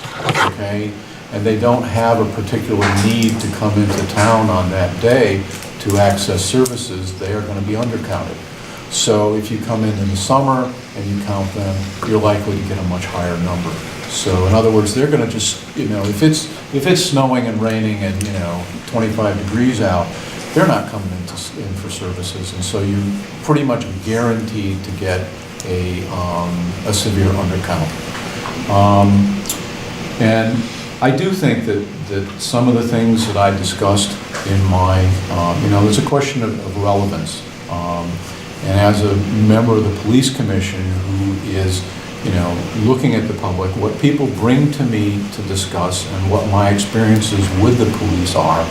okay, and they don't have a particular need to come into town on that day to access services, they are going to be undercounted. So if you come in the summer and you count them, you're likely to get a much higher number. So in other words, they're going to just, if it's snowing and raining and 25 degrees out, they're not coming in for services, and so you pretty much guaranteed to get a severe undercount. And I do think that some of the things that I discussed in my, there's a question of relevance. And as a member of the police commission who is, looking at the public, what people bring to me to discuss and what my experiences with the police are,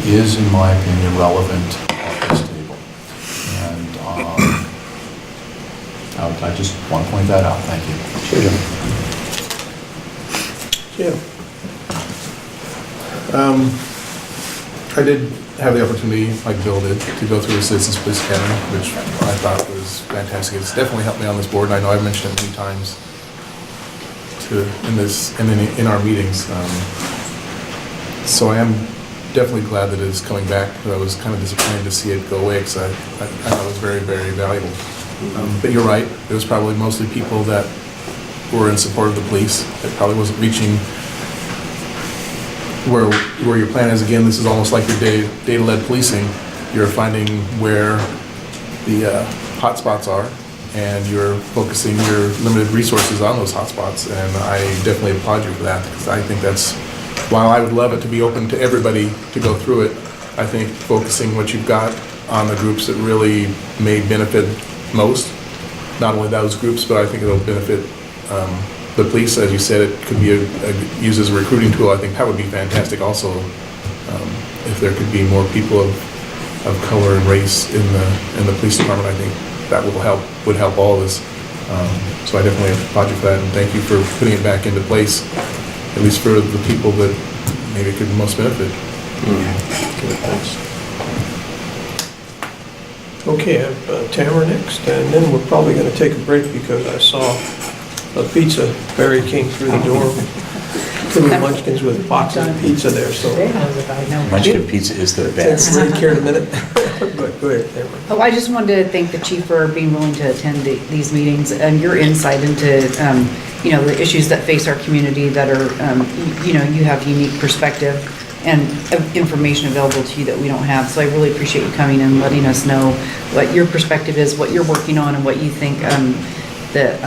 is, in my opinion, relevant at this table. And I just want to point that out. Thank you. Yeah. I did have the opportunity, like Bill did, to go through the Citizens Police Academy, which I thought was fantastic. It's definitely helped me on this board, and I know I've mentioned it many times in our meetings. So I am definitely glad that it's coming back. I was kind of disappointed to see it go away because I thought it was very, very valuable. But you're right, it was probably mostly people that were in support of the police. It probably wasn't reaching where your plan is. Again, this is almost like your data-led policing. You're finding where the hot spots are, and you're focusing your limited resources on those hot spots. And I definitely applaud you for that, because I think that's, while I would love it to be open to everybody to go through it, I think focusing what you've got on the groups that really may benefit most, not only those groups, but I think it'll benefit the police. As you said, it could be used as a recruiting tool. I think that would be fantastic also, if there could be more people of color and race in the police department. I think that would help all of us. So I definitely applaud you for that, and thank you for putting it back into place, at least for the people that maybe could most benefit. Good, thanks. Okay, I have Tamara next, and then we're probably going to take a break because I saw a pizza Barry came through the door, two munchkins with boxes of pizza there, so. Munchkin pizza is the best. Really care in a minute. But go ahead, Tamara. Oh, I just wanted to thank the chief for being willing to attend these meetings and your insight into, the issues that face our community that are, you have unique perspective and information available to you that we don't have. So I really appreciate you coming and letting us know what your perspective is, what you're working on, and what you think the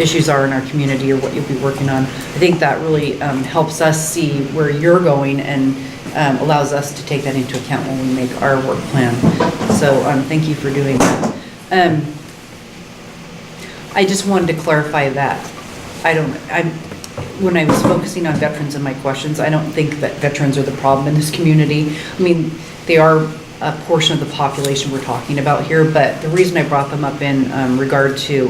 issues are in our community, or what you'll be working on. I think that really helps us see where you're going, and allows us to take that into account when we make our work plan. So thank you for doing that. I just wanted to clarify that. When I was focusing on veterans in my questions, I don't think that veterans are the problem in this community. I mean, they are a portion of the population we're talking about here, but the reason I brought them up in regard to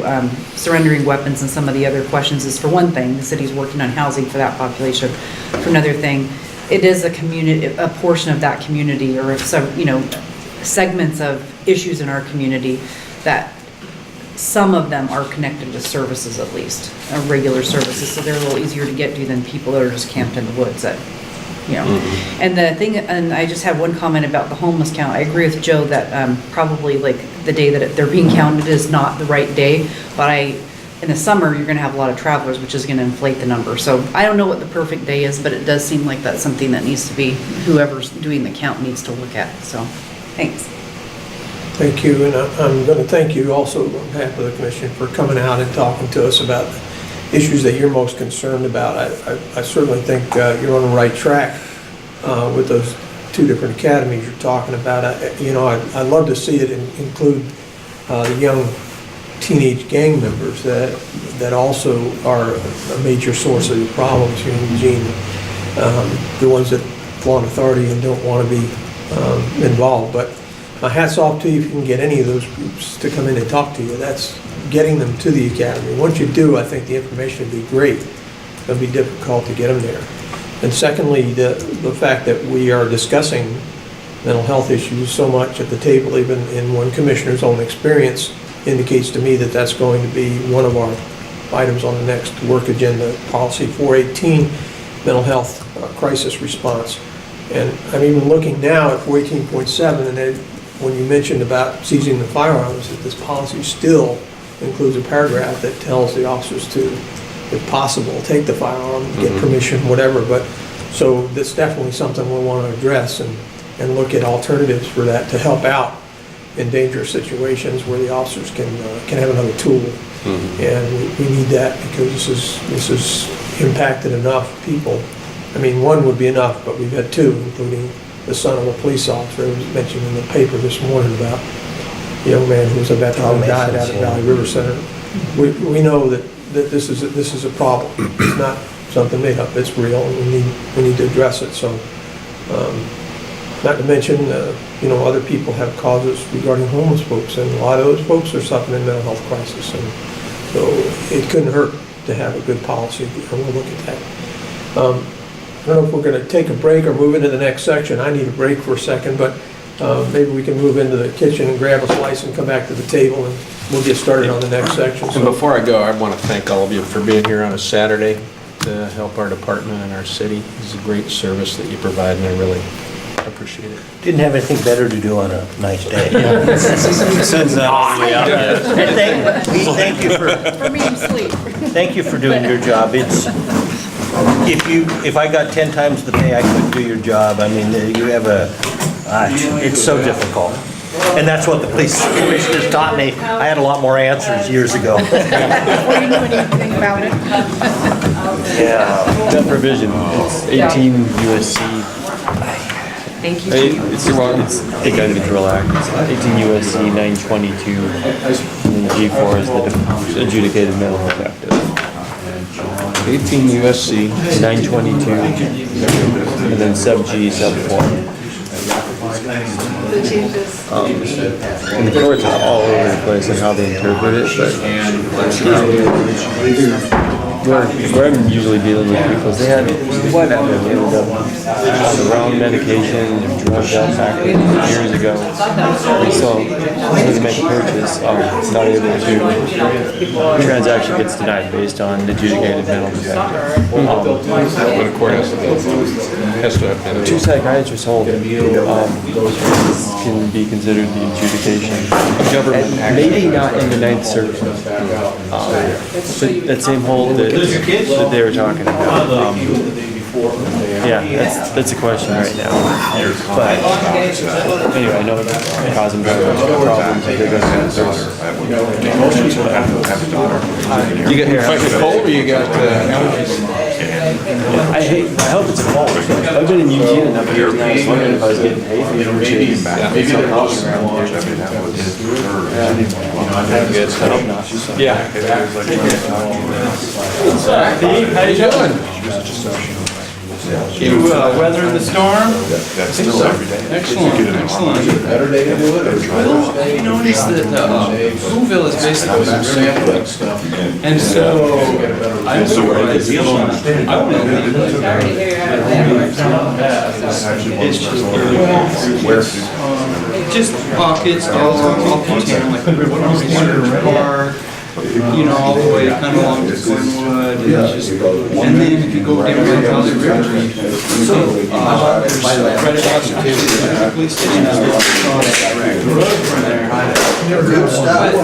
surrendering weapons and some of the other questions is, for one thing, the city's working on housing for that population. For another thing, it is a portion of that community, or some, segments of issues in our community that some of them are connected to services, at least regular services, so they're a little easier to get to than people that are just camped in the woods. And the thing, and I just have one comment about the homeless count. I agree with Joe that probably like the day that they're being counted is not the right day, but in the summer you're going to have a lot of travelers, which is going to inflate the number. So I don't know what the perfect day is, but it does seem like that's something that needs to be, whoever's doing the count needs to look at. So thanks. Thank you, and I'm going to thank you also on behalf of the commission for coming out and talking to us about the issues that you're most concerned about. I certainly think you're on the right track with those two different academies you're talking about. I'd love to see it include the young teenage gang members that also are a major source of the problems here in Eugene. The ones that flaunt authority and don't want to be involved. But my hat's off to you if you can get any of those groups to come in and talk to you. That's getting them to the academy. Once you do, I think the information would be great. It'll be difficult to get them there. And secondly, the fact that we are discussing mental health issues so much at the table, even in one commissioner's own experience, indicates to me that that's going to be one of our items on the next work agenda, policy 418, mental health crisis response. And I'm even looking now at 418.7, and when you mentioned about seizing the firearms, that this policy still includes a paragraph that tells the officers to, if possible, take the firearm, get permission, whatever. But so that's definitely something we want to address and look at alternatives for that to help out in dangerous situations where the officers can have another tool. And we need that, because this has impacted enough people I mean, one would be enough, but we've had two, including the son of a police officer who was mentioned in the paper this morning about a young man who was a veteran who died out of Valley River Center. We know that this is a problem. It's not something made up, it's real, and we need to address it. So, not to mention, other people have causes regarding homeless folks, and a lot of those folks are suffering a mental health crisis, and so it couldn't hurt to have a good policy, and we'll look at that. I don't know if we're going to take a break or move into the next section. I need a break for a second, but maybe we can move into the kitchen and grab a slice and come back to the table, and we'll get started on the next section. And before I go, I want to thank all of you for being here on a Saturday to help our department and our city. It's a great service that you provide, and I really appreciate it. Didn't have anything better to do on a nice day. Sends that all the way out. And thank you For me, sleep. thank you for doing your job. If I got 10 times the pay, I couldn't do your job. I mean, you have it's so difficult. And that's what the police commissioners taught me. I had a lot more answers years ago. Before you knew anything about it. Yeah. That provision, it's 18 USC. Thank you. It's the Gun Control Act. It's 18 USC 922, and then G4 is the adjudicated mental health active. 18 USC. 922, and then sub G, sub 4. And the courts are all over the place on how they interpret it, but where I'm usually dealing with people is they ended up on the wrong medication, drugged out back years ago. And so when they make a purchase, not able to, the transaction gets denied based on adjudicated mental defective. But of course, has to have been. Two psychiatrists hold it, can be considered the adjudication. Government Maybe not in the Ninth Circuit. But that same hold that they were talking about. Yeah, that's a question right now. But anyway, I know it's causing problems if they're going to You got here, fighting a cold, or you got allergies? I hope it's a cold. I've been in Eugene enough years now, I was wondering if I was getting hay fever, which is something else around here. I hope not. Yeah. Steve, how you doing? You weathering the storm? Excellent, excellent. Better day to do it? Well, I noticed that Whoville is basically some sampling stuff. And so, I'm surprised. I don't know. It's just pockets all through town, like Wonder Park, all the way kind of along to Glenwood, and then if you go down by Valley River, there's right across the police station, there's the road from there. Good stuff.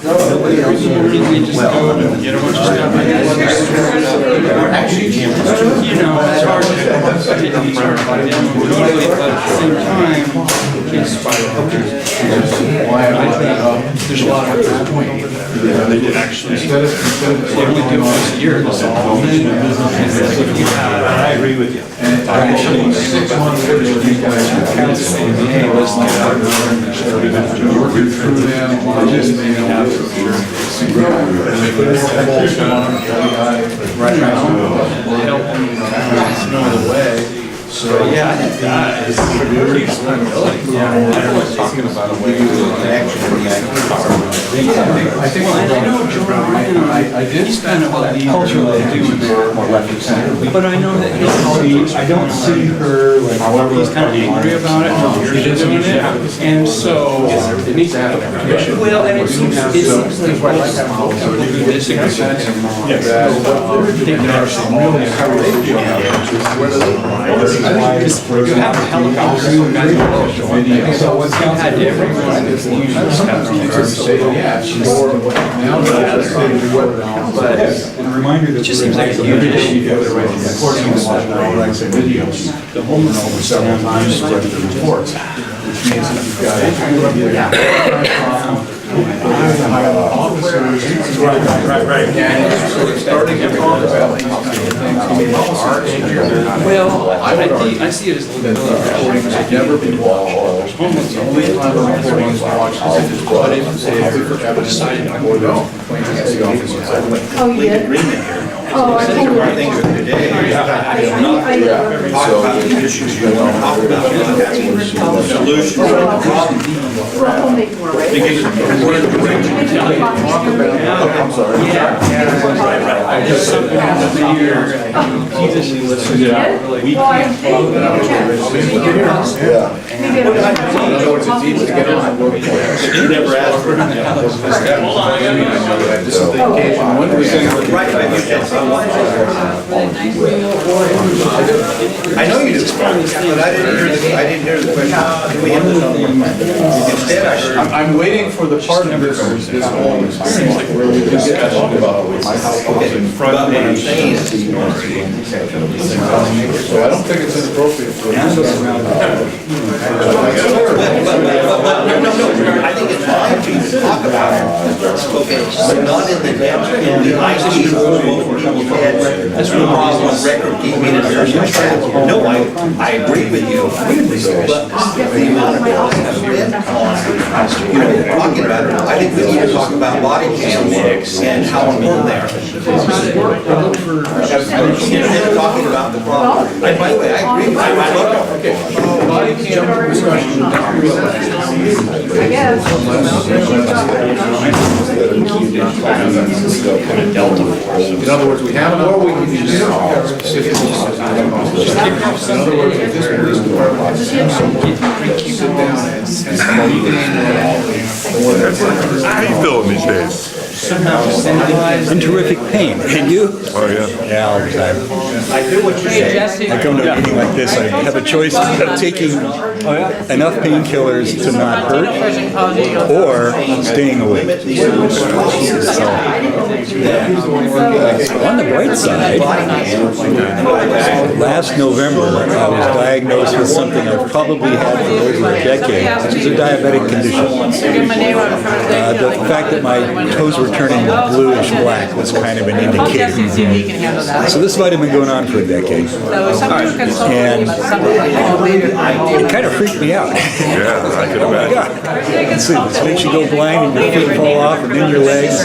Nobody else. You just go and get a bunch of stuff. It's hard to take these hard to find out, but at the same time, there's a lot of they did actually. They only do it once a year. I agree with you. Actually, 6 months ago, you guys were counseling. Hey, let's get out of working through them. Just right now, help them know the way. So yeah, it's pretty responsibility. Yeah, everyone's talking about a way to action. I think I did spend about the culturally doing but I know that I don't see her like he's kind of angry about it. She's doing it, and so it needs to have permission. Well, and it seems like people who disagree. Yes. Think there are some really encouraging. You have a helicopter who got video. So what's you had everyone is the usual stuff. But it just seems like a huge issue. Of course, you can watch videos. The homeless over several times spread the reports, which means that you've got Starting to talk about these well, I see it as a little bit recordings have never been watched. It's the only time the recordings are watched is it's brought in to say if we ever decided to go no. Oh, you did? Agreement here. Oh, I think our things are today. Talk about the issues you want to talk about. The solutions or the problem. Because we're in the range of talk about. I'm sorry. I just something happens here. Easily listed it out. We can't talk about it. In other words, it's easy to get on the work plan. You never asked for it. This is the occasion when we say. I know you do, but I didn't hear the question. Can we have this on the instead? I'm waiting for the part of this whole where we can get about But what I'm saying is, so I don't think it's inappropriate for this. no, I think it's fine for you to talk about it. Okay, but not in the IT, what people had, that's the problem with record keeping and no, I agree with you, but the amount of time that's spent on, talking about it, I think we need to talk about body cams and how important they are. Instead of talking about the problem. And by the way, I agree with you. Okay, body cam discussion. In other words, we have more we can do. In other words, if this police department sit down and How you feeling these days? In terrific pain. And you? Oh, yeah. Yeah, all the time. I come to a meeting like this, I have a choice of taking enough painkillers to not hurt or staying awake. So, on the bright side, last November I was diagnosed with something I've probably had for over a decade, which is a diabetic condition. The fact that my toes were turning bluish black was kind of an indicator. So this might have been going on for a decade. And it kind of freaked me out. Yeah, I can Oh my imagine. God. This makes you go blind and your feet fall off and then your legs.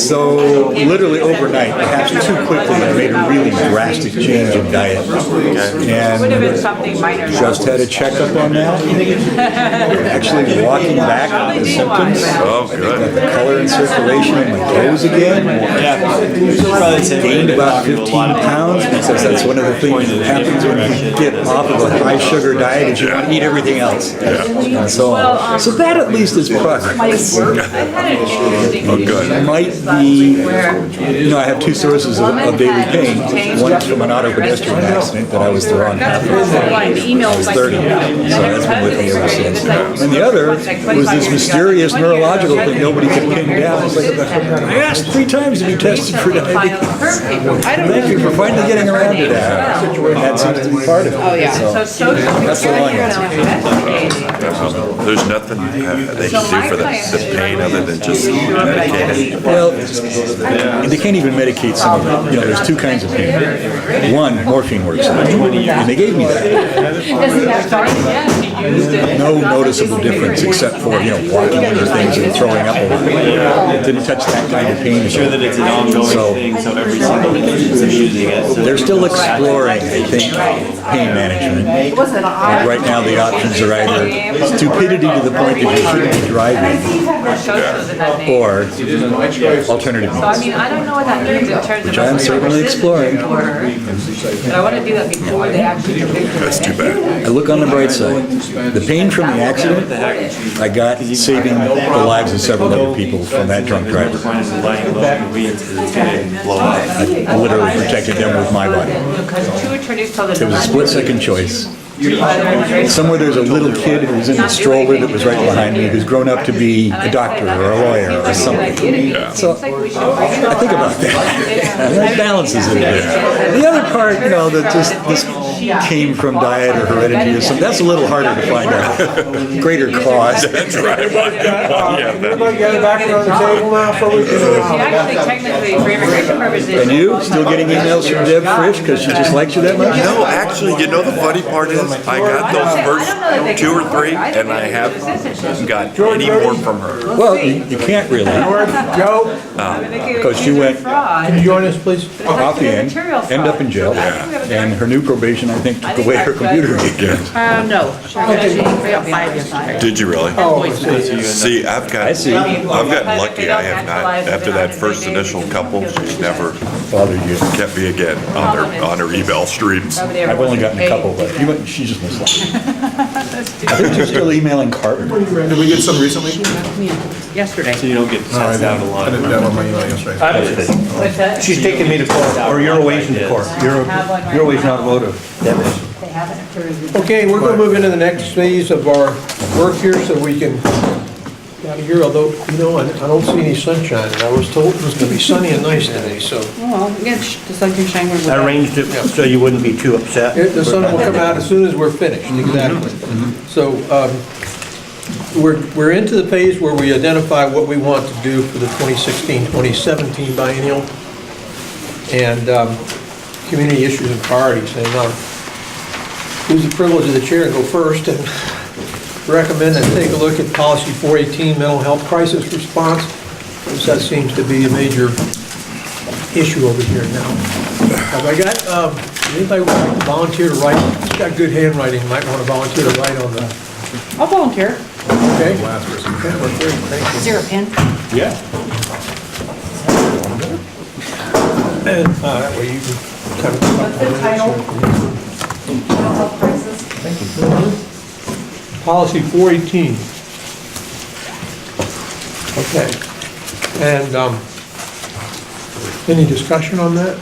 So literally overnight, perhaps too quickly, I made a really drastic change in diet. And just had a checkup on that. Actually walking back the symptoms. Oh, good. The color and circulation in my toes again. Gained about 15 pounds because that's one of the things that happens when you get off of a high sugar diet is you want to eat everything else. And so on. So that at least is progress. Oh, good. Might be, I have two sources of daily pain. One is from an auto pedestrian accident that I was the wrong half of. I was 30, so that's been with me ever since. And the other was this mysterious neurological thing nobody could pin down. It's like, I asked 3 times to be tested for diabetes. Thank you for finally getting around to that. And that seems to be part of it. Oh, yeah. So that's the long answer. There's nothing they can do for the pain other than just medicate it. Well, they can't even medicate some of it. There's 2 kinds of pain. One, morphine works, and they gave me that. No noticeable difference except for, walking under things and throwing up a lot. Didn't touch that kind of pain. I'm sure that it's an ongoing thing, so every single person's using it. So They're still exploring, I think, pain management. Right now, the options are either stupidity to the point that you shouldn't be driving, or alternative So I means. mean, I don't know what that means in terms of. Which I am certainly exploring. But I want to do that before they actually convict me. That's too bad. I look on the bright side. The pain from the accident, I got saving the lives of several other people from that drunk driver. I literally protected them with my body. Because 2 attorneys told us. It was a split-second choice. Somewhere there's a little kid who's in the stroller that was right behind me who's grown up to be a doctor or a lawyer or something. So I think about that. And that balances it a bit. The other part, that just this came from diet or heredity or something. That's a little harder to find out. Greater cause. That's right. Everybody got it back on the table now so we She can... actually, technically, for immigration purposes. And you, still getting emails from Deb Frisch because she just likes you that much? No, actually, you know the funny part is, I got those first 2 or 3, and I haven't got any more from her. Well, you can't really, Joe, because she went can you join us, please? off the end, end up in jail, and her new probation, I think, took away her computer again. No, she got 5 yesterday. Did you really? Oh, See, I've gotten lucky, I have not, after that first initial couple, she's never Bothered you. kept me again on her email streams. I've only gotten a couple, but she just missed one. I think she's still emailing Carter. Did we get some recently? Yesterday. So you don't get passed out a lot. I didn't download my email yesterday. What's that? She's taking me to court, or you're away from the court. You're away from automotive. Deb is. They haven't approved. Okay, we're gonna move into the next phase of our work here so we can get out of here, although, you know, I don't see any sunshine. And I was told it was gonna be sunny and nice today, so. Well, yeah, the sun can shine when we're. I arranged it so you wouldn't be too upset. The sun will come out as soon as we're finished, exactly. So, we're into the phase where we identify what we want to do for the 2016-2017 biennial and community issues and priorities. And use the privilege of the chair and go first and recommend and take a look at policy 418, mental health crisis response, because that seems to be a major issue over here now. Have I got, anybody would like to volunteer to write? It's got good handwriting, might want to volunteer to write on the, I'll volunteer. okay? Okay, well, great, thank you. Is there a pen? Yeah. And that way you can kind of. What's the title? Policy 418. Okay. And any discussion on that?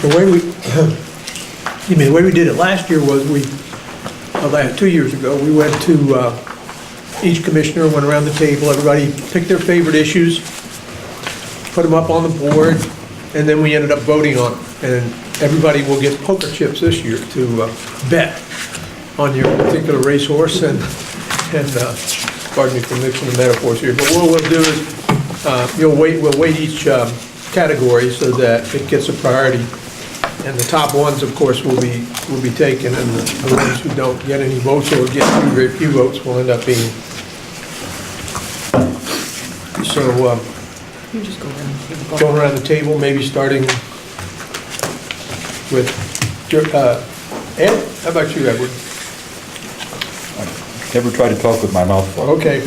The way we, the way we did it last year was 2 years ago, we went to, each commissioner went around the table, everybody picked their favorite issues, put them up on the board, and then we ended up voting on it. And everybody will get poker chips this year to bet on your particular racehorse and pardon me for mixing the metaphors here, but what we'll do is we'll weight each category so that it gets a priority. And the top ones, of course, will be taken, and the ones who don't get any votes or get very few votes will end up being. So, You just go around. going around the table, maybe starting with, Ed, how about you, Edward? Never try to talk with my mouth full. Okay.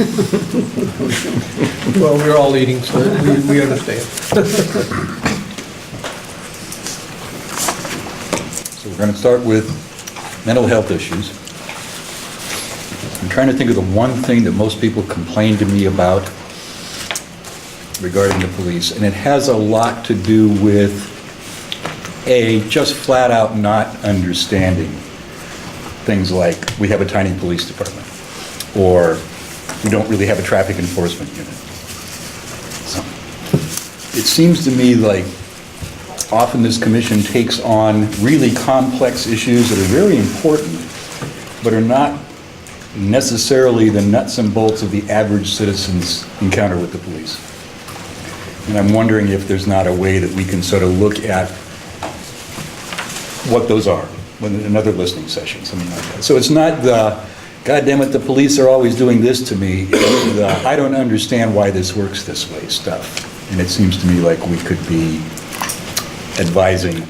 Well, we're all eating, so we understand. So we're going to start with mental health issues. I'm trying to think of the one thing that most people complain to me about regarding the police, and it has a lot to do with just flat out not understanding things like we have a tiny police department, or we don't really have a traffic enforcement unit. So, it seems to me like often this commission takes on really complex issues that are very important, but are not necessarily the nuts and bolts of the average citizen's encounter with the police. And I'm wondering if there's not a way that we can sort of look at what those are, when another listening session, something like that. So it's not the, God damn it, the police are always doing this to me. It's the, I don't understand why this works this way stuff. And it seems to me like we could be advising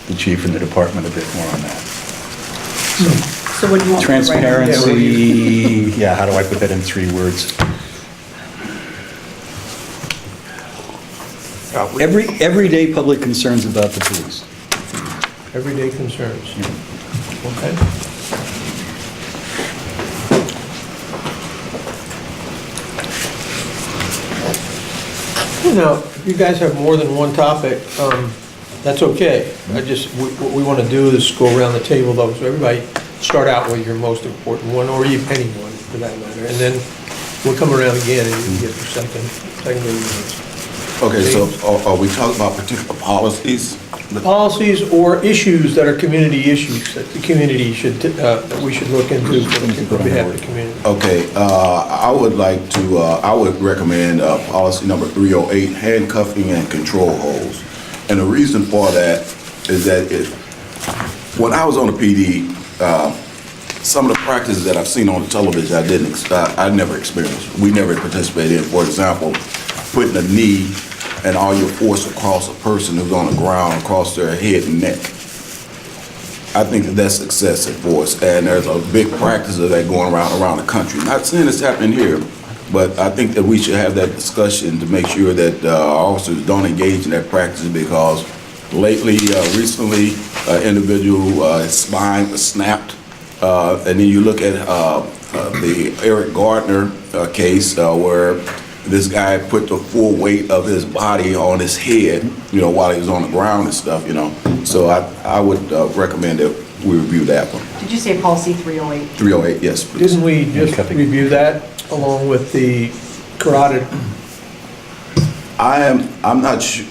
the chief and the department a bit more on that. So what do you want? me to write on? Transparency, yeah, how do I put that in 3 words? Everyday public concerns about the police. Everyday concerns. Okay. Now, if you guys have more than one topic, that's okay. What we want to do is go around the table though, so everybody start out with your most important one, or even anyone for that matter, and then we'll come around again and you can get your secondary ones. Okay, so are we talking about particular policies? policies or issues that are community issues that the community should, that we should look into on behalf of the community. Okay, I would like to, I would recommend policy number 308, handcuffing and control holds. And the reason for that is that when I was on the PD, some of the practices that I've seen on the television, I never experienced. We never participated in. For example, putting a knee and all your force across a person who's on the ground, across their head and neck. I think that's excessive force, and there's a big practice of that going around the country. Not saying it's happening here, but I think that we should have that discussion to make sure that our officers don't engage in that practice, because recently, an individual, his spine was snapped, and then you look at the Eric Gardner case where this guy put the full weight of his body on his head, while he was on the ground and stuff, So I would recommend that we review that one. Did you say policy 308? 308, yes, please. Didn't we just review that along with the carotid? I'm not sure.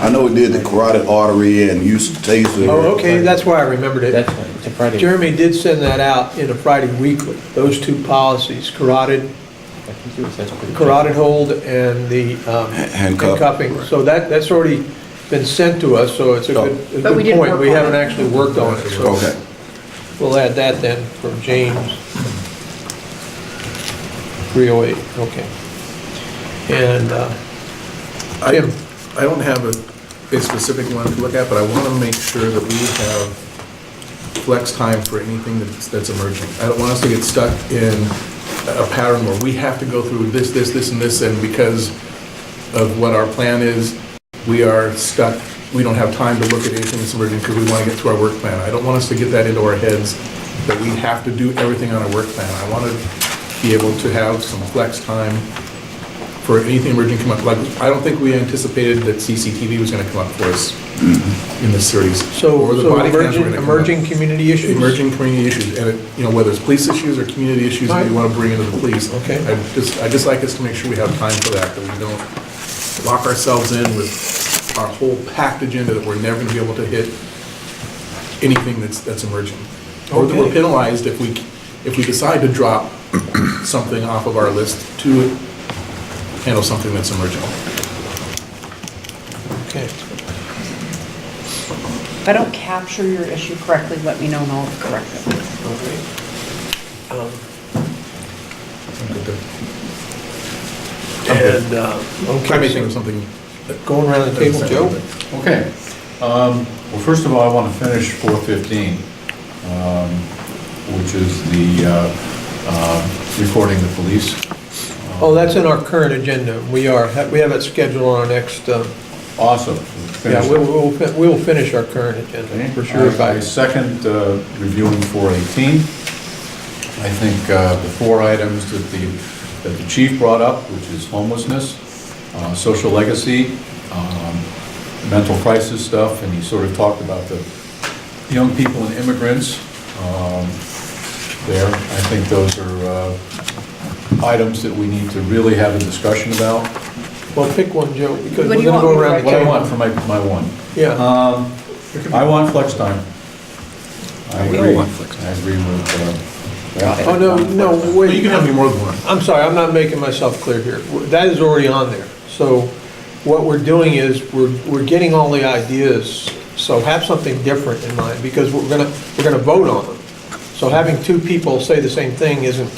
I know we did the carotid artery and use of taser. Oh, okay, that's why I remembered it. That's fine, it's a Friday. Jeremy did send that out in a Friday weekly, those two policies, carotid hold and the handcuffing. So that's already been sent to us, so it's a good But we didn't point. work We on haven't it. actually worked on it, so Okay. we'll add that then from James. 308, okay. And Tim? I don't have a specific one to look at, but I want to make sure that we have flex time for anything that's emerging. I don't want us to get stuck in a pattern where we have to go through this, and this, and because of what our plan is, we are stuck. We don't have time to look at anything that's emerging because we want to get to our work plan. I don't want us to get that into our heads that we have to do everything on our work plan. I want to be able to have some flex time for anything emerging come up. Like, I don't think we anticipated that CCTV was going to come up for us in this series. So Or the body cams were gonna come up. emerging community issues? Emerging community issues, and whether it's police issues or community issues that we want to bring into the police. Okay. I just like us to make sure we have time for that we don't lock ourselves in with our whole packed agenda that we're never going to be able to hit anything that's emerging. Or that we're Okay. penalized if we decide to drop something off of our list to handle something that's emerging. Okay. If I don't capture your issue correctly, let me know and I'll correct it. And, I may think of something. going around the table, Joe? Okay. Well, first of all, I want to finish 415, which is the recording the police. Oh, that's in our current agenda. We have it scheduled on our next, Awesome. yeah, Finish. we'll finish our current agenda, for sure. I second reviewing 418. I think the four items that the chief brought up, which is homelessness, social legacy, mental crisis stuff, and he sort of talked about the young people and immigrants there. I think those are items that we need to really have a discussion about. Well, pick one, Joe, because What we're do you gonna want go me to around write the What I table. want for my one. Yeah, I want flex time. I agree. I agree with, oh, no, Well, wait. you can have me more than one. I'm sorry, I'm not making myself clear here. That is already on there. So what we're doing is, we're getting all the ideas, so have something different in mind, because we're gonna vote on them. So having two people say the same thing isn't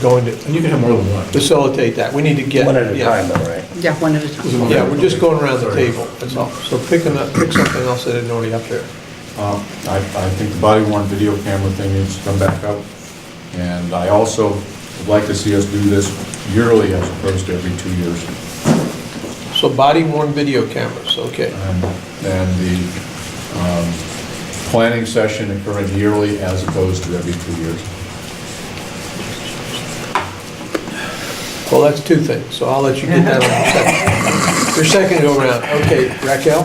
going to And you can have more than one. facilitate that. We need to get. One at a yeah. time, though, right? Yeah, one at a time. Yeah, we're just going around the Sorry. table, that's all. So pick something else that isn't already up there. I think the body worn video camera thing needs to come back up. And I also would like to see us do this yearly as opposed to every 2 years. So body worn video cameras, okay. And the planning session occurring yearly as opposed to every 2 years. Well, that's two things, so I'll let you get that on your second go around. Okay, Raquel?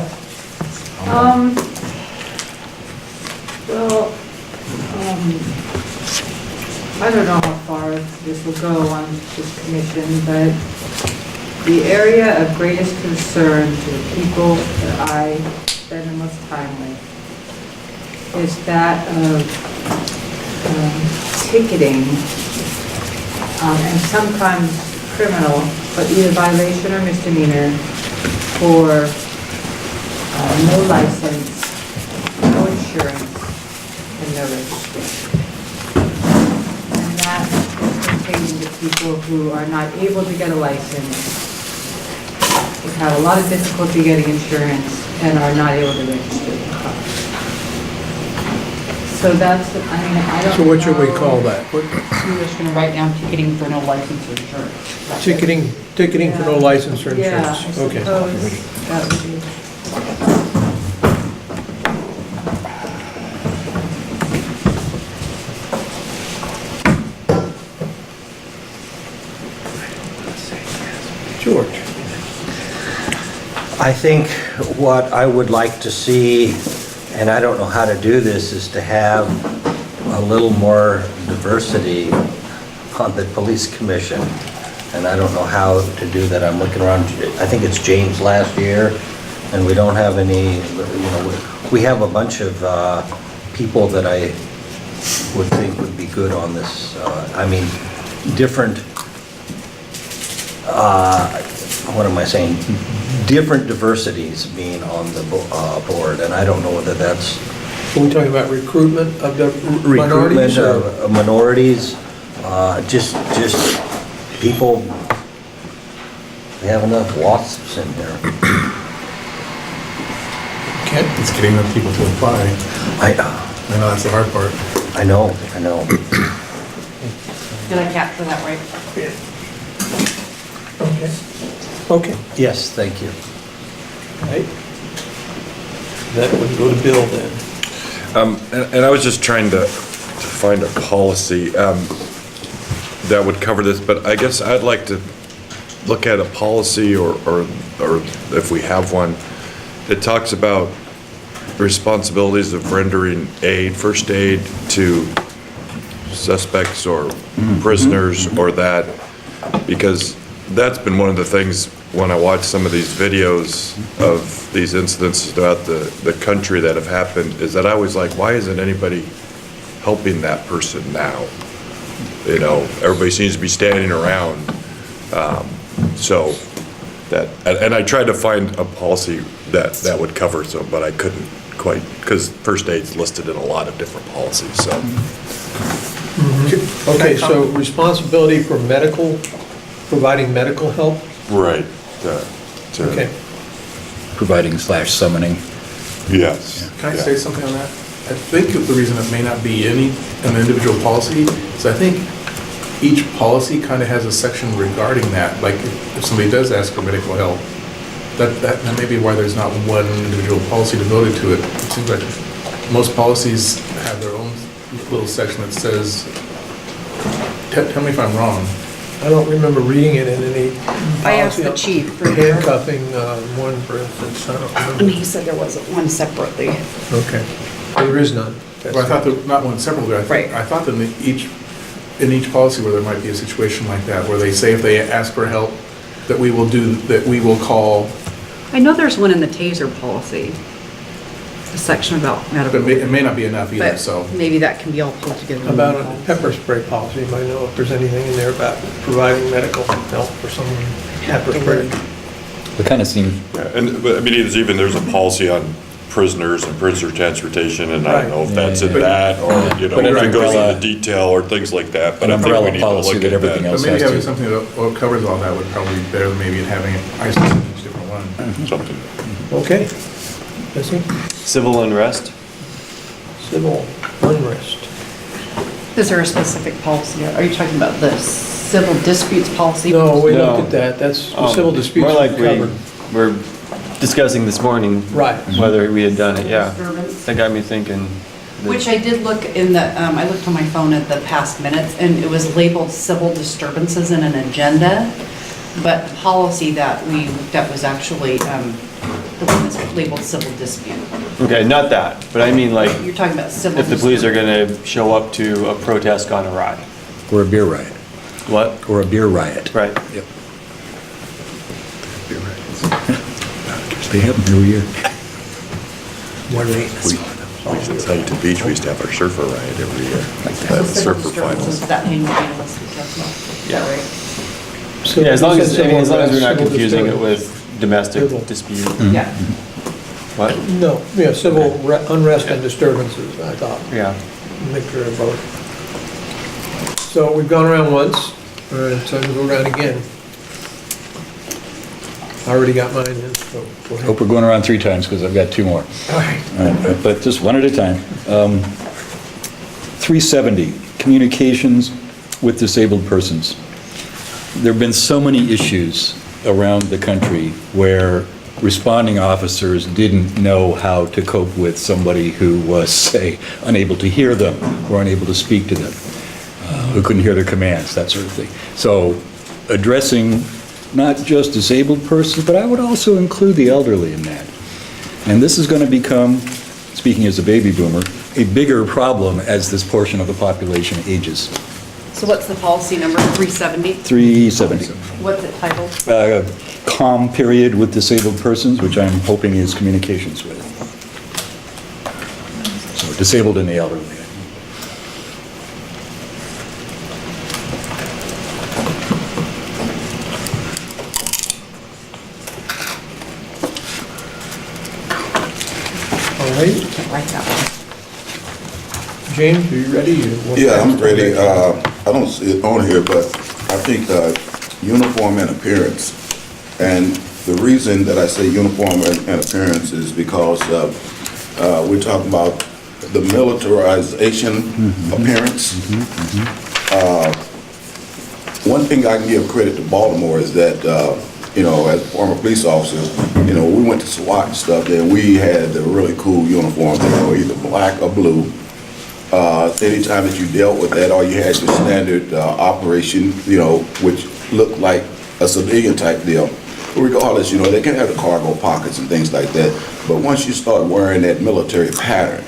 Well, I don't know how far this will go on this commission, but The area of greatest concern to the people that I spend the most time with is that of ticketing, and sometimes criminal, but either violation or misdemeanor for no license, no insurance, and no registration. And that is pertaining to people who are not able to get a license, who have a lot of difficulty getting insurance, and are not able to register the car. So that's, I mean, I don't know. So what should we call that? What- We're just gonna write down ticketing for no license or insurance. That's it. Ticketing for no license or Yeah, insurance? I Okay. suppose that would be. George? I think what I would like to see, and I don't know how to do this, is to have a little more diversity on the police commission. And I don't know how to do that. I'm looking around, I think it's James last year, and we don't have any, you know, we have a bunch of people that I would think would be good on this. I mean, different, what am I saying? Different diversities being on the board, and I don't know whether that's Are we talking about recruitment of the minorities? recruitment of minorities, just people, we have enough wasps in here. Okay. It's getting the people to apply. I know that's the hard part. I know. Did I capture that right? Okay. Okay. Yes, thank you. Right. That would go to Bill then. And I was just trying to find a policy that would cover this, but I guess I'd like to look at a policy or if we have one, that talks about responsibilities of rendering aid, first aid to suspects or prisoners or that, because that's been one of the things when I watch some of these videos of these incidents throughout the country that have happened, is that I was like, why isn't anybody helping that person now? You know, everybody seems to be standing around. So that, and I tried to find a policy that would cover some, but I couldn't quite, because first aid's listed in a lot of different policies, so. Okay, so responsibility for providing medical help? Right. Okay. Providing/summoning. Yes. Can I say something on that? I think the reason it may not be an individual policy is I think each policy kind of has a section regarding that. Like if somebody does ask for medical help, that may be why there's not one individual policy devoted to it. It seems like most policies have their own little section that says, tell me if I'm wrong. I don't remember reading it in any I asked the policy. chief for Handcuffing, one for instance, I don't and remember. he said there wasn't one separately. Okay. There is none. Well, I thought that, not one separately, Right. I thought that in each policy where there might be a situation like that, where they say if they ask for help, that we will call, I know there's one in the taser policy, a section about but medical. it may not be enough either, But so. maybe that can be all pulled together. in About one a policy. pepper spray policy, you might know if there's anything in there about providing medical help for someone pepper sprayed. It kind of seemed, But I mean, there's a policy on prisoners and prisoner transportation, and I don't know if that's in that, or, you know, But an if it goes umbrella- into detail or things like that, but An I think we umbrella need to policy look that at everything that. else But maybe has having to. something that covers all that would probably be better than maybe having it isolated in each different one. Something. Okay. Jesse? Civil unrest? Civil unrest. Is there a specific policy? Are you talking about the civil disputes policy? No, we No. looked at that, that's civil disputes More like covered. we're discussing this morning. Right. Whether we had done it, yeah. Disturbance. That got me thinking. that- Which I did look in the, I looked on my phone at the past minutes, and it was labeled civil disturbances in an agenda, but the policy that we looked at was actually the one that's labeled civil dispute. Okay, not that, but I mean like, You're talking about civil. if the police are disturbance. gonna show up to a protest gone awry. or a beer riot, What? or a beer riot. Right. Yep. They have them every year. One week. We used to tell you to beach, we used to have our surfer ride every year. So civil Surfer finals. disturbances, that means vandalism, is that right? So Yeah, as long you as, said I mean, as long as we're civil not unrest, confusing it civil with domestic Civil. dispute. Yeah. What? No, yeah, civil unrest and disturbances, I thought. Yeah. Mixture of both. So we've gone around once, all right, so we'll go around again. I already got mine in, so go ahead. Hope we're going around 3 times, because I've got 2 more. All right. But just one at a time. 370, communications with disabled persons. There have been so many issues around the country where responding officers didn't know how to cope with somebody who was, say, unable to hear them or unable to speak to them, who couldn't hear their commands, that sort of thing. So addressing not just disabled persons, but I would also include the elderly in that. And this is going to become, speaking as a baby boomer, a bigger problem as this portion of the population ages. So what's the policy number, 370? 370. What's it titled? Calm period with disabled persons, which I'm hoping is communications with. So disabled and the elderly. All right, Can't write that one. James, are you ready? Yeah, I'm ready. I don't see it on here, but I think uniform and appearance. And the reason that I say uniform and appearance is because we're talking about the militarization appearance. One thing I can give credit to Baltimore is that, you know, as a former police officer, you know, we went to SWAT and stuff there, and we had the really cool uniforms, you know, either black or blue. Anytime that you dealt with that, all you had was standard operation, you know, which looked like a civilian type deal. Regardless, you know, they can have the cargo pockets and things like that, but once you start wearing that military pattern,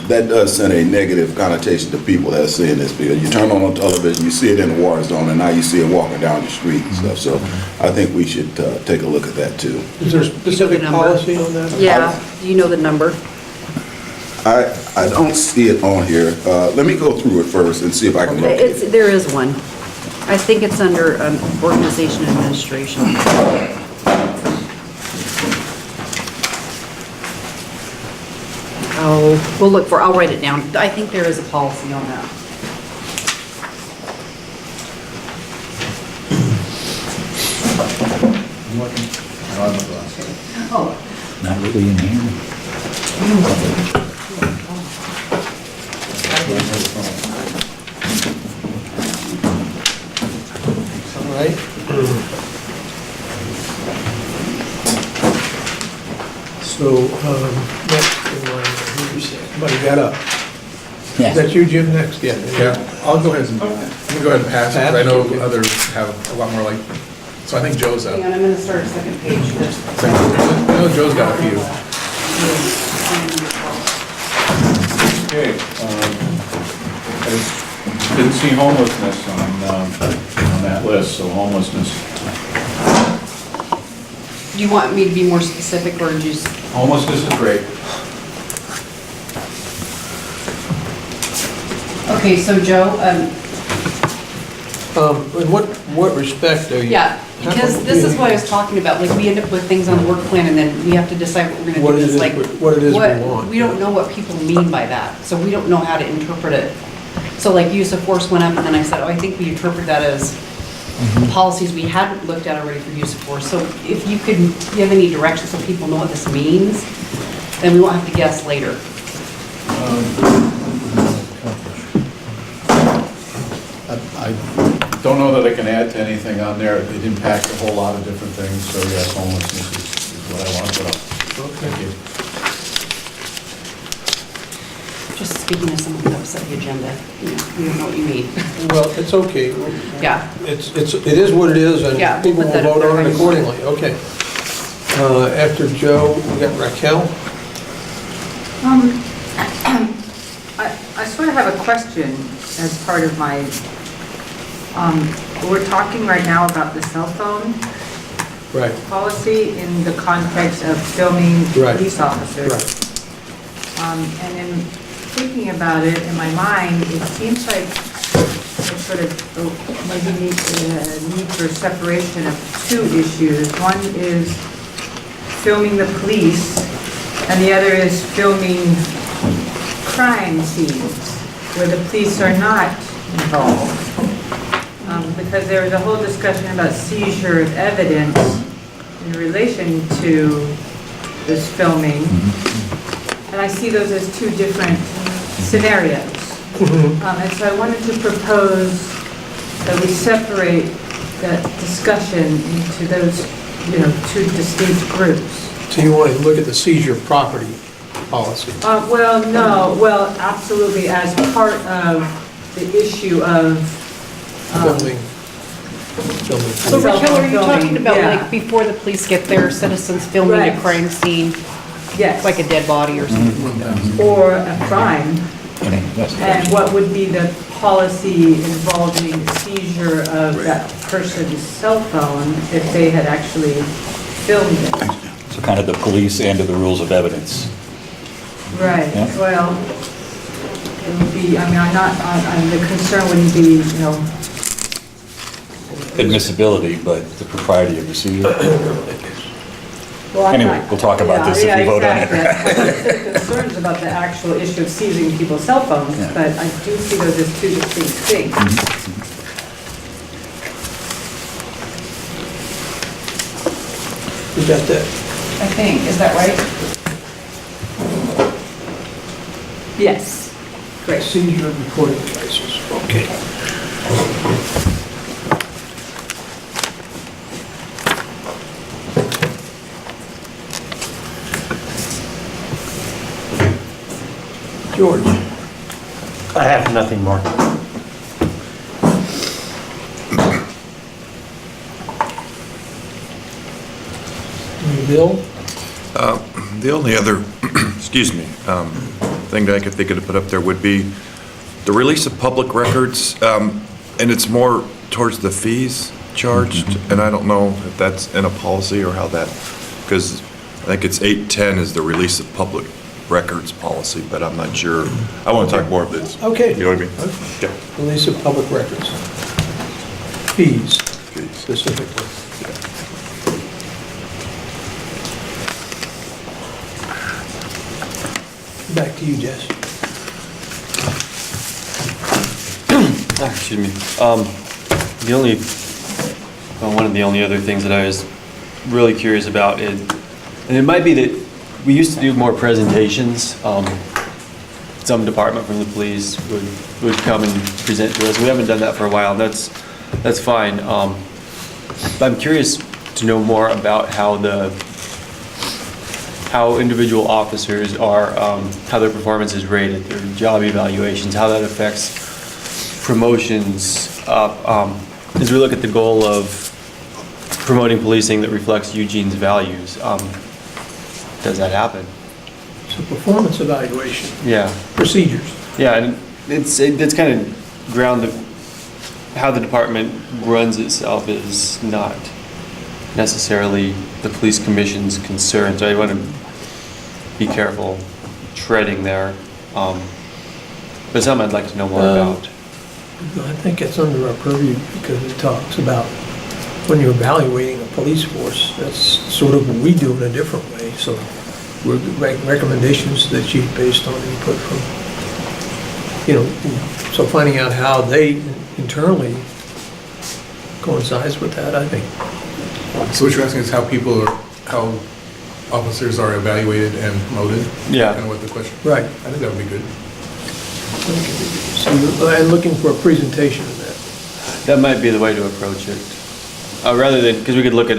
that does send a negative connotation to people that are seeing this, because you turn on television, you see it in the war zone, and now you see it walking down the street and stuff. So I think we should take a look at that too. Is there a specific number? policy on that? Yeah, do you know the number? I don't see it on here. Let me go through it first and see if I can locate it. There is one. I think it's under organization and administration. Oh, we'll look for, I'll write it down. I think there is a policy on that. Oh, Not really in here. All right. So, next in line, somebody got up. Is that you, Jim, next? Yeah. Yeah, I'll go ahead and, I'm gonna go ahead and pass it, 'cause I know others have a lot more like, so I think Joe's up. hang on, I'm gonna start a second page here. I know Joe's got a few. Okay, I just didn't see homelessness on that list, so homelessness. Do you want me to be more specific or just? Homelessness is great. Okay, so Joe, In what respect are you? yeah, because this is what I was talking about, like, we end up with things on the work plan and then we have to decide what we're What gonna do. it It's is like, what it is we want. We don't know what people mean by that, so we don't know how to interpret it. So like use of force went up and then I said, oh, I think we interpret that as policies we hadn't looked at already for use of force. So if you could give any direction so people know what this means, then we won't have to guess later. I don't know that I can add to anything on there. It impacts a whole lot of different things, so yes, homelessness is what I want to put up. Thank you. Just speaking of someone who upset the agenda, you know, you don't know what you mean. Well, it's okay. Yeah. It is what it is, and Yeah, we'll people put will that up vote there on it how you want. accordingly. Okay. After Joe, we got Raquel. I sort of have a question as part of my, we're talking right now about the cell phone, Right. policy in the context of filming Right. police officers. Right. And in thinking about it, in my mind, it seems like there's sort of maybe need for separation of two issues. One is filming the police, and the other is filming crime scenes where the police are not involved. Because there was a whole discussion about seizure of evidence in relation to this filming. And I see those as two different scenarios. And so I wanted to propose that we separate that discussion into those, two distinct groups. So you want to look at the seizure of property policy? Well, absolutely, as part of the issue of Filming. So Raquel, are you talking about Yeah. like before the police get there, citizens filming a Right. crime scene, Yes. like a dead body or something? Or a crime, and what would be the policy involving seizure of that person's cell phone if they had actually filmed it? So kind of the police and of the rules of evidence. Right, Yeah. well, it would be, the concern wouldn't be, Admissibility, but the propriety of the seizure. well, I'm Anyway, not- we'll talk about this if we vote on it. Yeah, exactly. I'm not concerns about the actual issue of seizing people's cell phones, Yeah. but I do see those as two distinct things. You got that? I think, is that right? Yes, great. Seizure of recording devices, okay. George? I have nothing more. Bill? The only other, excuse me, thing that I could think of to put up there would be the release of public records, and it's more towards the fees charged, and I don't know if that's in a policy or how that, because I think it's 810 is the release of public records policy, but I'm not sure. I want to talk more of this. Okay. You know what I mean? Okay. Release of public records. Fees Fees. specifically. Back to you, Jess. Excuse me. One of the only other things that I was really curious about is, and it might be that we used to do more presentations. Some department from the police would come and present to us. We haven't done that for a while, and that's fine. But I'm curious to know more about how individual officers are, how their performance is rated, their job evaluations, how that affects promotions. As we look at the goal of promoting policing that reflects Eugene's values, does that happen? So performance evaluation, Yeah. procedures. Yeah, and it's kind of grounded, how the department runs itself is not necessarily the police commission's concern, so I want to be careful treading there. But something I'd like to know more about. I think it's under our purview because it talks about when you're evaluating a police force, that's sort of what we do in a different way. So we're recommendations that you based on input from, so finding out how they internally coincides with that, I think. So what you're asking is how officers are evaluated and promoted? Yeah. Kind of what the question? Right. I think that would be good. So I'm looking for a presentation of that. That might be the way to approach it. Rather than, because we could look at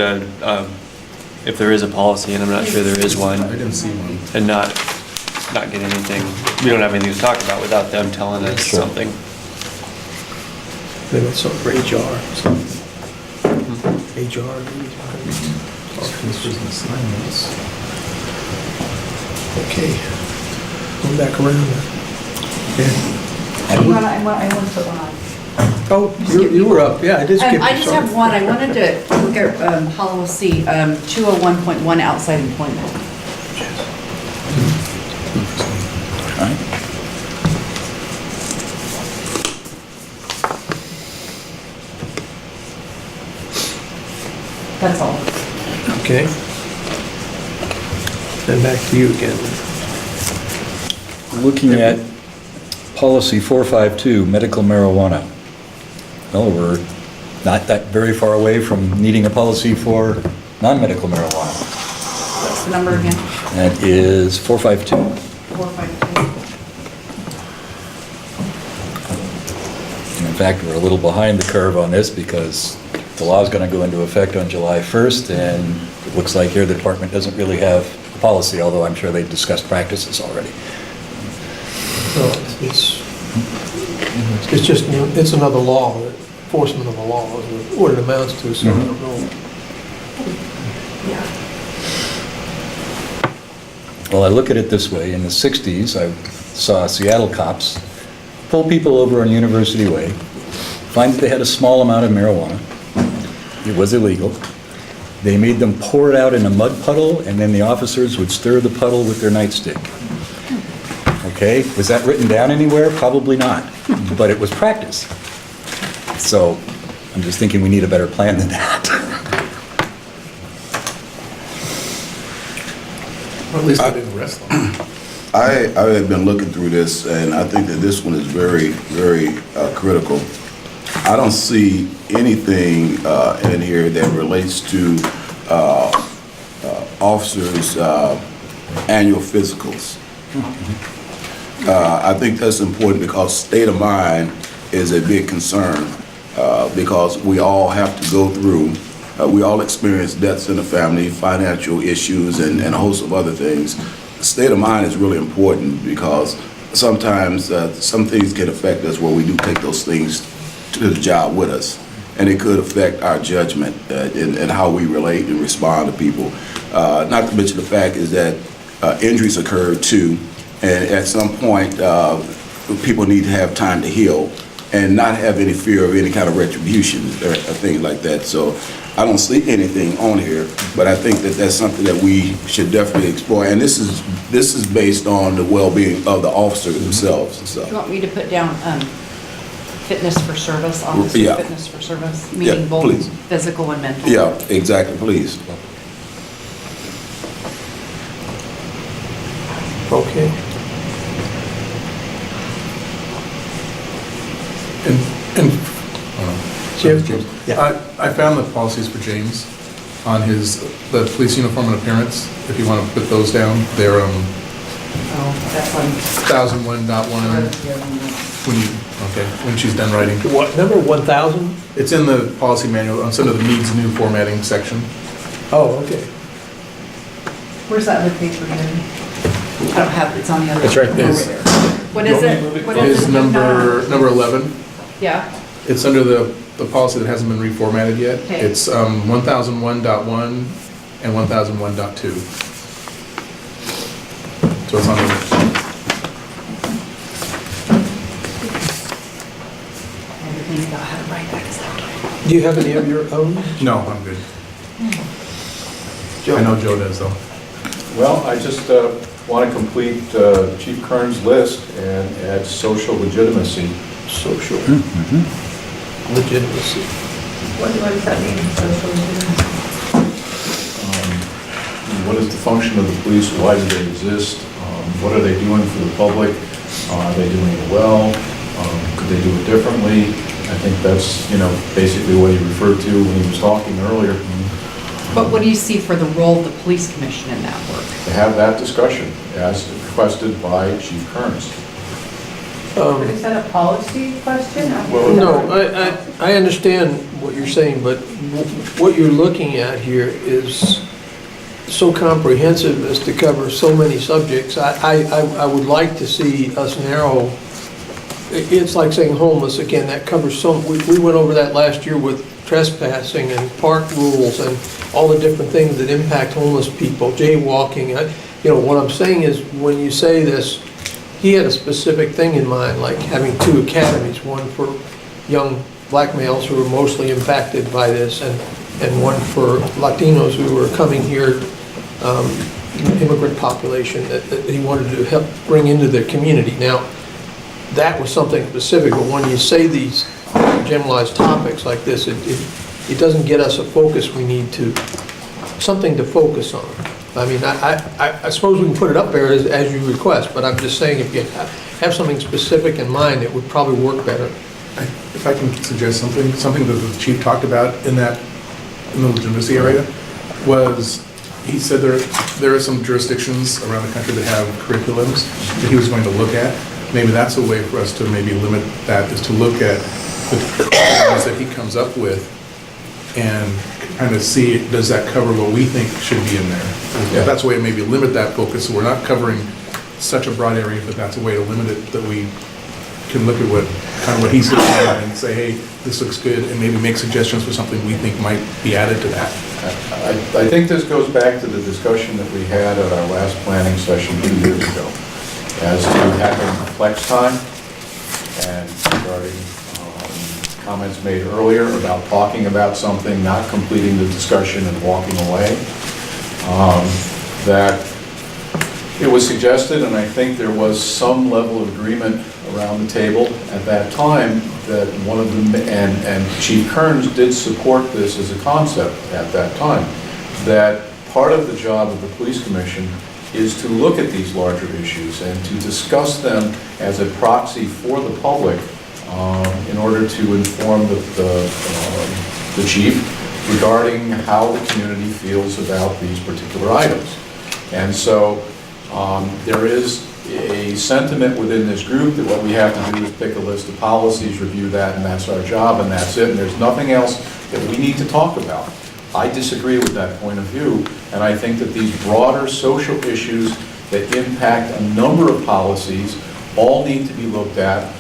if there is a policy, and I'm not sure there is one. I didn't see one. And not get anything, we don't have anything to talk about without them telling us Sure. something. Maybe it's something for HR. HR. Okay. Going back around. Yeah. I want to put one on. Oh, you were up, yeah, I did skip you, I just sorry. have one, I wanted to look at policy 201.1 outside employment. That's all. Okay. Then back to you again. Looking at policy 452, medical marijuana. Well, we're not that very far away from needing a policy for non-medical marijuana. What's the number again? That is 452. 452. And in fact, we're a little behind the curve on this because the law is going to go into effect on July 1st, and it looks like here the department doesn't really have a policy, although I'm sure they've discussed practices already. So it's just, it's another law, enforcement of the law is what it amounts to, so I don't know. Well, I look at it this way. In the 60s, I saw Seattle cops pull people over on University Way, find that they had a small amount of marijuana. It was illegal. They made them pour it out in a mud puddle, and then the officers would stir the puddle with their nightstick. Okay, was that written down anywhere? Probably not, but it was practice. So I'm just thinking we need a better plan than that. Or at least I didn't arrest them. I have been looking through this, and I think that this one is very, very critical. I don't see anything in here that relates to officers' annual physicals. I think that's important because state of mind is a big concern because we all have to go through, we all experience deaths in the family, financial issues, and a host of other things. State of mind is really important because sometimes some things can affect us where we do take those things to the job with us, and it could affect our judgment in how we relate and respond to people. Not to mention the fact is that injuries occur too, and at some point people need to have time to heal and not have any fear of any kind of retribution or things like that. So I don't see anything on here, but I think that that's something that we should definitely explore. And this is based on the well-being of the officers themselves and Do you stuff. want me to put down fitness for service, officer Yeah. fitness for service, Yeah, meaning both please. physical and mental? Yeah, exactly, please. Okay. And Jim? I found the policies for James on the police uniform and appearance, if you want to put those down. They're Oh, that's on. 1001.1 when she's done writing. What, number 1,000? It's in the policy manual, it's under the needs new formatting section. Oh, okay. Where's that other paper here? I don't have, it's on the other. It's right there. Over there. What is it? What is Is it? number 11. Yeah, It's under the policy that hasn't been reformatted yet. Okay. It's 1001.1 and 1001.2. So it's on the, everything's got how to write that stuff. Do you have any of your own? no, I'm good. I know Joe does though. Well, I just want to complete Chief Kern's list and add social legitimacy. Social legitimacy. What does that mean, social legitimacy? What is the function of the police? Why do they exist? What are they doing for the public? Are they doing it well? Could they do it differently? I think that's, basically what he referred to when he was talking earlier. But what do you see for the role of the police commission in that work? To have that discussion as requested by Chief Kearns. Is that a policy question? No, I understand what you're saying, but what you're looking at here is so comprehensive as to cover so many subjects. I would like to see us narrow, it's like saying homeless again, that covers so, we went over that last year with trespassing and park rules and all the different things that impact homeless people, jaywalking. What I'm saying is, when you say this, he had a specific thing in mind, like having 2 academies, one for young black males who are mostly impacted by this, and one for Latinos who are coming here, immigrant population that he wanted to help bring into the community. Now, that was something specific, but when you say these generalized topics like this, it doesn't get us a focus we need to, something to focus on. I mean, I suppose we can put it up there as you request, but I'm just saying if you have something specific in mind, it would probably work better. If I can suggest something that the chief talked about in the legitimacy area was, he said there are some jurisdictions around the country that have curriculums that he was going to look at. Maybe that's a way for us to maybe limit that, is to look at the things that he comes up with and kind of see, does that cover what we think should be in there? If that's a way to maybe limit that focus, so we're not covering such a broad area, but that's a way to limit it, that we can look at what he's looking at and say, hey, this looks good, and maybe make suggestions for something we think might be added to that. I think this goes back to the discussion that we had at our last planning session 2 years ago, as to having flex time, and regarding comments made earlier about talking about something, not completing the discussion and walking away. That it was suggested, and I think there was some level of agreement around the table at that time, that one of them, and Chief Kearns did support this as a concept at that time, that part of the job of the police commission is to look at these larger issues and to discuss them as a proxy for the public, in order to inform the chief regarding how the community feels about these particular items. And so there is a sentiment within this group that what we have to do is pick a list of policies, review that, and that's our job, and that's it, and there's nothing else that we need to talk about. I disagree with that point of view, and I think that these broader social issues that impact a number of policies all need to be looked at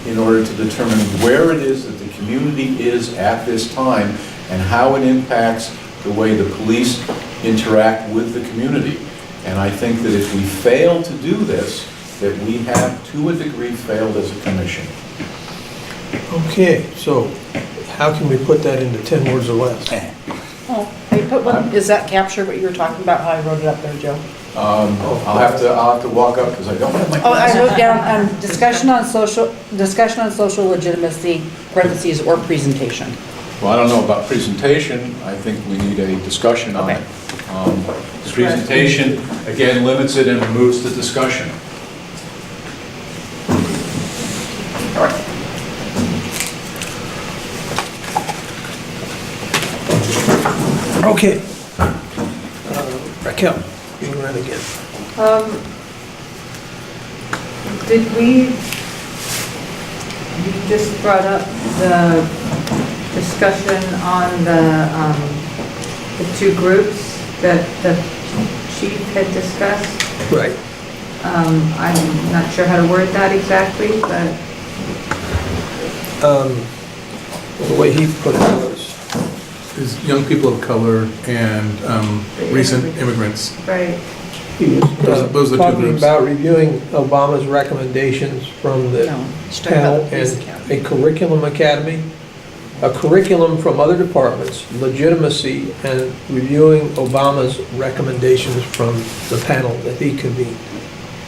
in order to determine where it is that the community is at this time and how it impacts the way the police interact with the community. And I think that if we fail to do this, that we have, to a degree, failed as a commission. Okay, so how can we put that into 10 words or less? Oh, I put one, does that capture what you were talking about, how I wrote it up there, Joe? I'll have to walk up because I don't have my Oh, I glasses. wrote down, discussion on social legitimacy, parentheses, or presentation. Well, I don't know about presentation. I think we need a discussion on it. The presentation, again, limits it and removes the discussion. All right. Okay. Raquel, you run again. You just brought up the discussion on the two groups that the chief had discussed. Right. I'm not sure how to word that exactly, but The way he put it was, Is young people of color and recent immigrants. right. he was Those are the two talking groups. about reviewing Obama's recommendations from the No, she's talking about panel the police and academy. a curriculum academy, a curriculum from other departments, legitimacy, and reviewing Obama's recommendations from the panel that he convened.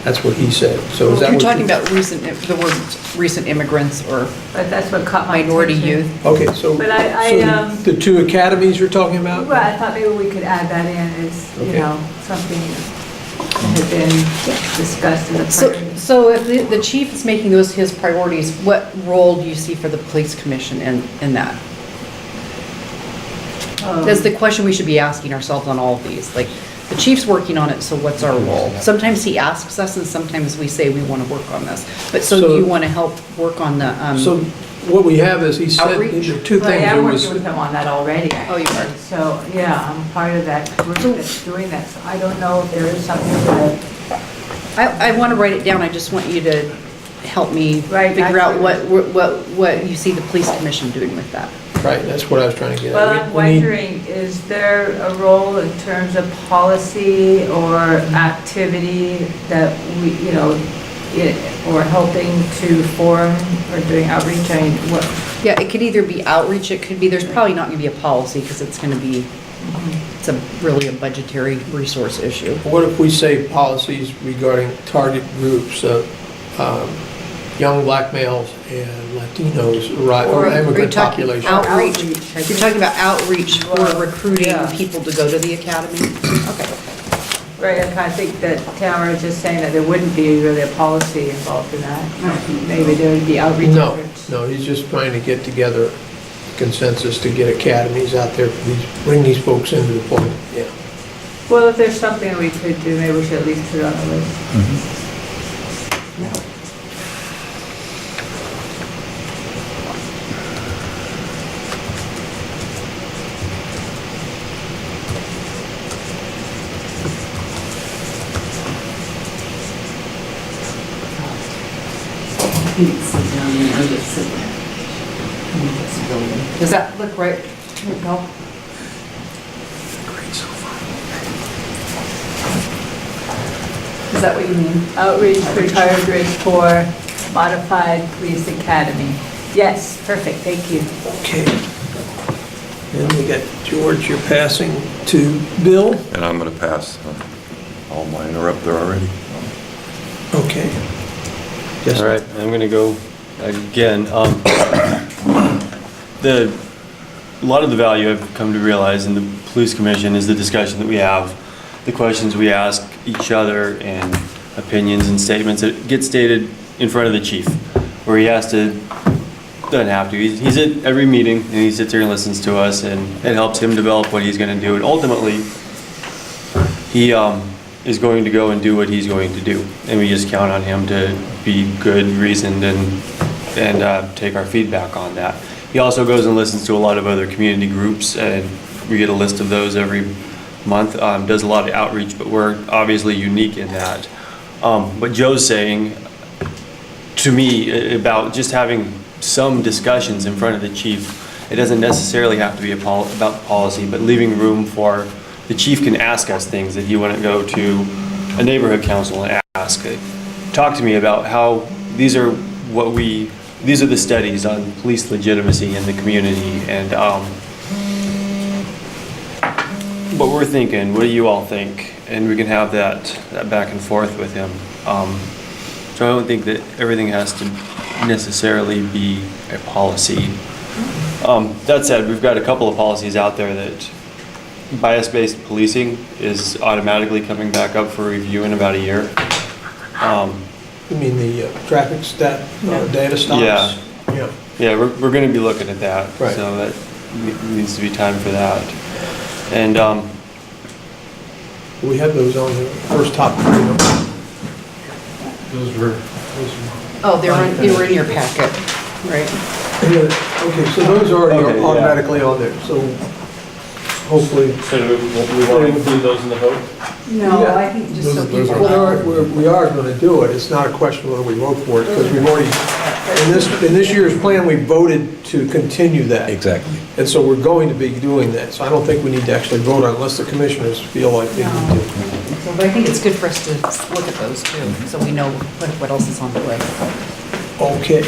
That's what he said. So is that You're what talking about the words recent immigrants or But that's what caught my minority attention. youth. Okay, so But I, so the two academies you're talking about? Well, I thought maybe we could add that in as, Okay. something that had been discussed in the prior. So if the chief is making those his priorities, what role do you see for the police commission in that? That's the question we should be asking ourselves on all of these. Like, the chief's working on it, so what's our role? Sometimes he asks us, and sometimes we say we want to work on this. But so do you want to help work on the, So what we have is, he said, Outreach? the two But I things. am There was, working with him on that already. Oh, you are? So, yeah, I'm part of that group that's doing that. So I don't know if there is something that, I want to write it down, I just want you to help me Right, figure out actually. what you see the police commission doing with that. right, that's what I was trying to get at. well, We- I'm we need- wondering, is there a role in terms of policy or activity that we, or helping to form or doing outreach? I mean, what? Yeah, it could either be outreach, it could be, there's probably not gonna be a policy because it's gonna be, it's really a budgetary resource issue. What if we say policies regarding target groups of young black males and Latinos, or Or you're immigrant talking population? outreach, Outreach, I you're think. talking about outreach for Well, recruiting yeah. people to go to the academy? Okay. Right, I kind of think that Tamara is just saying that there wouldn't be really a policy involved in that. Maybe there would be outreach No, efforts. no, he's just trying to get together consensus to get academies out there, for these- bring these folks into the fold, yeah. Well, if there's something that we could do, maybe we should at least put it on the list. Does that look right? No? Is that what you mean? Outreach for target for modified police academy. Yes, perfect, thank you. Okay. And we got George, you're passing to Bill. And I'm going to pass. All mine are up there already. Okay. Yes. All right, I'm gonna go again. A lot of the value I've come to realize in the police commission is the discussion that we have, the questions we ask each other, and opinions and statements that get stated in front of the chief, where he has to, doesn't have to, he's at every meeting, and he sits here and listens to us, and it helps him develop what he's gonna do, and ultimately, he is going to go and do what he's going to do, and we just count on him to be good, reasoned, and take our feedback on that. He also goes and listens to a lot of other community groups, and we get a list of those every month. Does a lot of outreach, but we're obviously unique in that. What Joe's saying to me about just having some discussions in front of the chief, it doesn't necessarily have to be about policy, but leaving room for the chief can ask us things that he wouldn't go to a neighborhood council and ask. Talk to me about how these are the studies on police legitimacy in the community, and what we're thinking, what do you all think? And we can have that back and forth with him. So I don't think that everything has to necessarily be a policy. That said, we've got a couple of policies out there that bias-based policing is automatically coming back up for review in about a year. You mean the traffic data stops? Yeah. Yeah. Yeah, we're going to be looking at that. Right. So that needs to be time for that. And We have those on the first top three. Those were, Oh, they were in your packet, right? Yeah, okay, so those are already Okay, yeah. automatically on there, so hopefully. So do we want to include those in the vote? No, Yeah. I think just so Well, people. we are going to do it, it's not a question whether we vote for it, because we've already, in this year's plan, we voted to continue that. Exactly. And so we're going to be doing that, so I don't think we need to actually vote on it unless the commissioners feel like they need to. So, but I think it's good for us to look at those too, so we know what else is on the way. Okay.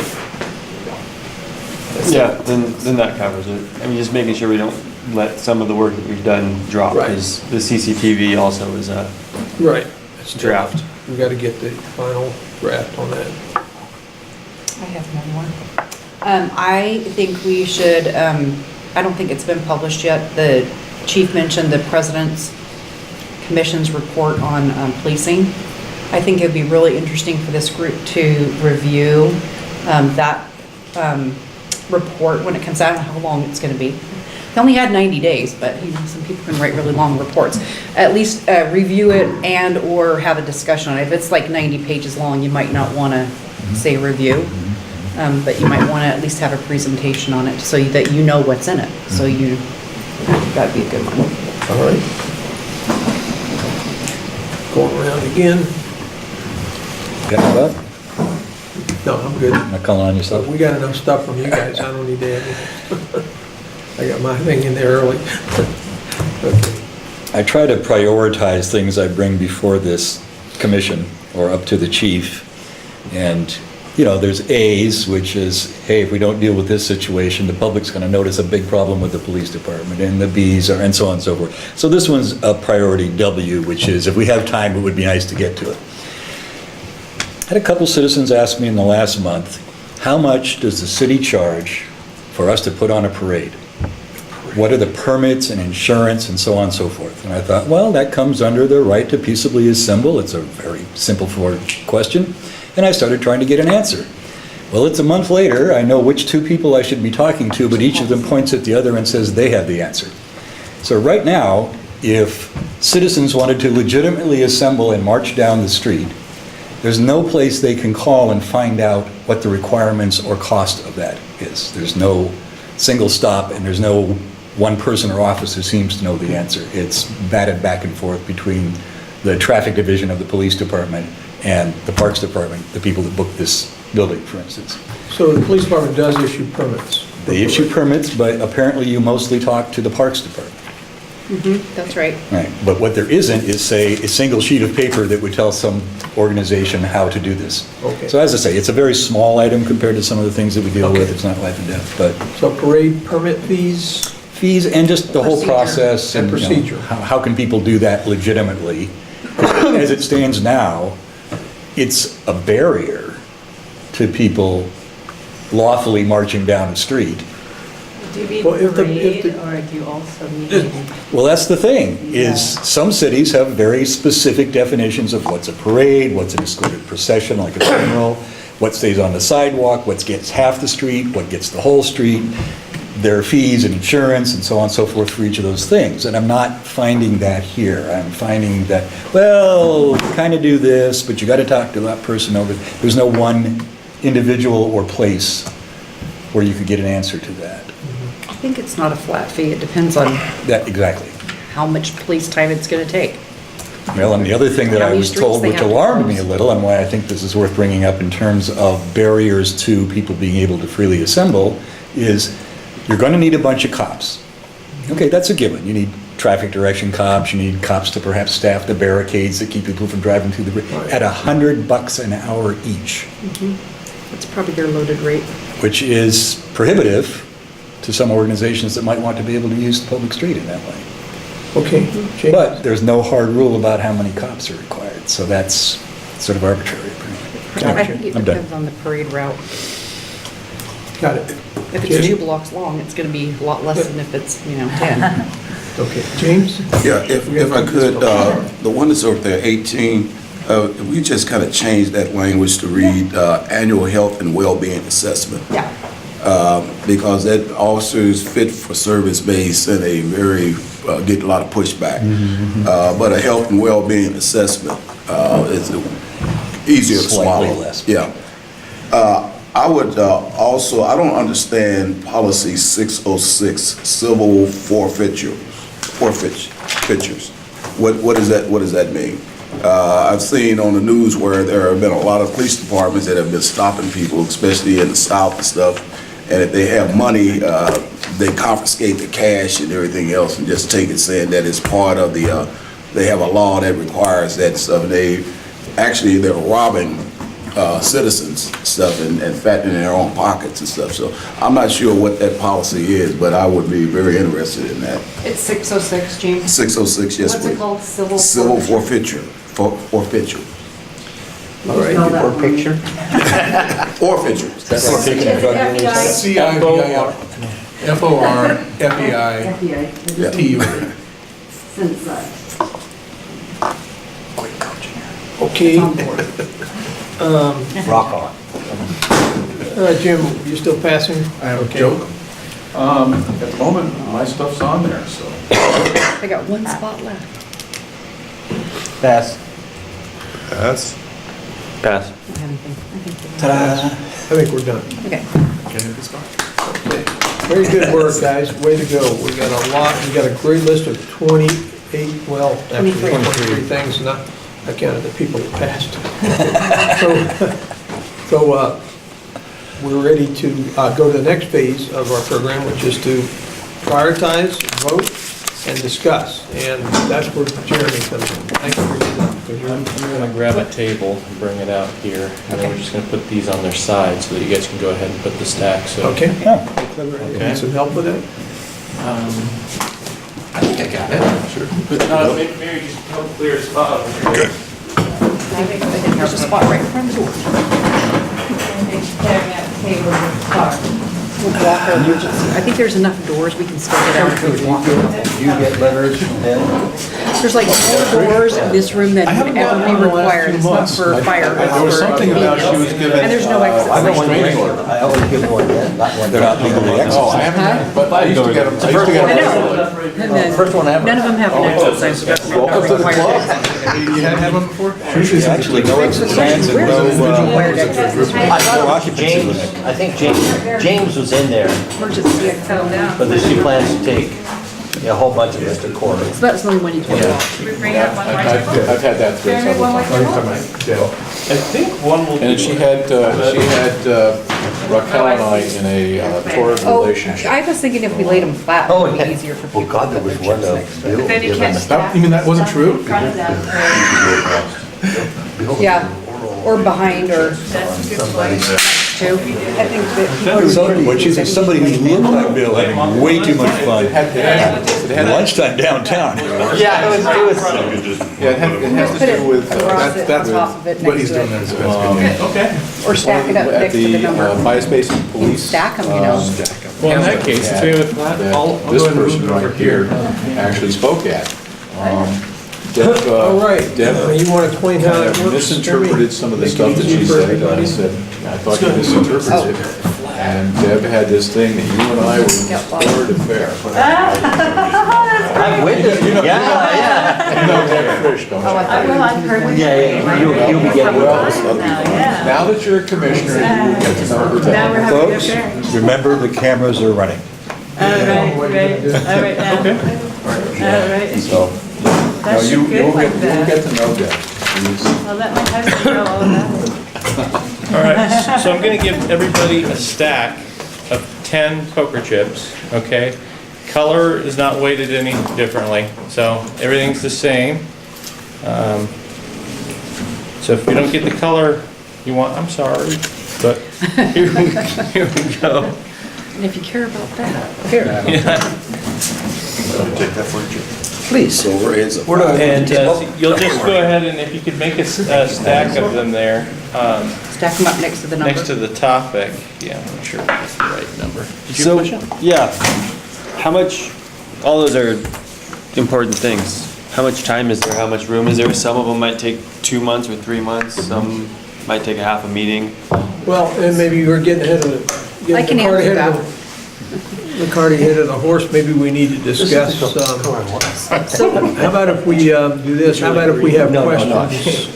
yeah, then that covers it. I mean, just making sure we don't let some of the work that we've done drop, Right. because the CCTV also is a Right. That's draft. We got to get the final draft on that. I have one more. I think we should, I don't think it's been published yet. The chief mentioned the president's commission's report on policing. I think it'd be really interesting for this group to review that report when it comes out, and how long it's going to be. They only had 90 days, but some people can write really long reports. At least review it and/or have a discussion on it. If it's like 90 pages long, you might not want to say review, but you might want to at least have a presentation on it so that you know what's in it. So that'd be a good one. All right. Going around again. Got that? No, I'm good. Not calling on yourself? We got enough stuff from you guys, I don't need to add anything. I got my thing in there early. Okay. I try to prioritize things I bring before this commission or up to the chief. And, you know, there's A's, which is, hey, if we don't deal with this situation, the public's going to notice a big problem with the police department, and the B's are, and so on and so forth. So this one's a priority W, which is, if we have time, it would be nice to get to it. I had a couple citizens ask me in the last month, how much does the city charge for us to put on a parade? What are the permits and insurance and so on and so forth? And I thought, well, that comes under the right to peaceably assemble. It's a very simple question. And I started trying to get an answer. Well, it's a month later. I know which two people I should be talking to, but each of them points at the other and says they have the answer. So right now, if citizens wanted to legitimately assemble and march down the street, there's no place they can call and find out what the requirements or cost of that is. There's no single stop, and there's no one person or office who seems to know the answer. It's batted back and forth between the traffic division of the police department and the Parks Department, the people that booked this building, for instance. So the police department does issue permits? They issue permits, but apparently you mostly talk to the Parks Department. That's right. Right, but what there isn't is, say, a single sheet of paper that would tell some organization how to do this. Okay. So as I say, it's a very small item compared to some of the things that we deal with. It's not life and death, but So parade permit fees? fees and just the whole Procedure. process. And you know, procedure. how can people do that legitimately? As it stands now, it's a barrier to people lawfully marching down a street. Do you mean Well, if the- parade, or do you also mean? Well, that's the thing, is some cities have very specific definitions of what's a parade, what's an escorted procession, like a funeral, what stays on the sidewalk, what gets half the street, what gets the whole street. There are fees and insurance and so on and so forth for each of those things. And I'm not finding that here. I'm finding that, well, kind of do this, but you got to talk to that person over. There's no one individual or place where you could get an answer to that. I think it's not a flat fee. It depends on That, exactly. how much police time it's going to take. Well, and the other thing that How I many was streets told, they which have to alarmed me a close. little, and why I think this is worth bringing up in terms of barriers to people being able to freely assemble, is you're going to need a bunch of cops. Okay, that's a given. You need traffic direction cops, you need cops to perhaps staff the barricades that keep people from driving through the, at $100 an hour each, That's probably their loaded rate. which is prohibitive to some organizations that might want to be able to use the public street in that way. Okay, James? But there's no hard rule about how many cops are required, so that's sort of arbitrary. I think it I'm done. depends on the parade route. Got it. If it's Jenny? 2 blocks long, it's going to be a lot less than if it's, 10. Okay, James? Yeah, if I could, the one that's over there, 18, we just kind of changed that language to read annual health and well-being assessment. Yeah. Because that officer's fit for service base and a very, get a lot of pushback. But a health and well-being assessment is easier to swallow. Slightly less. Yeah. I would also, I don't understand policy 606, civil forfeitures. What does that mean? I've seen on the news where there have been a lot of police departments that have been stopping people, especially in the South and stuff, and if they have money, they confiscate the cash and everything else and just take it, saying that it's part of the, they have a law that requires that stuff, and they're robbing citizens and stuff and fattening their own pockets and stuff. So I'm not sure what that policy is, but I would be very interested in that. It's 606, James. 606, yes, What's it please. called? Civil forfeiture. Forfeiture. All right. Or picture? Forfeiture. C-I-V-I-R. F-O-R-F-E-I-T-U. Okay. Rock on. Jim, you still passing? I have a Okay. joke. At the moment, my stuff's on there, so. I got one spot left. Pass. That's, Pass. I don't have anything. Ta-da. I think we're done. Okay. Okay. Very good work, guys. Way to go. We got a lot, we got a great list of 28, well, actually 23 things, not, I counted the people that passed. So we're ready to go to the next phase of our program, which is to prioritize, vote, and discuss. And that's where Jeremy comes in. Thank you for your time. 'cause you're- I'm gonna grab a table and bring it out here, and then we're just gonna put these on their side so that you guys can go ahead and put the stack, so. Okay. Okay. Need some help with it? I think I got it. Sure. Maybe just help clear a spot. Good. There's a spot right in front of the door. Carrying out tables with the car. We'll block our emergency. I think there's enough doors, we can still get out if we walk. Do you get letters from him? There's like 4 doors in this room that would ever be required. It's not for fire. it's There was for something about she was given. And there's no exit. I got one restraining there. order. I always give one then, not one. They're not legally Oh, I exercised. haven't, but I used to get them. I used to I get them. know. And then, First one ever. none of them have an exit sign, so that's not Welcome to the required. club. You hadn't had one before? Actually, no exit signs and Required exit. no occupancy James, limit. I think James was in there, Emergency. Settle down. but she plans to take a whole bunch of it to court. So that's the only one you can walk. Should we bring out one more I've table? I've had that through Jeremy, several one more times. table? I think one will. And she had Raquel and I in a torrid Oh, relationship. I was thinking if we laid them flat, it Oh, would yeah. be easier for Well, people. God, there was one of Bill Then you giving can't us- stack. You mean that wasn't true? Front of them. Yeah, or behind, or That's a good point. two. I think that people. What she said, somebody who looked like Bill having way too much fun. Lunchtime downtown. Yeah, it was, Yeah, it has Put to it do with, across it, on top of it, What next he's to doing it. there is that's good. Okay. Or stack it up at next to the the number. MySpace You can police. stack them, you know. Well, in that case, if we have, That I'll this go ahead and move person it over right here. here actually spoke at. Deb, All right, Deb you want to explain how kind it of works? misinterpreted some of the Make it stuff that easy she for said, and I everybody. said, I thought you misinterpreted it. And Deb had this thing that you and I were forward to bear. I've witnessed it, yeah, You know Deb Frisch, don't you? Well, I've heard. yeah. You'll be getting those. Now that you're a commissioner, you will get to know her Now we're better. having a Folks, fair. remember the cameras are running. All right, all right now. All right. So, no, That's you, good you'll like get, that. you'll get to know Deb. She's- I'll let my husband know all about it. All right, so I'm gonna give everybody a stack of 10 poker chips, okay? Color is not weighted any differently, so everything's the same. So if you don't get the color you want, I'm sorry, but here we go. And if you care about that. Yeah. Please. And you'll just go ahead and if you could make a stack of them there, Stack them up next to the number. next to the topic. Yeah, I'm sure that's the right number. Did you So, have a question? yeah, how much, all those are important things. How much time is there? How much room is there? Some of them might take 2 months or 3 months. Some might take a half a meeting. Well, and maybe you were getting ahead of it. I can answer that. The cart ahead of the horse, maybe we need to discuss, how about if we do this, how about if we have questions?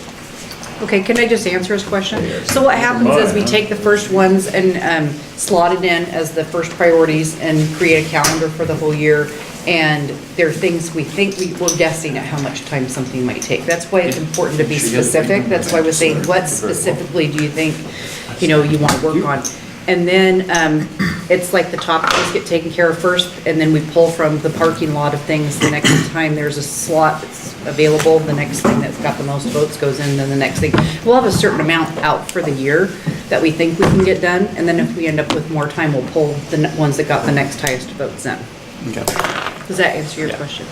Okay, can I just answer his question? So what happens is we take the first ones and slot it in as the first priorities and create a calendar for the whole year. And there are things we think, we're guessing at how much time something might take. That's why it's important to be specific. That's why we're saying, what specifically do you think, you want to work on? And then it's like the topics get taken care of first, and then we pull from the parking lot of things. The next time there's a slot that's available, the next thing that's got the most votes goes in, then the next thing. We'll have a certain amount out for the year that we think we can get done, and then if we end up with more time, we'll pull the ones that got the next highest votes in. Okay. Does that answer your question?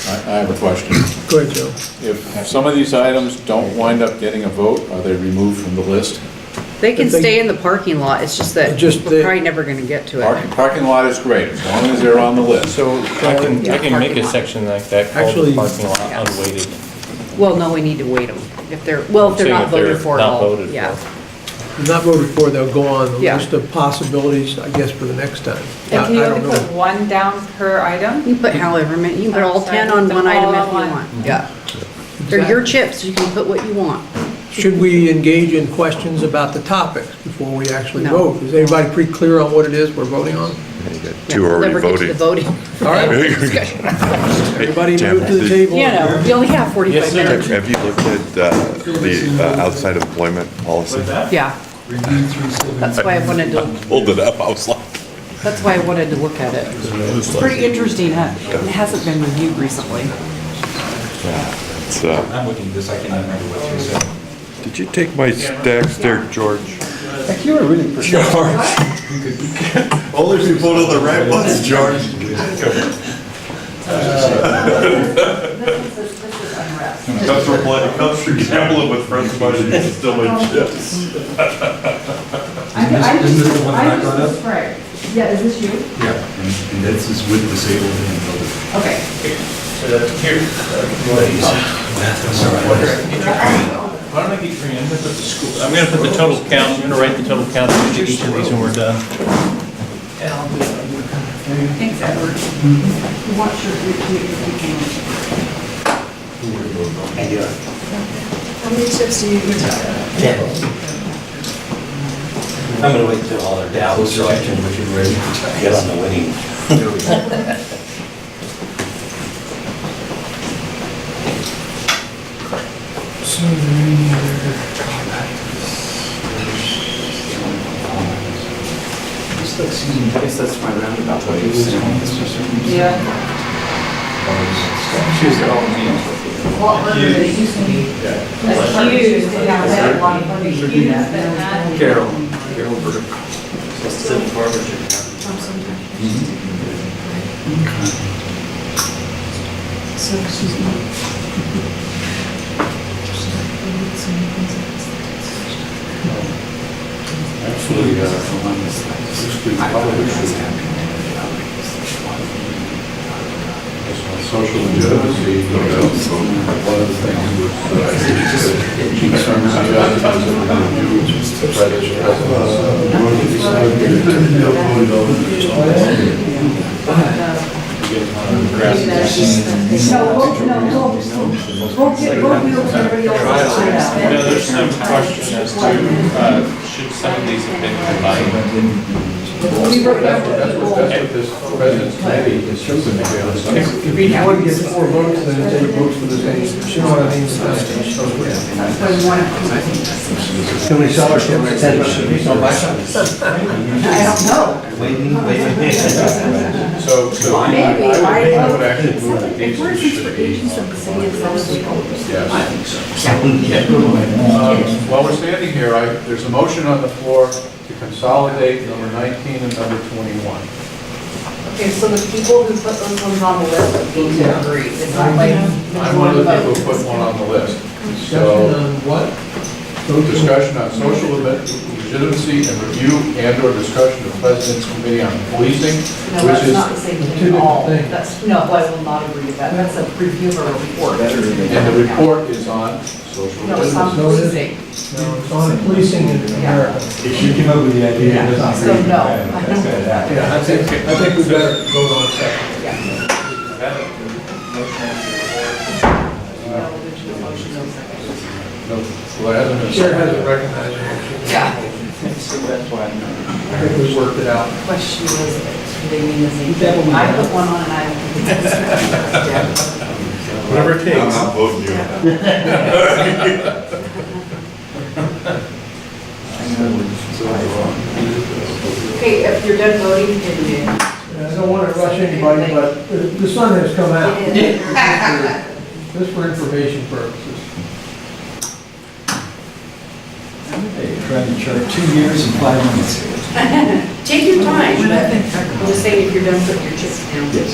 I have a question. Go ahead, Joe. If some of these items don't wind up getting a vote, are they removed from the list? They can But they- stay in the parking lot, it's just that Just we're the- probably never gonna get to it. Parking lot is great, as long as they're on the list. So I can make a section like that called Actually- the parking lot unweighted. Well, no, we need to wait them. If they're not Saying if they're voted for at not all. voted Yeah. If not voted for, they'll go on the Yeah. list of possibilities, I guess, for the next time. And can you I only don't put know. one down per item? You can put however many, you can put all Sorry, 10 on the one item if all you on one. want. Yeah. They're your chips, you can put what you want. Should we engage in questions about the topics before we actually No. vote? Is everybody pretty clear on what it is we're voting on? Two Yeah, we'll already never get to the voting. voting. All right, Discussion. everybody Tim, move to the did- table. You know, we only have 45 Yes, sir. minutes. Have you looked at the outside employment policy? Yeah. That's why I wanted to, Pulled it up, I was like, That's why I wanted to look at it. It's pretty interesting. It hasn't been reviewed recently. I'm looking at this, I can't remember what you said. Did you take my stacks there, George? Heck, you were really precise. Only if you put on the right ones, George. Comes from gambling with friends' money and still make chips. Isn't this the one that I brought up? Right. Yeah, is this you? Yeah, and this is with disabled and elderly. Okay. So that's here. Why don't I get your, I'm gonna put the school, I'm gonna put the total count, I'm gonna write the total count of each of these when we're done. Thanks, Edward. Watch your How many chips do you eat? 10. I'm gonna wait till all are down so I can get on the winning. So are there any other comments? I guess that's my roundabout way of saying it. Yeah. Choose your own means. Well, it used to be accused, they had a lot of money to do that. Carol Burke. So she's not. Actually, social legitimacy, one of the things was concerns the There's some question as to, should some of these have been combined? That's what this president's committee is choosing to do. If each one gets 4 votes, then take votes for the same, you know what I mean? Can we sell our chips? I don't know. So I would actually move that these should be. Yes. While we're standing here, there's a motion on the floor to consolidate number 19 and number 21. Okay, so the people who put those ones on the list need to agree. It's not like. I'm one of the people who put one on the list. Discussion on what? Discussion on social legitimacy and review and/or discussion of President's Committee on Policing, No, which that's not the is, same two thing at different all. things. That's, no, I will not agree with that. That's a review of a report. and the report is on social No, it's on legitimacy. policing. No, it's on policing in America. If you came up with the idea, it doesn't So, agree. no. That's gotta happen. Yeah, I think we better vote on a second. No, well, it hasn't been Chair seconded. hasn't recognized it. Yeah. That's why. I think we worked it out. Question was, do they mean the same thing? I put one on and I don't think it's. Whatever it takes. I'm voting you. Okay, if you're done voting, can you? I don't want to rush anybody, but the sun has come out. Just for information purposes. Hey, trying to chart 2 years and 5 months. Take your time, but I'm just saying if you're done, put your chips down. Yes.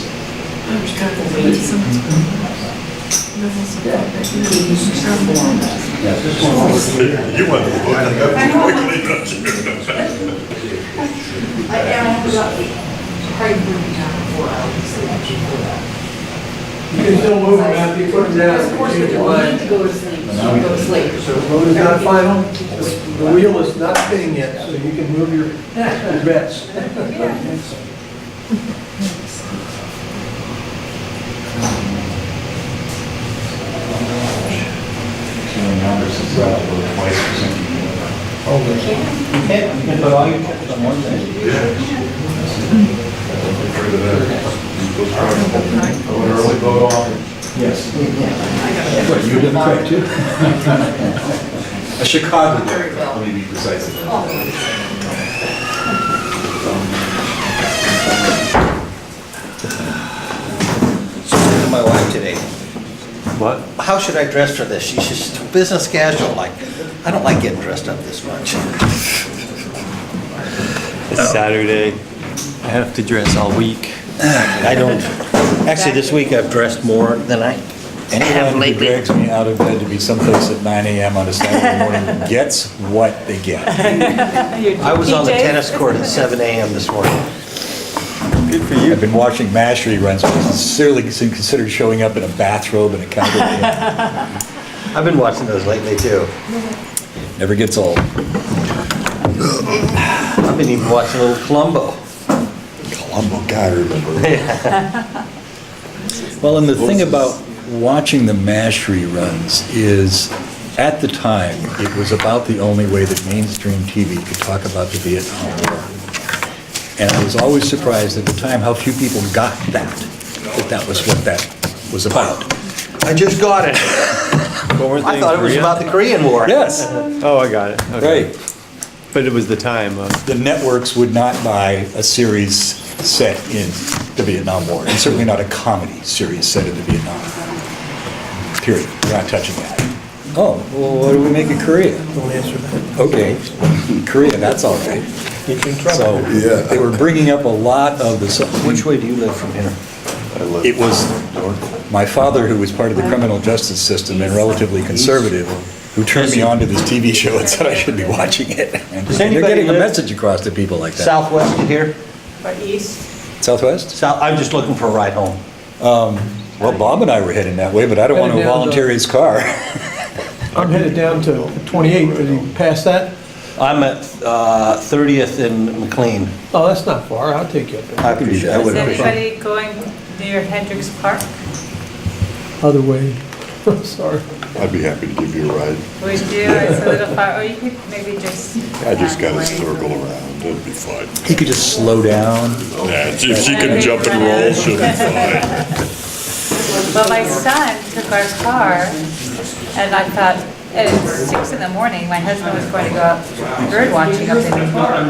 Yeah, this one was. You want to vote on that quickly, don't you? I have about, probably 4 hours. You can still move them after you put them down. Of course, we Change your don't need mind. to go to sleep, go to sleep. So vote is not final. The wheel is not spinning yet, so you can move your bets. Oh, you can put all your chips on one thing. Early vote on. Yes. What, you Democrat too? A Chicago, let me be precise. today? What? How should I dress for this? She's just business casual, like, I don't like getting dressed up this much. It's Saturday. I have to dress all week. I don't, actually, this week I've dressed more than I have Anyone who lately. drags me out of bed to be someplace at 9 a.m. on a Saturday morning gets what they get. I was on the PJs? tennis court at 7 a.m. this morning. Good for you. I've been watching MASH reruns, but sincerely considered showing up in a bathrobe and a cowboy. I've been watching those lately, too. Never gets old. I've been even watching a little Columbo. Columbo, God, I remember. Well, and the thing about watching the MASH reruns is, at the time, it was about the only way that mainstream TV could talk about the Vietnam War. And I was always surprised at the time how few people got that was what that was about. I just got it. I thought it was about the Korean War. Yes. Oh, I got it. Okay. Right. But it was the time of... The networks would not buy a series set in the Vietnam War, and certainly not a comedy series set in the Vietnam War. Period. We're not touching that. Oh, well, what do we make of Korea? Don't answer that. Okay, Korea, that's all right. Get you in trouble. So, they were bringing up a lot of the... Which way do you live from here? It was my father, who was part of the criminal justice system and relatively conservative, who turned me on to this TV show and said I should be watching it. And they're anybody getting a live message across to people like that. Southwest of here? Or east. Southwest? I'm just looking for a ride home. Well, Bob and I were heading that way, but I don't want to Headed down volunteer his car. I'm headed down to 28, are you past that? I'm at 30th and McLean. Oh, that's not far, I'll take you up there. I could do that. Is anybody going near Hendricks Park? Other way, sorry. I'd be happy to give you a ride. We do, it's a little far, or you could maybe just. I just gotta halfway. circle around, it'll be fine. He could just slow down. Yeah, if she can jump and roll, she'll be fine. Well, my son took our car, and I thought, at 6 in the morning, my husband was going to go out bird watching up in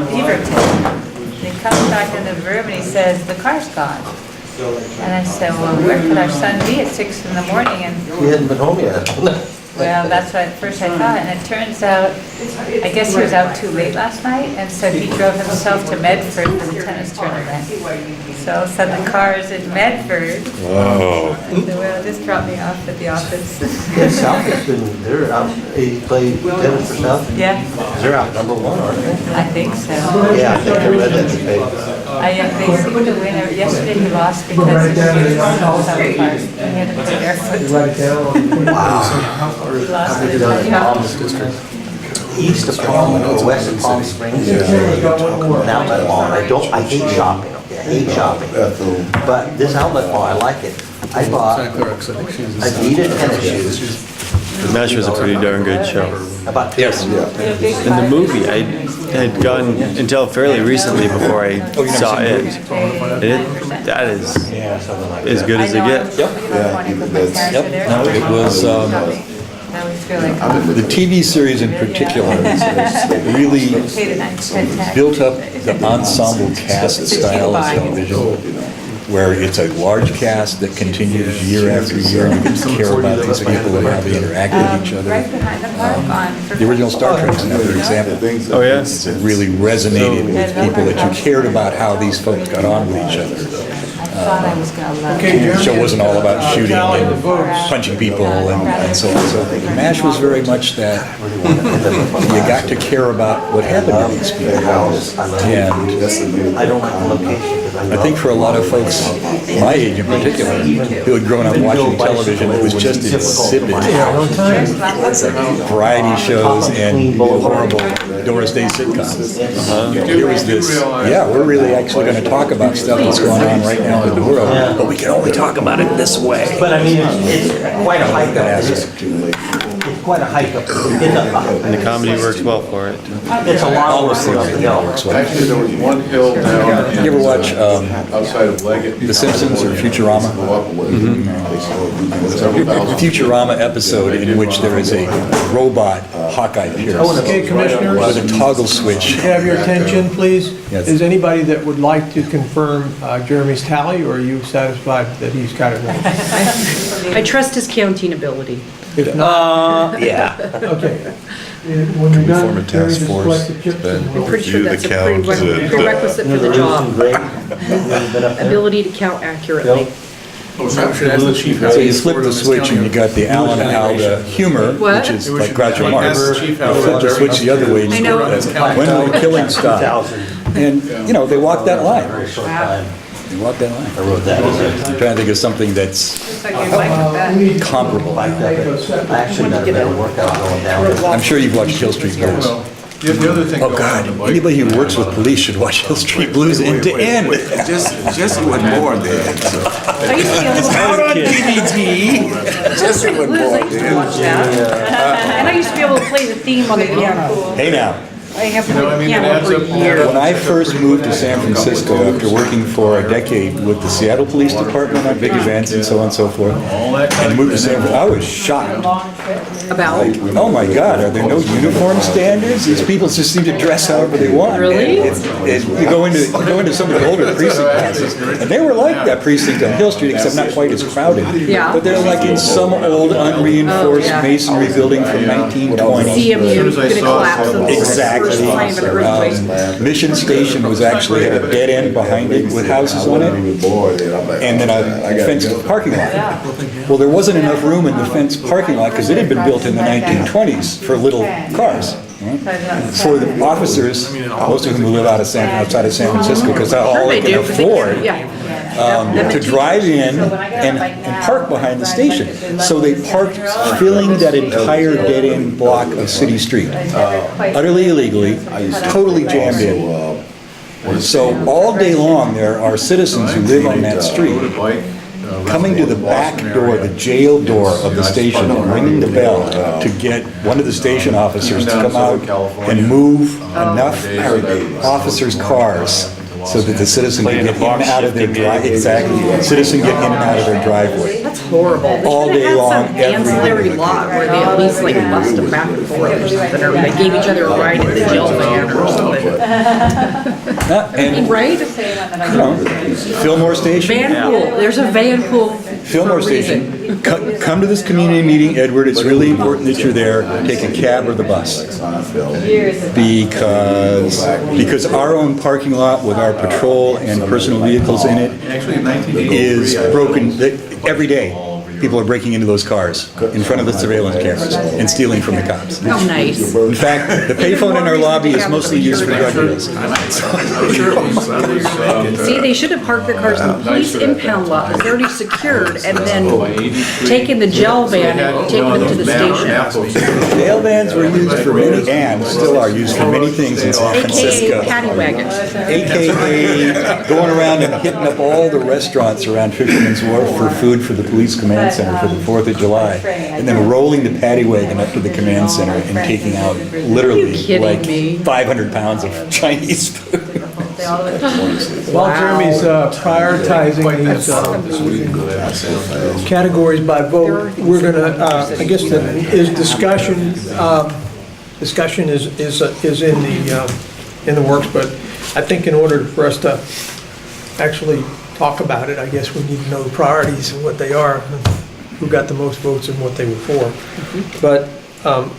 Beaverton. He comes back in the room and he says, the car's gone. And I said, well, where could our son be at 6 in the morning? And He hadn't been home yet. well, that's what at first I thought, and it turns out, I guess he was out too late last night, and so he drove himself to Medford for the tennis tournament. So the car's in Medford. Oh. I said, well, just drop me off at the office. Yeah, South has been, they're out, he played tennis for South? Yeah, They're out number one, aren't they? I think so. Yeah, I think I read that in the paper. They seem to win. Yesterday he lost because his shoes were all out of part. He had to put barefoot. Write it down. He lost it. East of Palm or west of Palm Springs. An outlet mall. I hate shopping, okay? I hate shopping. But this outlet mall, I like it. I bought Adidas tennis shoes. MASH was a pretty darn good show. About Yes. And the movie, I had gone until fairly recently before I saw it. And that is as good as they get. Yep. No, it was, the TV series in particular really built up the ensemble cast style of television, where it's a large cast that continues year after year, and you get to care about these people and how they interact with each other. Right behind the park on. The original Star Trek's another example. Oh, yeah? It really resonated with people, that you cared about how these folks got on with each other. I thought I was gonna love Okay, it. The Jeremy, show wasn't all about shooting tally the and votes. punching people and so on. So MASH was very much that you got to care about what happened to these people. And I don't like the location. I think for a lot of folks, my age in particular, who had grown up watching television that was just insipid, variety shows and horrible Doris Day sitcoms. Here was this, yeah, we're really actually going to talk about stuff that's going on right now in the world, but we can only talk about it this way. But I mean, it's quite a hike. That aspect. quite a hike up. And the comedy works well for it. It's a lot worse than up the hill. Actually, there was one hill down. You ever watch Outside of Leggett. The Simpsons or Futurama? Mm-hmm. Futurama episode in which there is a robot Hawkeye Pierce Okay, Commissioners, with a toggle switch. have your attention, please. Yes. Is anybody that would like to confirm Jeremy's tally, or are you satisfied that he's got it right? I trust his counting ability. If not, Yeah. okay. When you're we done, form a Jeremy, task just force collect the chips that- and I'm we'll- pretty sure Review that's the a count, prerequisite for the job. Great. You've been up there? Ability to count accurately. Oh, so should ask the chief how So he you flip scored the on this switch county. and you got the Alan Alda humor, What? which is We like should Groucho Marx. ask the chief how You flip the Jerry switch the other way and I you know. go, when will the killing stop? 2,000. And, you know, they walk that line. Very short time. They walk that line. I wrote that as I'm trying to think of something that's Looks like you'd like that. we need to comparable. I actually got a better workout going down. I'm sure you've watched Hill Street Blues. Well, the other thing Oh, going God, on the bike. anybody who works with police should watch Hill Street Blues end to end. Jesse wasn't born then, so. I used to be able to Out on DVD. Jesse wasn't blues, I born used to then. watch that. And I used to be able to play the theme on the piano. Hey now, I have You know, I played mean, it piano adds for up. years. when I first moved to San Francisco after working for a decade with the Seattle Police Department on big events and so on and so forth, and moved to San Francisco, I was shocked. About, Oh my God, are there no uniform standards? These people just seem to dress however they want. Really? You go into some of the older precinct houses, and they were like that precinct on Hill Street, except not quite as crowded. Yeah. But they're like in some old unreinforced yeah. masonry building from 1920. CMU as I gonna saw it, collapse in the Exactly. first sign of an earthquake. Mission Station was actually at a dead end behind it with houses on it, and then a fenced parking lot. Well, there wasn't enough room in the fenced parking lot because it had been built in the 1920s for little cars. Right? For the officers, most of whom live outside of San Francisco, because that's all Sure they they can do, 'cause they afford, can't- yeah. to drive in and park behind the station. So they parked filling that entire dead-end block of City Street, utterly illegally, totally jammed in. So all day long, there are citizens who live on that street coming to the back door, the jail door of the station, and ringing the bell to get one of the station officers to come out and move enough officers' cars so that the citizen can get in and out of their driveway. Exactly, citizen get in and out of their driveway. That's horrible. They All should have day had long, some every ancillary day. law where they at least like bust them back and forth or something, or they gave each other a ride in the jail van or something. And, Right? you know, Fillmore Station. Van pool, there's a van pool Fillmore for a reason. Station, come to this community meeting, Edward, it's really important that you're there, take a cab or the bus. Because our own parking lot with our patrol and personal vehicles in it Actually, in 1980. is broken, every day. People are breaking into those cars in front of the surveillance cameras and stealing from the cops. How nice. In fact, the payphone in our lobby is mostly used for drug deals. See, they should have parked their cars in the police impound lot, that's already secured, and then taken the gel van and taken them to the station. Bail vans were used for many, and still are used for many things in San AKA Francisco. paddy wagons. AKA going around and hitting up all the restaurants around Fisherman's Wharf for food for the police command center for the 4th of July, and then rolling the paddy wagon up to the command center and taking out literally kidding like me? 500 pounds of Chinese food. While Jeremy's prioritizing these categories by vote, we're gonna, I guess that is discussion, discussion is in the works, but I think in order for us to actually talk about it, I guess we need to know the priorities and what they are, who got the most votes and what they were for. But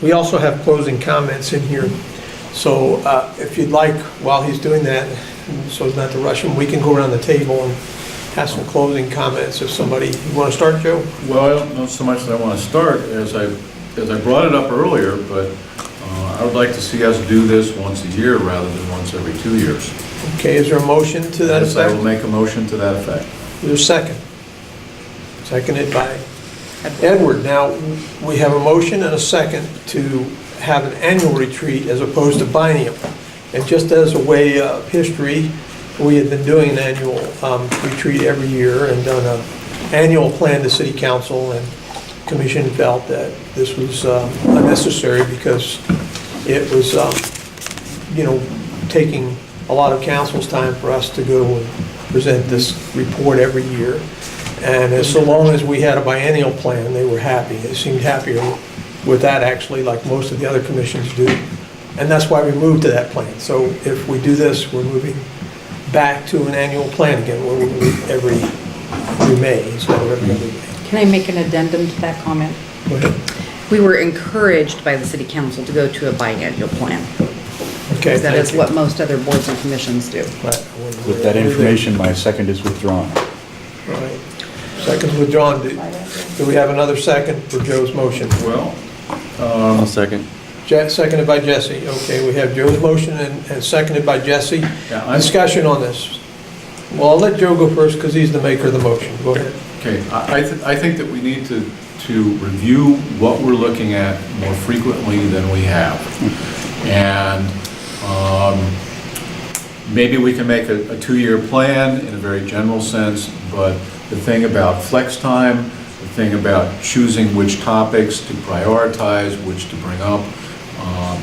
we also have closing comments in here. So if you'd like, while he's doing that, so as not to rush him, we can go around the table and have some closing comments. If somebody, you want to start, Joe? Well, I don't know so much that I want to start, as I brought it up earlier, but I would like to see us do this once a year rather than once every 2 years. Okay, is there a motion to that Yes, I effect? will make a motion to that effect. Is there a second? Seconded by Edward. Now, we have a motion and a second to have an annual retreat as opposed to biennial. And just as a way of history, we had been doing an annual retreat every year and done an annual plan to city council, and commission felt that this was unnecessary because it was, taking a lot of council's time for us to go and present this report every year. And as so long as we had a biennial plan, they were happy. They seemed happier with that, actually, like most of the other commissions do. And that's why we moved to that plan. So if we do this, we're moving back to an annual plan again, where we meet every May instead of every other May. Can I make an addendum to that comment? Go ahead. We were encouraged by the city council to go to a biennial plan. Okay, That is thank you. what most other boards and commissions do. With that information, my second is withdrawn. All right. Second's withdrawn. Do we have another second for Joe's motion? Well, I'll second. Seconded by Jesse. Okay, we have Joe's motion and seconded by Jesse. Yeah, Discussion on this. Well, I'll let Joe go first because he's the maker of the motion. Go ahead. okay, I think that we need to review what we're looking at more frequently than we have. And maybe we can make a two-year plan in a very general sense, but the thing about flex time, the thing about choosing which topics to prioritize, which to bring up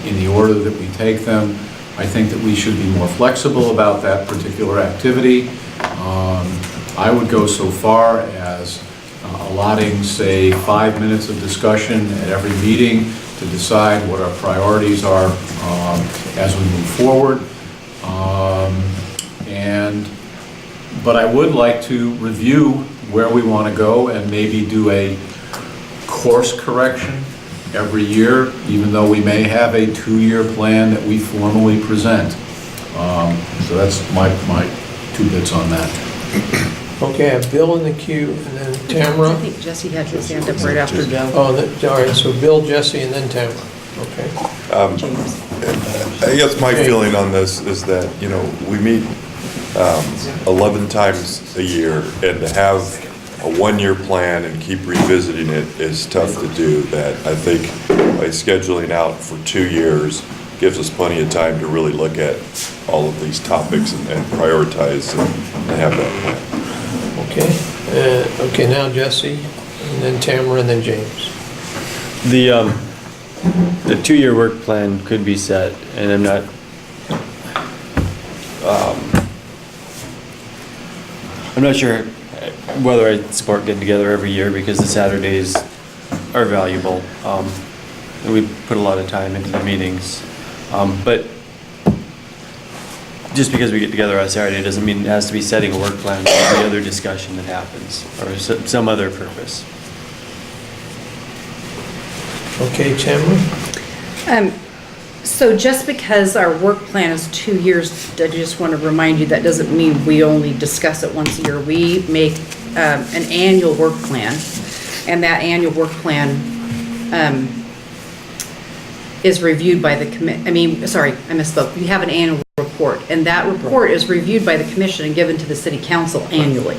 in the order that we take them, I think that we should be more flexible about that particular activity. I would go so far as allotting, say, 5 minutes of discussion at every meeting to decide what our priorities are as we move forward. But I would like to review where we want to go and maybe do a course correction every year, even though we may have a two-year plan that we formally present. So that's my 2 bits on that. Okay, I have Bill in the queue and then I Tamara. think Jesse had his hand up right after Joe. Oh, all right, so Bill, Jesse, and then Tamara. Okay. James. I guess my feeling on this is that, we meet 11 times a year, and to have a one-year plan and keep revisiting it is tough to do. That I think by scheduling out for 2 years gives us plenty of time to really look at all of these topics and prioritize and have that plan. Okay, okay, now Jesse, and then Tamara, and then James. The 2-year work plan could be set, and I'm not, I'm not sure whether I support getting together every year because the Saturdays are valuable. And we put a lot of time into the meetings. But just because we get together on Saturday doesn't mean it has to be setting a work plan for every other discussion that happens or some other purpose. Okay, Tamara? So just because our work plan is 2 years, I just want to remind you, that doesn't mean we only discuss it once a year. We make an annual work plan, and that annual work plan is reviewed by the I misspoke. We have an annual report, and that report is reviewed by the commission and given to the city council annually.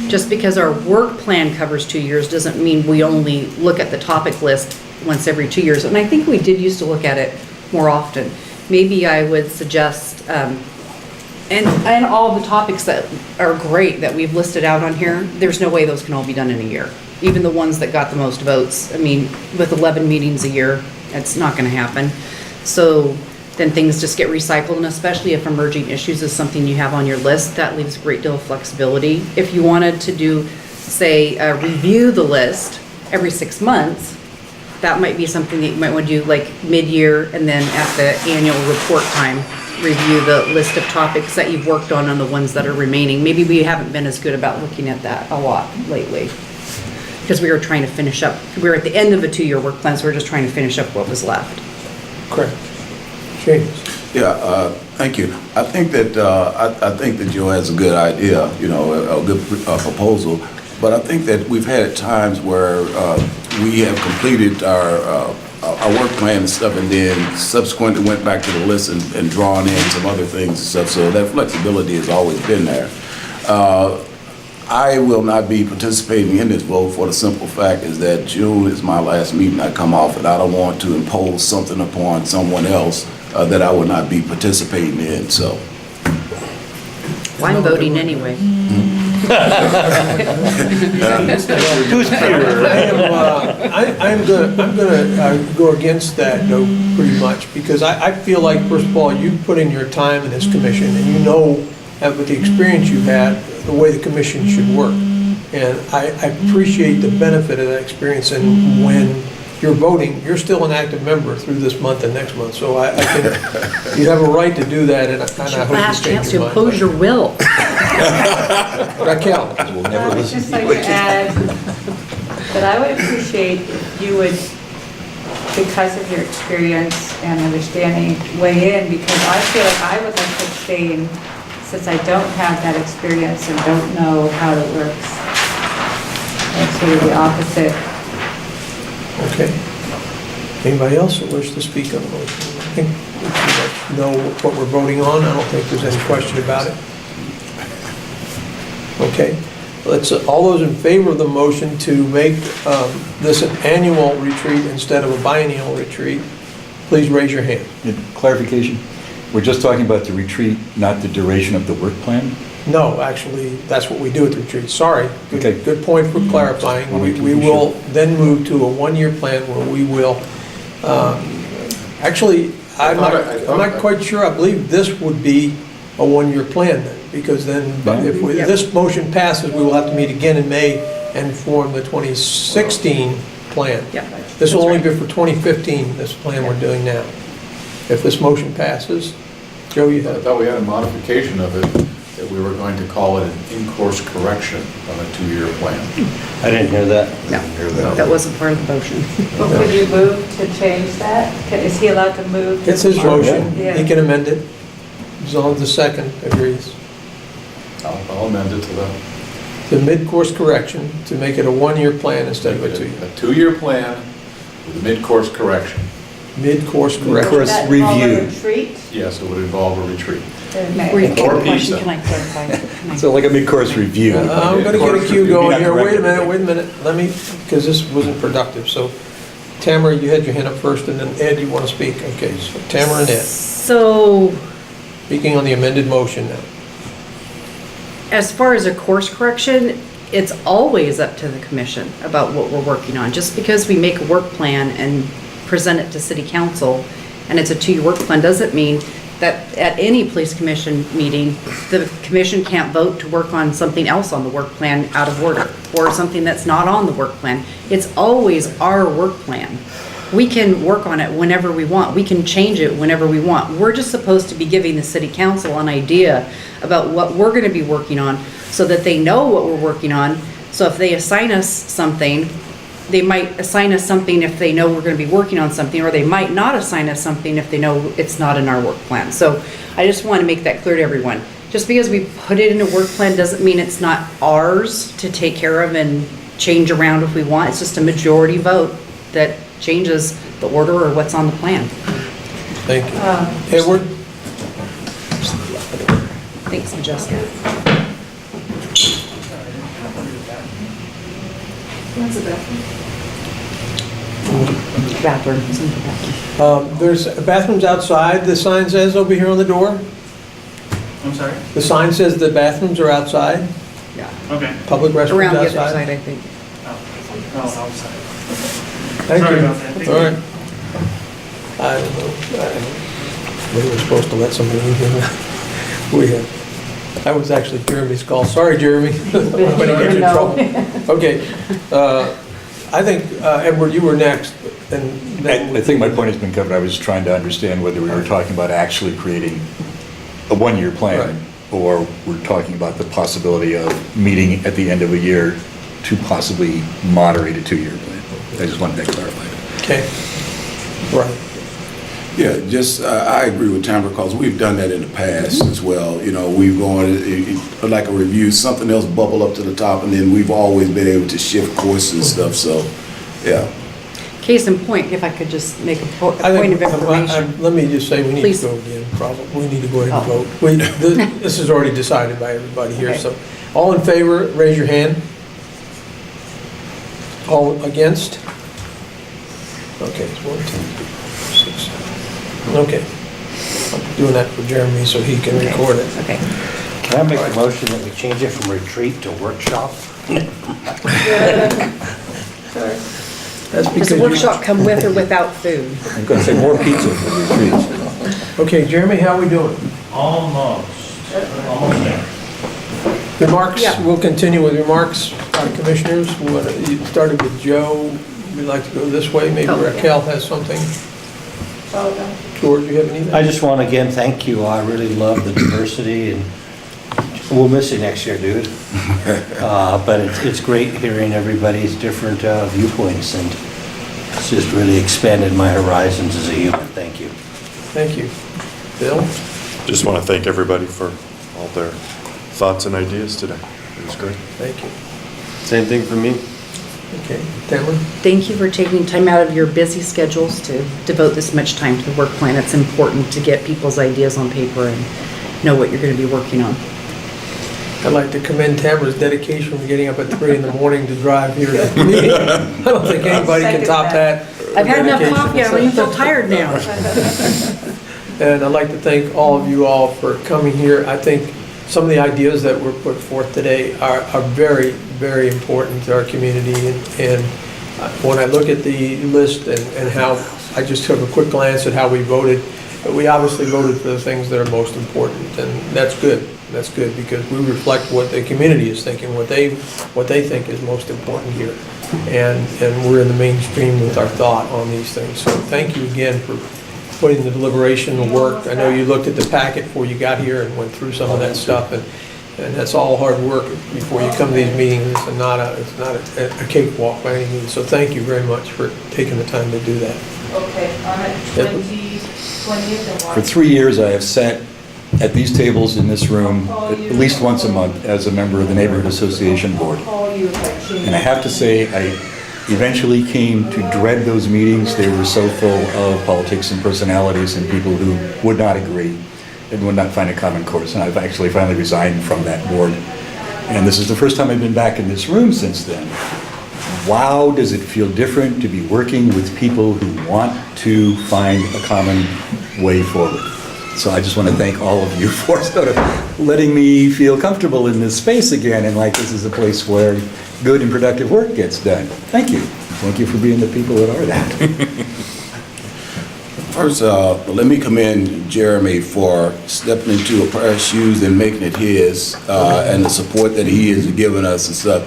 Just because our work plan covers 2 years doesn't mean we only look at the topic list once every 2 years. And I think we did used to look at it more often. Maybe I would suggest, and all the topics that are great that we've listed out on here, there's no way those can all be done in a year. Even the ones that got the most votes, I mean, with 11 meetings a year, it's not gonna happen. So then things just get recycled, and especially if emerging issues is something you have on your list, that leaves a great deal of flexibility. If you wanted to do, say, review the list every 6 months, that might be something that you might want to do like mid-year, and then at the annual report time, review the list of topics that you've worked on the ones that are remaining. Maybe we haven't been as good about looking at that a lot lately, because we were trying to finish up. We were at the end of a 2-year work plan, so we're just trying to finish up what was left. Correct. James? Yeah, thank you. I think that Joe has a good idea, a good proposal. But I think that we've had times where we have completed our work plan and stuff, and then subsequently went back to the list and drawn in some other things and stuff. So that flexibility has always been there. I will not be participating in this vote for the simple fact is that June is my last meeting I come off, and I don't want to impose something upon someone else that I will not be participating in. So Well, I'm voting anyway. Who's pure? I'm gonna go against that, though, pretty much, because I feel like, first of all, you put in your time in this commission, and you know, with the experience you've had, the way the commission should work. And I appreciate the benefit of that experience, and when you're voting, you're still an active member through this month and next month, so I think you have a right to do that, and I It's your hope last you chance change to your mind. impose your will. Raquel? We'll never I would listen just to like you to add that I would appreciate if you would, because of your experience and understanding, weigh in, because I feel like I would like to abstain since I don't have that experience and don't know how it works. That's sort of the opposite. Okay. Anybody else that wish to speak on the motion? I think we pretty much know what we're voting on. I don't think there's any question about it. Okay. All those in favor of the motion to make this an annual retreat instead of a biennial retreat, please raise your hand. Clarification, we're just talking about the retreat, not the duration of the work plan? No, actually, that's what we do at the retreat. Sorry. Okay. Good point for clarifying. We will then move to a one-year plan where we will, actually, I'm not quite sure. I believe this would be a one-year plan then, because then if this motion passes, we will have to meet again in May and form the 2016 plan. Yeah. This will only be for 2015, this plan we're doing now. If this motion passes, Joe, you I have. thought we had a modification of it, that we were going to call it an in-course correction on a 2-year plan. I didn't hear that. No, that wasn't part of the motion. Well, could you move to change that? Is he allowed to move? It's his motion. Yeah. He can amend it, as long as the second agrees. I'll amend it to The mid-course correction, to make it a one-year plan instead of a two-year. a 2-year plan with a mid-course correction. Mid-course Would correction. Course that involve a review. retreat? Yes, it would involve a retreat. Before you get Or the question, pizza. can I clarify? Can I- So like a mid-course review. I'm gonna get a cue going here. Maybe Wait a not minute, let me, because this wasn't productive. So Tamara, you had your hand up first, and then Ed, you want to speak? Okay, so Tamara and Ed, So, speaking on the amended motion now. as far as a course correction, it's always up to the commission about what we're working on. Just because we make a work plan and present it to city council, and it's a 2-year work plan, doesn't mean that at any police commission meeting, the commission can't vote to work on something else on the work plan out of order, or something that's not on the work plan. It's always our work plan. We can work on it whenever we want. We can change it whenever we want. We're just supposed to be giving the city council an idea about what we're gonna be working on, so that they know what we're working on. So if they assign us something, they might assign us something if they know we're gonna be working on something, or they might not assign us something if they know it's not in our work plan. So I just wanna make that clear to everyone. Just because we put it in a work plan doesn't mean it's not ours to take care of and change around if we want. It's just a majority vote that changes the order or what's on the plan. Thank you. Edward? Thanks, Jessica. Bathroom. It's in the bathroom. There's bathrooms outside, the sign says over here on the door. I'm sorry? The sign says the bathrooms are outside, Yeah. Okay. public restrooms outside. Around the other side, I think. Oh, outside. Thank Sorry you. about that. Thank All you. right. I don't know. Maybe we're supposed to let somebody in here. We have. That was actually Jeremy's call. Sorry, Jeremy. I'm gonna get you in trouble. Okay. I think, Edward, you were next, and then. I think my point has been covered. I was trying to understand whether we were talking about actually creating a one-year plan, Right. or we're talking about the possibility of meeting at the end of a year to possibly moderate a 2-year plan. I just wanted that clarified. Okay. Right. Yeah, just, I agree with Tamara, because we've done that in the past as well. You know, we've gone, like a review, something else bubble up to the top, and then we've always been able to shift course and stuff, so, yeah. Case in point, if I could just make a point I think, of information. let me just say, we need Please. to go again, probably. We need to go ahead and Oh. vote. This is already decided by everybody here, Okay. so. All in favor, raise your hand. All against? Okay, it's 1, 2, 3, 4, 6, 7. Okay. I'm doing that for Jeremy so he can record it. Okay. Can I make a motion that we change it from retreat to workshop? That's Does because the you... workshop come with or without food? I'm going to say more pizza for retreats. Okay, Jeremy, how we doing? Almost there. Remarks, Yeah. we'll continue with remarks, commissioners. You started with Joe, we'd like to go this way, maybe Oh, yeah. Raquel has something. George, you have anything? I just want to again thank you. I really love the diversity, and we'll miss you next year, dude. But it's great hearing everybody's different viewpoints, and it's just really expanded my horizons as a human. Thank you. Thank you. Bill? Just want to thank everybody for all their thoughts and ideas today. It was great. Thank you. Same thing for me. Okay, Tamara? Thank you for taking time out of your busy schedules to devote this much time to the work plan. It's important to get people's ideas on paper and know what you're going to be working on. I'd like to commend Tamara's dedication for getting up at 3 in the morning to drive here to the meeting. I don't think anybody can top that. I've had enough dedication. coffee, I don't even feel tired now. And I'd like to thank all of you all for coming here. I think some of the ideas that were put forth today are very, very important to our community. And when I look at the list and how, I just took a quick glance at how we voted, we obviously voted for the things that are most important, and that's good. That's good because we reflect what the community is thinking, what they think is most important here. And we're in the mainstream with our thought on these things. So thank you again for putting the deliberation to work. I know you looked at the packet before you got here and went through some of that stuff, and that's all hard work before you come to these meetings. It's not a cakewalk by any means. So thank you very much for taking the time to do that. Okay, on it, 20th and For 3 years, I have sat at these tables in this room at least once a month as a member of the Neighborhood Association Board. And I have to say, I eventually came to dread those meetings. They were so full of politics and personalities and people who would not agree and would not find a common course. And I've actually finally resigned from that board. And this is the first time I've been back in this room since then. Wow, does it feel different to be working with people who want to find a common way forward. So I just want to thank all of you for sort of letting me feel comfortable in this space again, and like this is a place where good and productive work gets done. Thank you. Thank you for being the people that are that. First, let me commend Jeremy for stepping into a pair of shoes and making it his, and the support that he has given us and stuff.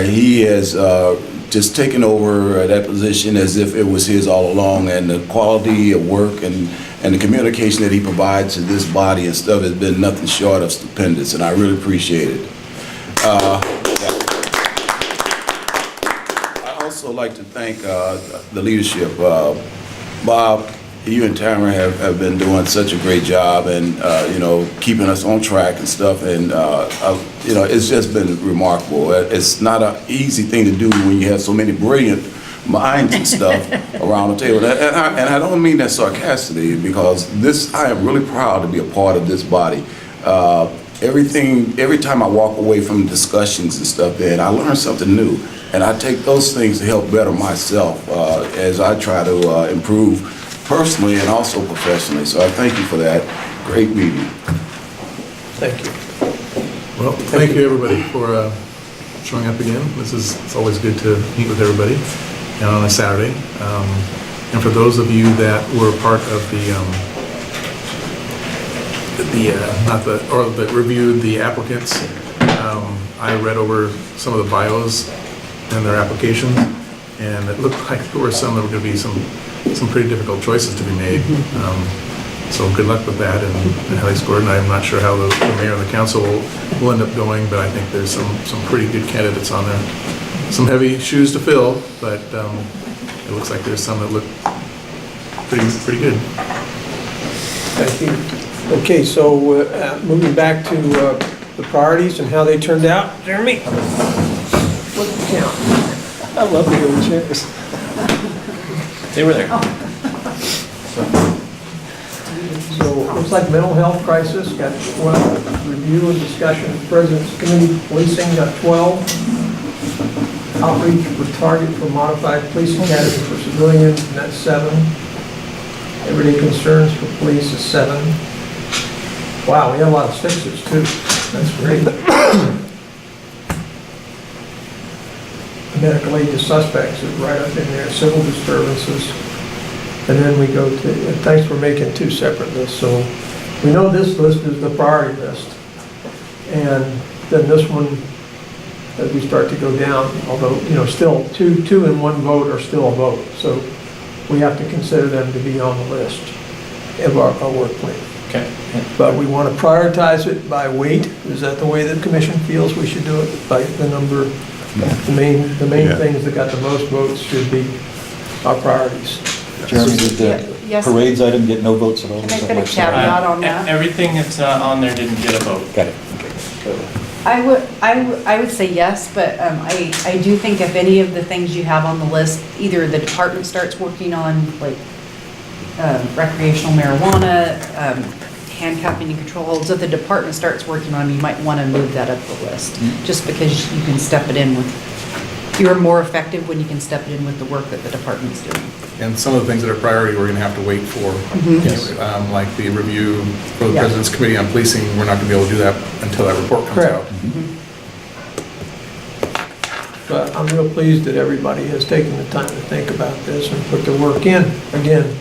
He has just taken over that position as if it was his all along, and the quality of work and the communication that he provides to this body and stuff has been nothing short of stupendous, and I really appreciate it. I'd also like to thank the leadership. Bob, you and Tamara have been doing such a great job, and keeping us on track and stuff, and it's just been remarkable. It's not an easy thing to do when you have so many brilliant minds and stuff around the table, and I don't mean that sarcastically, because I am really proud to be a part of this body. Every time I walk away from discussions and stuff, then I learn something new, and I take those things to help better myself as I try to improve personally and also professionally. So I thank you for that. Great meeting. Thank you. Well, thank you everybody for showing up again. It's always good to meet with everybody, and on a Saturday. And for those of you that were part of that reviewed the applicants, I read over some of the bios and their applications, and it looked like there were some that were going to be some pretty difficult choices to be made. So good luck with that and how they scored. And I'm not sure how the mayor and the council will end up going, but I think there's some pretty good candidates on there. Some heavy shoes to fill, but it looks like there's some that look pretty good. Thank you. Okay, so moving back to the priorities and how they turned out. Jeremy? Look at the count. I love the old chairs. They were there. So it looks like mental health crisis got 12, review and discussion of President's Committee, policing got 12, outreach for target for modified police academy for civilians, and that's 7, everyday concerns for police is 7, Wow, we have a lot of sixes too. That's great. Medical aid to suspects is right up in there, civil disturbances. And then we go to, and thanks for making two separate lists. So we know this list is the priority list. And then this one, as we start to go down, although, you know, still two and one vote are still a vote. So we have to consider them to be on the list of our work plan. Okay. But we want to prioritize it by weight. Is that the way the commission feels we should do it? By the number, the main Yeah. things that got the most votes should be our priorities. Jeremy, did the Yes. parades item get no votes at all? Can I Is that put a what it's saying? caveat on that? Everything that's on there didn't get a vote. Got it. I would say yes, but I do think if any of the things you have on the list, either the department starts working on, like recreational marijuana, handcuffing and control holds, if the department starts working on, you might want to move that up the list, just because you can step it in with, you're more effective when you can step it in with the work that the department's doing. And some of the things that are priority, we're gonna have to wait for. Yes. Like the review for the Yeah. President's Committee on Policing, we're not gonna be able to do that until that report comes Correct. out. But I'm real pleased that everybody has taken the time to think about this and put the work in. Again,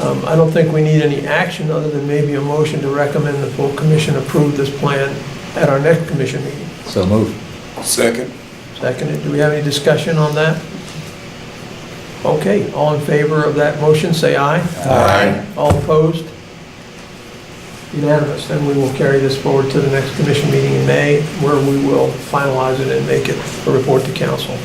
I don't think we need any action other than maybe a motion to recommend the full commission approve this plan at our next commission meeting. So move. Second. Seconded. Do we have any discussion on that? Okay, all in favor of that motion, say aye. Aye. All opposed? Unanimous. Then we will carry this forward to the next commission meeting in May, where we will finalize it and make it a report to council.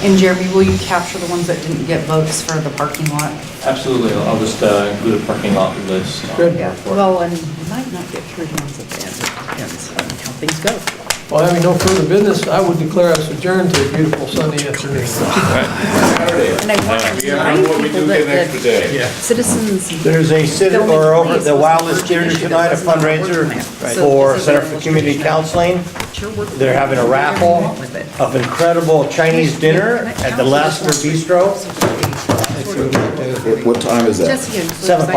And Jeremy, will you capture the ones that didn't get votes for the parking lot? Absolutely, I'll just include a parking lot list. Good. Yeah, well, and you might not get through the ones at the end, it depends on how things go. Well, having no further business, I would declare us adjourned to a beautiful Sunday afternoon. And I want to remind people that the citizens. There's a Don't or over at please the listen Wildest to Theater the issue tonight, a that wasn't on the fundraiser work plan. So for this is Center a for Community Counseling. Your work plan. They're having a raffle With it. of incredible Chinese dinner at the Lassiter Bistro. What time is that? Jessica. 7 o'clock.